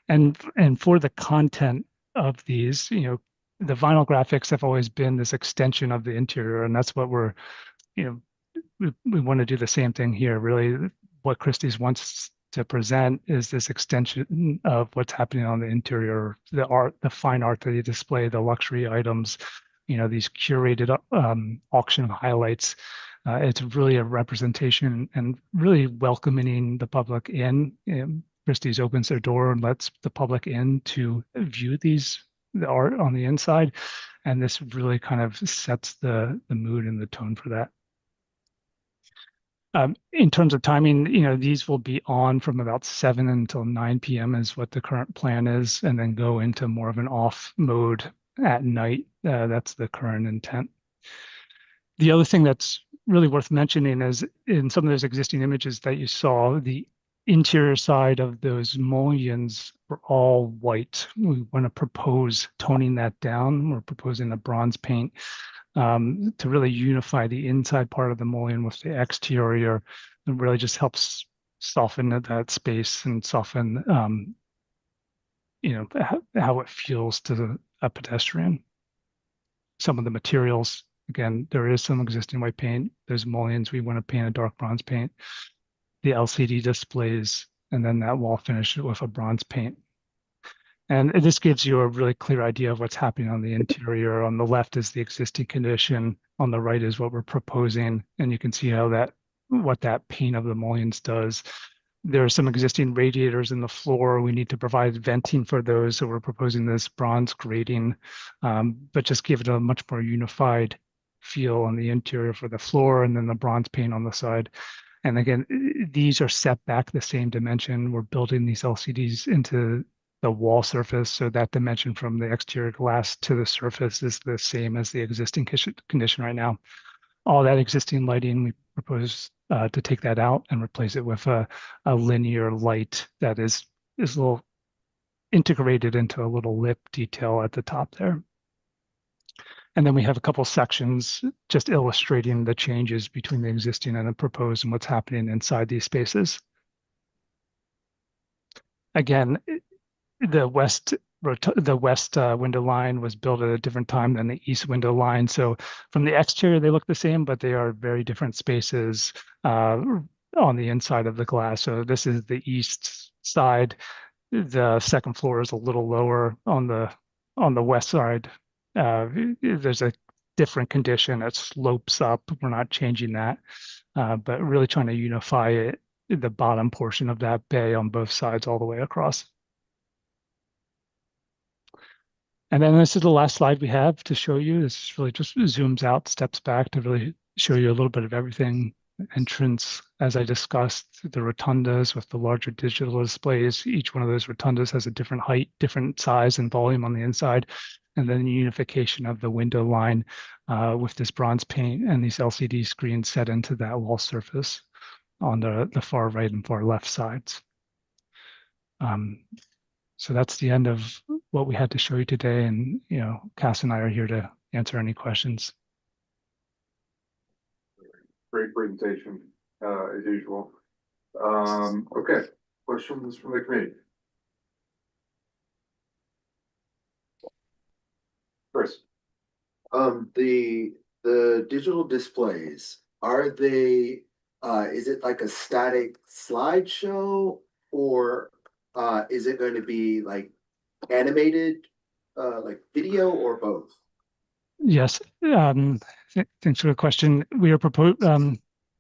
And for the content of these, the vinyl graphics have always been this extension of the interior, and that's what we're, we want to do the same thing here. Really, what Christie's wants to present is this extension of what's happening on the interior, the art, the fine art that they display, the luxury items, these curated auction highlights. It's really a representation and really welcoming the public in. Christie's opens their door and lets the public in to view the art on the inside. And this really kind of sets the mood and the tone for that. In terms of timing, these will be on from about 7 until 9 p.m. is what the current plan is, and then go into more of an off mode at night. That's the current intent. The other thing that's really worth mentioning is in some of those existing images that you saw, the interior side of those mullions were all white. We want to propose toning that down. We're proposing a bronze paint to really unify the inside part of the mullion with the exterior. It really just helps soften that space and soften, how it feels to a pedestrian. Some of the materials, again, there is some existing white paint. There's mullions, we want to paint a dark bronze paint. The LCD displays, and then that wall finish with a bronze paint. And this gives you a really clear idea of what's happening on the interior. On the left is the existing condition. On the right is what we're proposing. And you can see how what that paint of the mullions does. There are some existing radiators in the floor. We need to provide venting for those. So we're proposing this bronze grating, but just give it a much more unified feel on the interior for the floor and then the bronze paint on the side. And again, these are set back the same dimension. We're building these LCDs into the wall surface. So that dimension from the exterior glass to the surface is the same as the existing condition right now. All that existing lighting, we propose to take that out and replace it with a linear light that is a little integrated into a little lip detail at the top there. And then we have a couple sections just illustrating the changes between the existing and the proposed and what's happening inside these spaces. Again, the west window line was built at a different time than the east window line. So from the exterior, they look the same, but they are very different spaces on the inside of the glass. So this is the east side. The second floor is a little lower on the west side. There's a different condition. It slopes up. We're not changing that, but really trying to unify it, the bottom portion of that bay on both sides all the way across. And then this is the last slide we have to show you. This really just zooms out, steps back to really show you a little bit of everything. Entrance, as I discussed, the rotundas with the larger digital displays. Each one of those rotundas has a different height, different size and volume on the inside. And then the unification of the window line with this bronze paint and these LCD screens set into that wall surface on the far right and far left sides. So that's the end of what we had to show you today. And, you know, Cass and I are here to answer any questions. Great presentation, as usual. Okay, questions from the committee? Chris? The digital displays, are they, is it like a static slideshow or is it going to be like animated, like video or both? Yes, thanks for the question. We are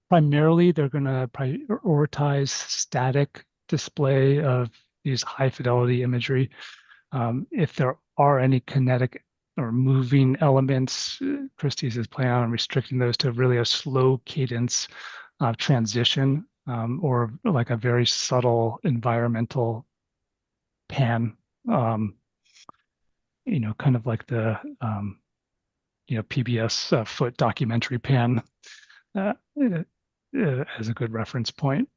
primarily they're going to prioritize static display of these high fidelity imagery. If there are any kinetic or moving elements, Christie's is planning on restricting those to really a slow cadence transition or like a very subtle environmental pan, you know, kind of like the you know, PBS foot documentary pan as a good reference point,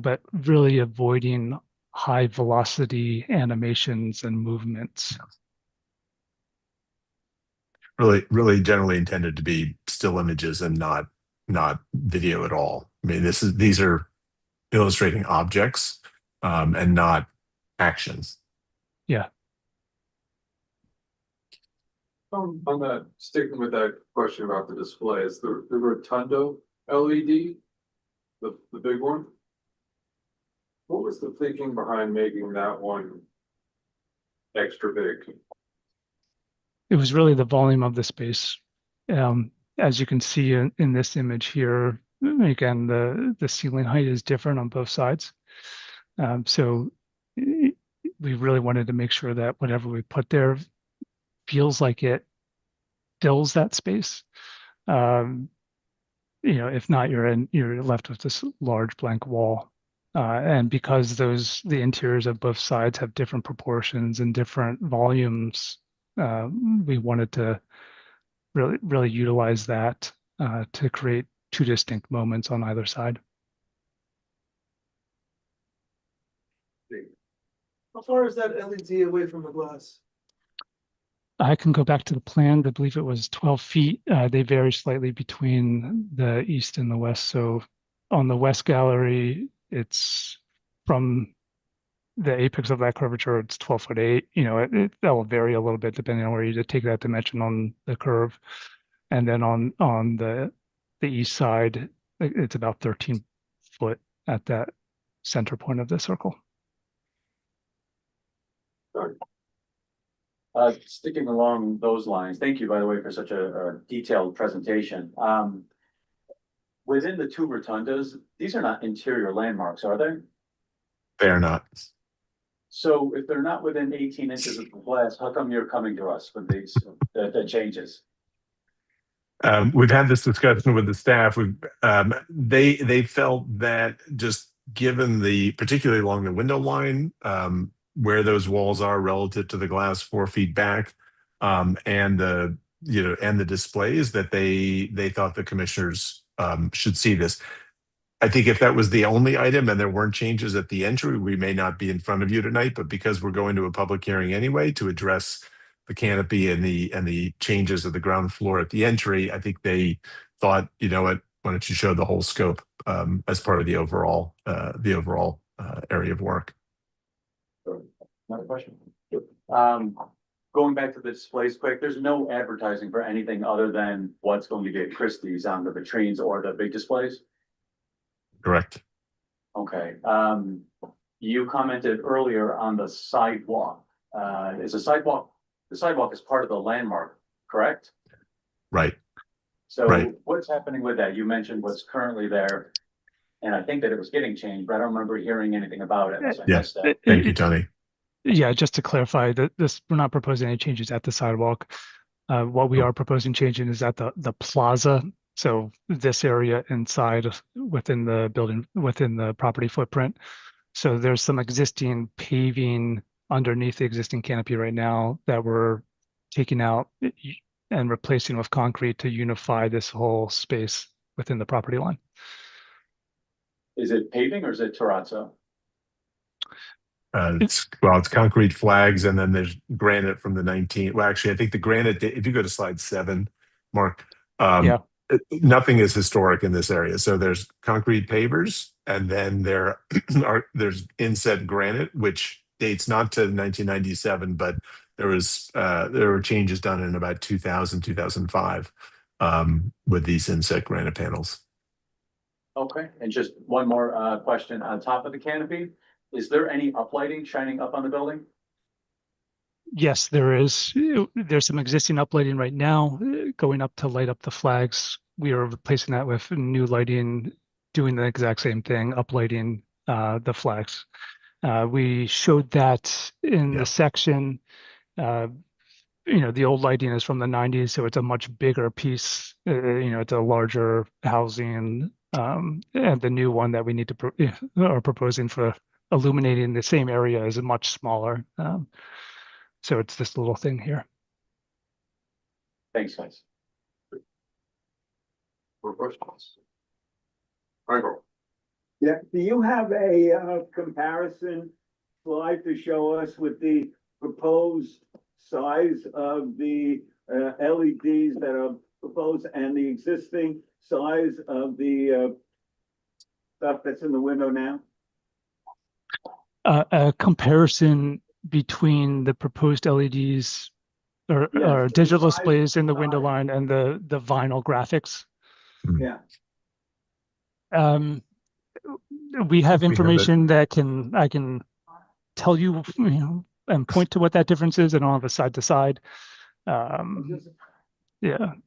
but really avoiding high velocity animations and movements. Really generally intended to be still images and not video at all. I mean, these are illustrating objects and not actions. Yeah. On that, sticking with that question about the displays, the Rotundo LED, the big one. What was the thinking behind making that one extra big? It was really the volume of the space. As you can see in this image here, again, the ceiling height is different on both sides. So we really wanted to make sure that whatever we put there feels like it fills that space. You know, if not, you're left with this large blank wall. And because the interiors of both sides have different proportions and different volumes, we wanted to really utilize that to create two distinct moments on either side. How far is that LED away from the glass? I can go back to the plan. I believe it was 12 feet. They vary slightly between the east and the west. So on the west gallery, it's from the apex of that curvature, it's 12'8". You know, that will vary a little bit depending on where you take that dimension on the curve. And then on the east side, it's about 13 foot at that center point of the circle. Sticking along those lines, thank you, by the way, for such a detailed presentation. Within the two rotundas, these are not interior landmarks, are they? They are not. So if they're not within 18 inches of the glass, how come you're coming to us with these, the changes? We've had this discussion with the staff. They felt that just given particularly along the window line, where those walls are relative to the glass 4 feet back, and the displays, that they thought the commissioners should see this. I think if that was the only item and there weren't changes at the entry, we may not be in front of you tonight, but because we're going to a public hearing anyway to address the canopy and the changes of the ground floor at the entry, I think they thought, you know what, why don't you show the whole scope as part of the overall area of work. Another question. Going back to the displays quick, there's no advertising for anything other than what's going to be at Christie's on the vitrines or the big displays? Correct. Okay, you commented earlier on the sidewalk. The sidewalk is part of the landmark, correct? Right. So Right. what's happening with that? You mentioned what's currently there. And I think that it was getting changed, but I don't remember hearing anything about it. unless I missed that. Thank you, Tony. Yeah, just to clarify that we're not proposing any changes at the sidewalk. What we are proposing changing is at the plaza. So this area inside within the building, within the property footprint. So there's some existing paving underneath the existing canopy right now that we're taking out and replacing with concrete to unify this whole space within the property line. Is it paving or is it terrazzo? It's concrete flags, and then there's granite from the 19. Well, actually, I think the granite, if you go to slide 7, Mark, nothing is historic in this area. So there's concrete pavers, and then there's inset granite, which dates not to 1997, but there were changes done in about 2000, 2005 with these inset granite panels. Okay, and just one more question on top of the canopy. Is there any uplighting shining up on the building? Yes, there is. There's some existing uplighting right now going up to light up the flags. We are replacing that with new lighting, doing the exact same thing, uplighting the flags. We showed that in the section. The old lighting is from the 90s, so it's a much bigger piece. It's a larger housing, and the new one that we need to are proposing for illuminating the same area is much smaller. So it's this little thing here. Thanks, guys. More questions? Michael? Yeah, do you have a comparison slide to show us with the proposed size of the LEDs that are proposed and the existing size of the stuff that's in the window now? A comparison between the proposed LEDs or digital displays in the window line and the vinyl graphics. Yeah. We have information that I can tell you, and point to what that difference is. I don't have a side to side. Yeah.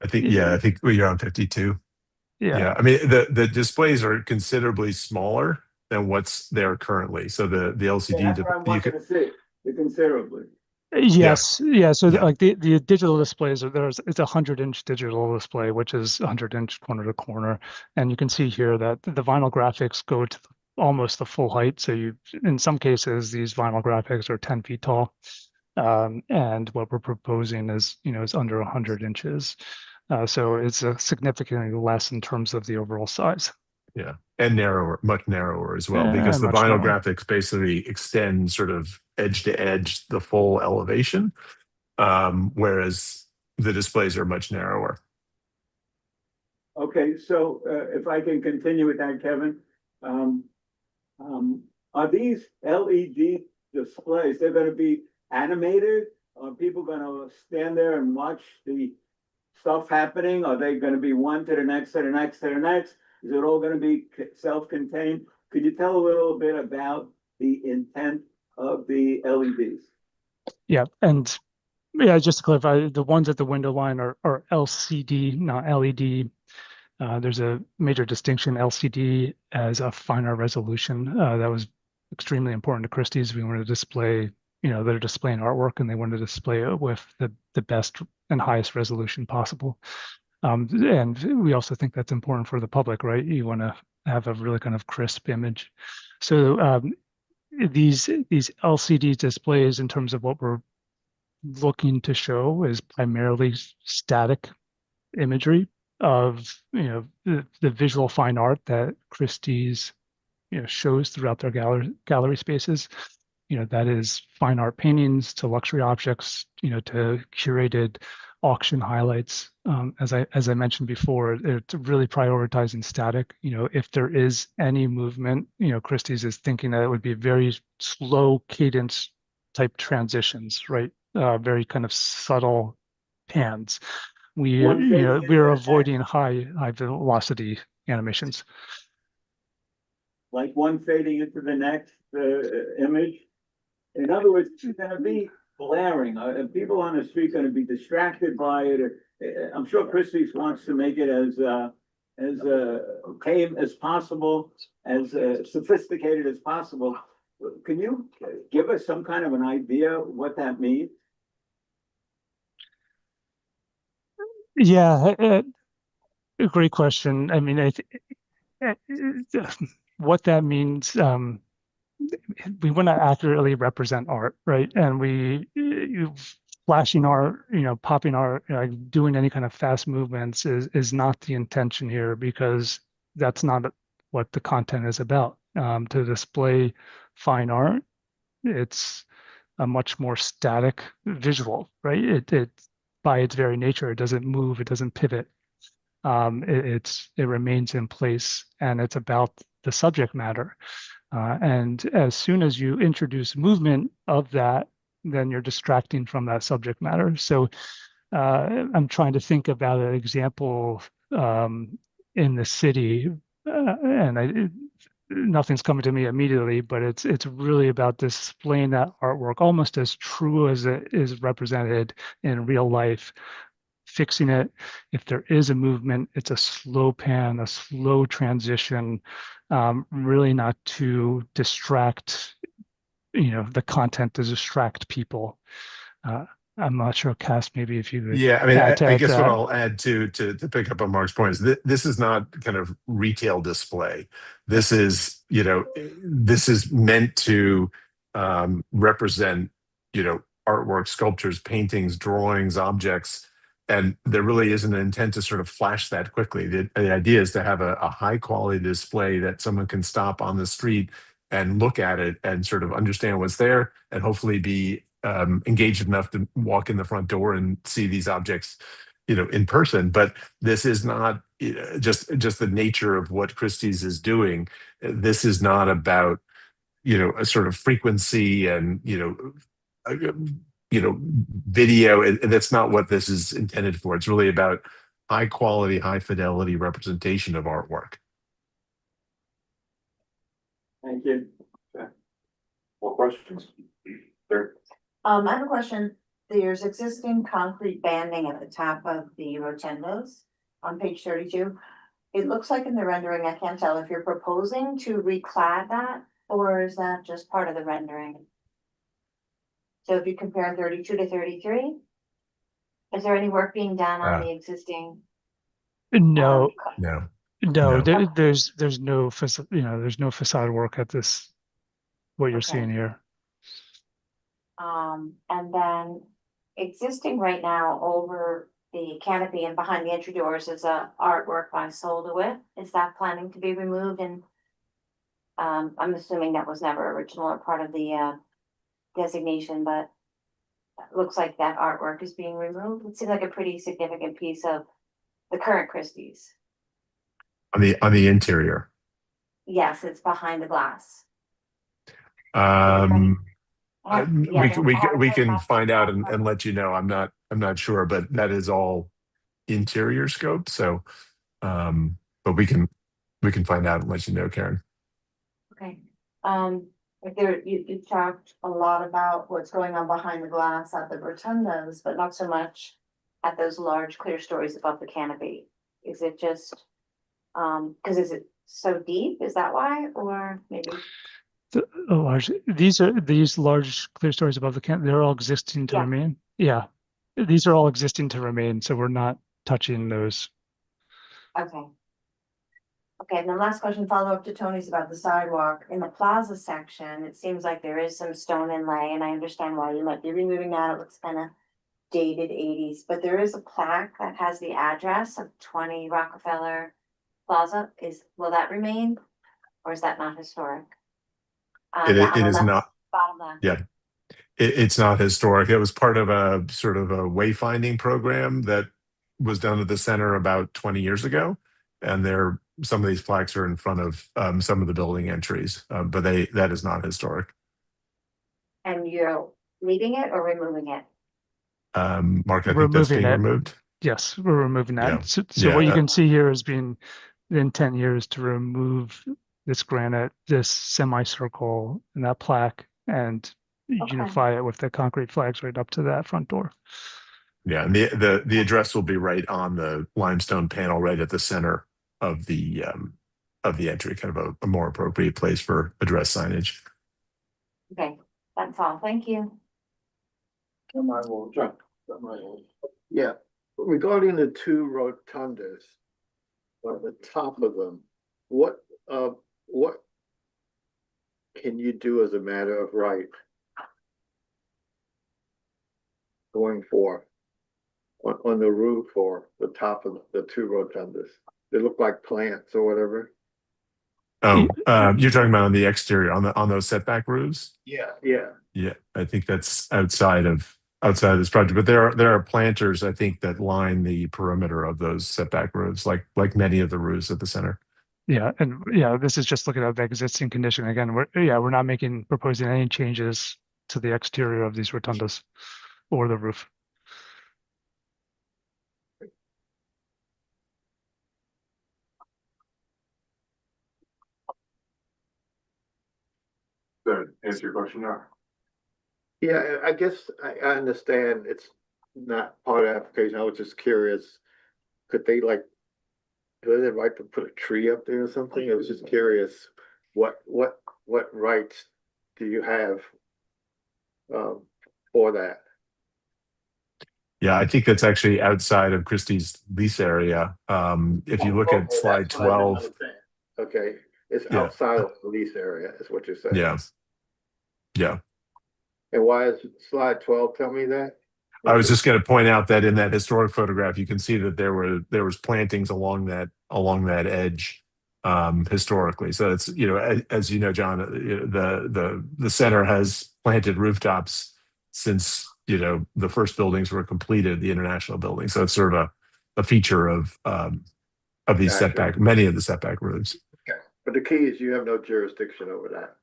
I think you're on 52. Yeah. I mean, the displays are considerably smaller than what's there currently. So the LCD, That's what I wanted to see, considerably. Yes. Yeah. So like the digital displays it's 100-inch digital display, which is 100-inch corner to corner. And you can see here that the vinyl graphics go to almost the full height. So in some cases, these vinyl graphics are 10 feet tall. And what we're proposing is under 100 inches. So it's significantly less in terms of the overall size. Yeah, and narrower, much narrower as well, because the vinyl graphics basically extend sort of edge to edge the full elevation, whereas the displays are much narrower. Okay, so if I can continue with that, Kevin, are these LED displays, they're going to be animated? Are people going to stand there and watch the stuff happening? Are they going to be one to the next, to the next, to the next? Is it all going to be self-contained? Could you tell a little bit about the intent of the LEDs? Yeah, and just to clarify, the ones at the window line are LCD, not LED. There's a major distinction. LCD as a finer resolution that was extremely important to Christie's. We wanted to display, they're displaying artwork and they wanted to display it with the best and highest resolution possible. And we also think that's important for the public, right? You want to have a really kind of crisp image. So these LCD displays, in terms of what we're looking to show, is primarily static imagery of the visual fine art that Christie's shows throughout their gallery spaces. That is fine art paintings to luxury objects, to curated auction highlights. As I mentioned before, it's really prioritizing static. If there is any movement, Christie's is thinking that it would be very slow cadence type transitions, right? Very kind of subtle pans. We're avoiding high velocity animations. Like one fading into the next image. In other words, it's gonna be blaring, and people on the street gonna be distracted by it. I'm sure Christie's wants to make it as tame as possible, as sophisticated as possible. Can you give us some kind of an idea what that means? Yeah, a great question. I mean, what that means, we want to accurately represent art, right? And flashing art, popping art, doing any kind of fast movements is not the intention here, because that's not what the content is about. To display fine art, it's a much more static visual, right? It by its very nature, it doesn't move, it doesn't pivot. It remains in place, and it's about the subject matter. And as soon as you introduce movement of that, then you're distracting from that subject matter. So I'm trying to think about an example in the city, and nothing's coming to me immediately, but it's really about displaying that artwork almost as true as it is represented in real life, fixing it. If there is a movement, it's a slow pan, a slow transition, really not to distract, the content, to distract people. I'm not sure, Cass, maybe if you would. Yeah, I mean, I guess what that. I'll add to pick up on Mark's point is this is not kind of retail display. This is, this is meant to represent, artwork, sculptures, paintings, drawings, objects, and there really isn't an intent to sort of flash that quickly. The idea is to have a high quality display that someone can stop on the street and look at it and sort of understand what's there, and hopefully be engaged enough to walk in the front door and see these objects, in person. But this is not just the nature of what Christie's is doing. This is not about, a sort of frequency and, video. And that's not what this is intended for. It's really about high quality, high fidelity representation of artwork. Thank you. More questions? There. I have a question. There's existing concrete banding at the top of the rotundas on page 32. It looks like in the rendering, I can't tell if you're proposing to reclad that, or is that just part of the rendering? So if you compare 32 to 33, is there any work being done on the existing? No, No. There's no facade work at this, what you're seeing here. And then existing right now over the canopy and behind the entry doors is a artwork by Sol DeWitt. Is that planning to be removed? And I'm assuming that was never original or part of the designation, but it looks like that artwork is being removed. It seems like a pretty significant piece of the current Christie's. On the interior. Yes, it's behind the glass. We can find out and let you know. I'm not sure, but that is all interior scope. So, but we can find out and let you know, Karen. Okay. You talked a lot about what's going on behind the glass at the rotundas, but not so much at those large clear stories above the canopy. Is it just, because is it so deep? Is that why, or maybe? These large clear stories above the they're all existing to Yeah. remain. Yeah, these are all existing to remain, so we're not touching those. Okay. Okay, and then last question, follow up to Tony's about the sidewalk. In the plaza section, it seems like there is some stone inlay, and I understand why you might be removing that. It looks kind of dated eighties, but there is a plaque that has the address of 20 Rockefeller Plaza. Will that remain? Or is that not historic? It On the is left, not. bottom left. Yeah. It's not historic. It was part of a sort of a wayfinding program that was done at the center about 20 years ago. And some of these plaques are in front of some of the building entries, but that is not historic. And you're leaving it or removing it? Mark, I think that's Removing being it. removed. Yes, we're removing that. Yeah. So what you can see here is being the intent here is to remove this granite, this semicircle, and that plaque, and unify it with the concrete flags right up to that front door. Yeah, and the address will be right on the limestone panel, right at the center of the entry, kind of a more appropriate place for address signage. Okay, that's all. Thank you. Yeah, regarding the two rotundas, on the top of them, what can you do as a matter of right going for on the roof or the top of the two rotundas? They look like plants or whatever. Oh, you're talking about on the exterior, on those setback roofs? Yeah. Yeah, I think that's outside of this project, but there are planters, I think, that line the perimeter of those setback roofs, like many of the roofs at the center. Yeah, and yeah, this is just looking at the existing condition. Again, we're not proposing any changes to the exterior of these rotundas or the roof. That answer your question, yeah. Yeah, I guess I understand it's not part of the application. I was just curious. Could they do they have right to put a tree up there or something? I was just curious, what rights do you have for that? Yeah, I think that's actually outside of Christie's lease area. If you look at slide 12. Okay, it's outside of the lease area, is what you're saying. Yeah. And why is slide 12 tell me that? I was just going to point out that in that historic photograph, you can see that there was plantings along that edge historically. So it's, as you know, John, the center has planted rooftops since the first buildings were completed, the international building. So it's sort of a feature of these many of the setback roofs. Okay, but the key is you have no jurisdiction over that.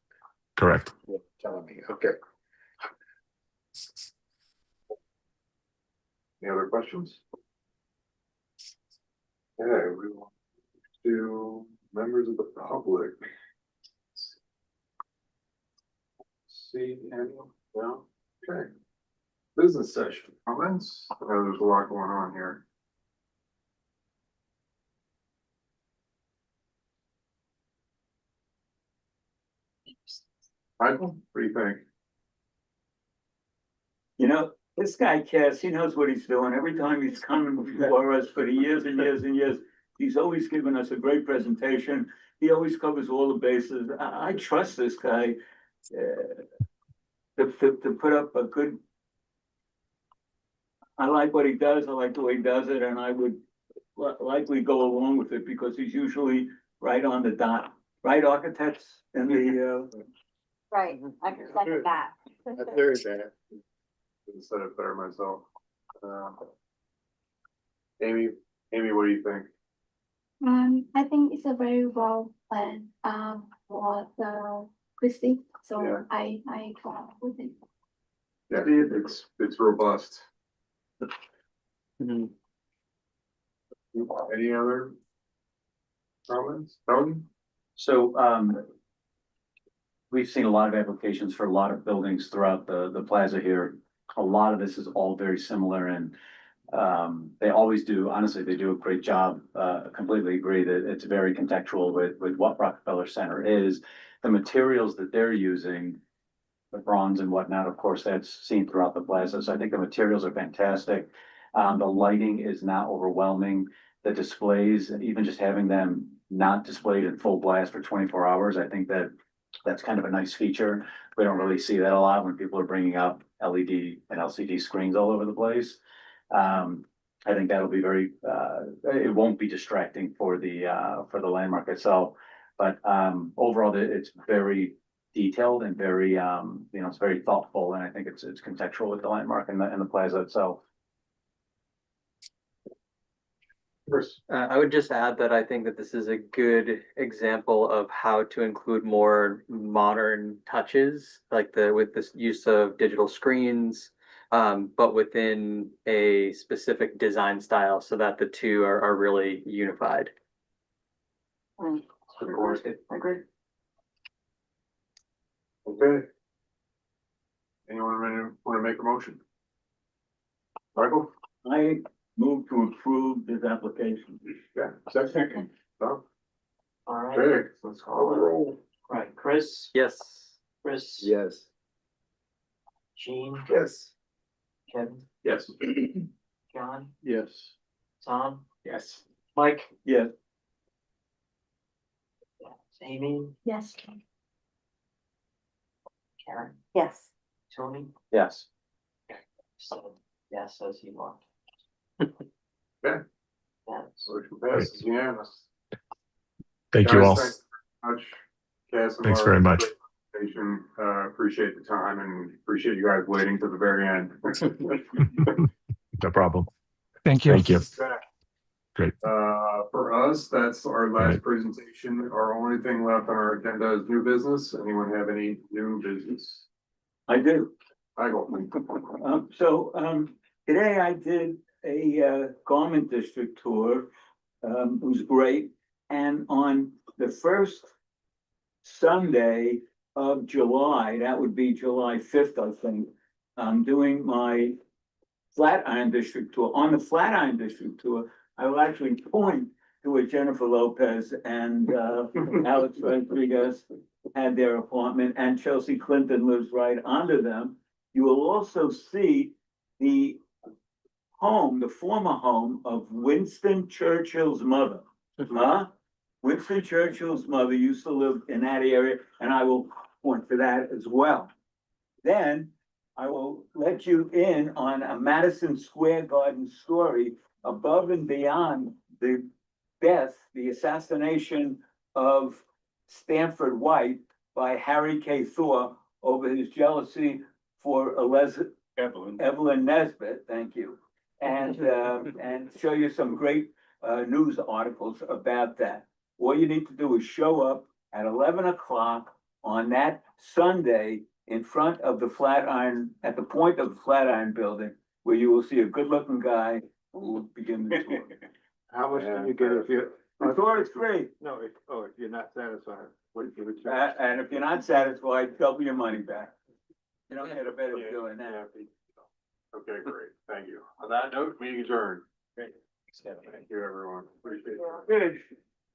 Correct. You're telling me, okay. Any other questions? Okay, we want to members of the public. See any? No? Okay. Business session, comments? I know there's a lot going on here. Michael, what do you think? This guy, Cass, he knows what he's doing. Every time he's coming before us for the years and years and years, he's always given us a great presentation. He always covers all the bases. I trust this guy to put up a good. I like what he does. I like the way he does it, and I would likely go along with it because he's usually right on the dot. Right, architects and the. Right, I second that. I heard that. Said it better myself. Amy, what do you think? I think it's a very well planned for the Christie, so Yeah. I go with it. Yeah, it's robust. Any other comments? Tony? So, we've seen a lot of applications for a lot of buildings throughout the plaza here. A lot of this is all very similar, and They always do, honestly, they do a great job. Completely agree that it's very contextual with what Rockefeller Center is. The materials that they're using, the bronze and whatnot, of course, that's seen throughout the plaza. So I think the materials are fantastic. The lighting is not overwhelming. The displays, even just having them not displayed in full blast for 24 hours, I think that's kind of a nice feature. We don't really see that a lot when people are bringing up LED and LCD screens all over the place. I think that'll be very, it won't be distracting for the landmark itself. But overall, it's very detailed and very, it's very thoughtful, and I think it's contextual with the landmark and the plaza itself. I would just add that I think that this is a good example of how to include more modern touches, like with this use of digital screens, but within a specific design style so that the two are really unified. Agree. Okay. Anyone want to make a motion? Michael? I move to approve this application. Yeah, second. No? All right, Okay, let's call the roll. right, Chris, Yes. Chris, Yes. Gene, Yes. Kevin, Yes. John, Yes. Tom, Yes. Mike, Yes. Amy, Yes. Karen, Yes. Tony, Yes. so, yes, as you want. Okay. Yes. Motion passes unanimous. Thank you Guys, all. thanks very much. Cass and Thanks Laura, very much. great presentation. Appreciate the time and appreciate you guys waiting to the very end. No problem. Thank you. Thank you. Great. For us, that's our last Right. presentation. Our only thing left on our agenda is new business. Anyone have any new business? I do. I go. Today I did a garment district tour. It was great. And on the first Sunday of July, that would be July 5th, I think, I'm doing my Flatiron District tour. On the Flatiron District tour, I will actually point to where Jennifer Lopez and Alex Rodriguez had their apartment, and Chelsea Clinton lives right under them. You will also see the home, the former home of Winston Churchill's mother. Huh? Winston Churchill's mother used to live in that area, and I will point to that as well. Then I will let you in on a Madison Square Garden story above and beyond the death, the assassination of Stanford White by Harry K. Thor over his jealousy for Evelyn Nesbit, thank you. And show you some great news articles about that. All you need to do is show up at 11 o'clock on that Sunday in front of the Flatiron, at the point of the Flatiron building, where you will see a good-looking guy who will begin the tour. How much do you get if you? The tour is free. No, if you're not satisfied, what do you? And if you're not satisfied, double your money back. You don't get a better deal than that. Okay, great. Thank you. On that note, meeting adjourned. Great. Thank you, everyone. Appreciate it. Good.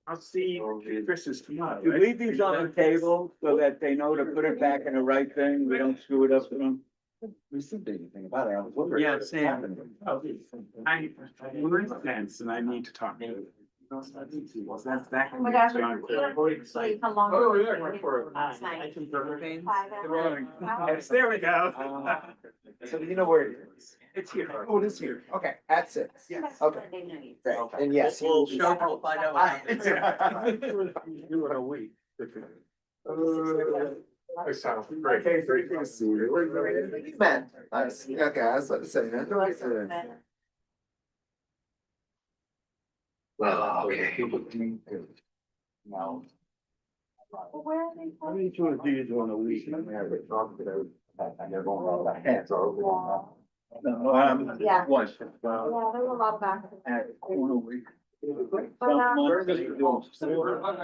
I'll see Chris's tomorrow. You right? leave these on the table so that they know to put it back in the right thing. We don't screw it up for them. We said anything about it. I was wondering. Yeah, Sam. I learned sense and I need to talk to you. That's that. Oh my gosh, we don't see how long. Oh, yeah, go for it. Last night. Yes, there we go. So you know where it is? It's here. Oh, it is here. Okay, at 6. Yes. Okay. Monday night. Great. And yes. We'll show up, we'll find out what happens. You in a week. Great. Great to see you. Man, nice. Okay, I was about to say, man. Okay. No. Where are they? How many tours do you do in a week? I never going all that hands are over. No, Yeah. what? Yeah, there were a lot of back. At one a week. But, Some months I do 4, some months I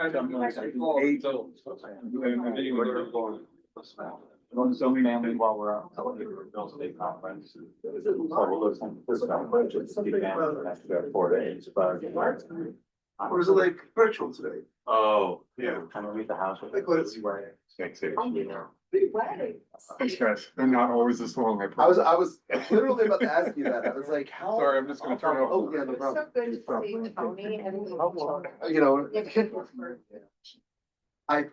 do 8. On zoning mainly while we're on the real estate conference. So we'll listen to this conference, it's the event, that's about 4 days, but. Or is it like virtual today? Oh, yeah. Kind of leave the house. Like what it's- Thanks guys, they're not always this long, I I was promise. literally about to ask you that. I was like, how? Sorry, I'm just gonna turn off. Oh, yeah, no problem. good to see Tony and. You know. I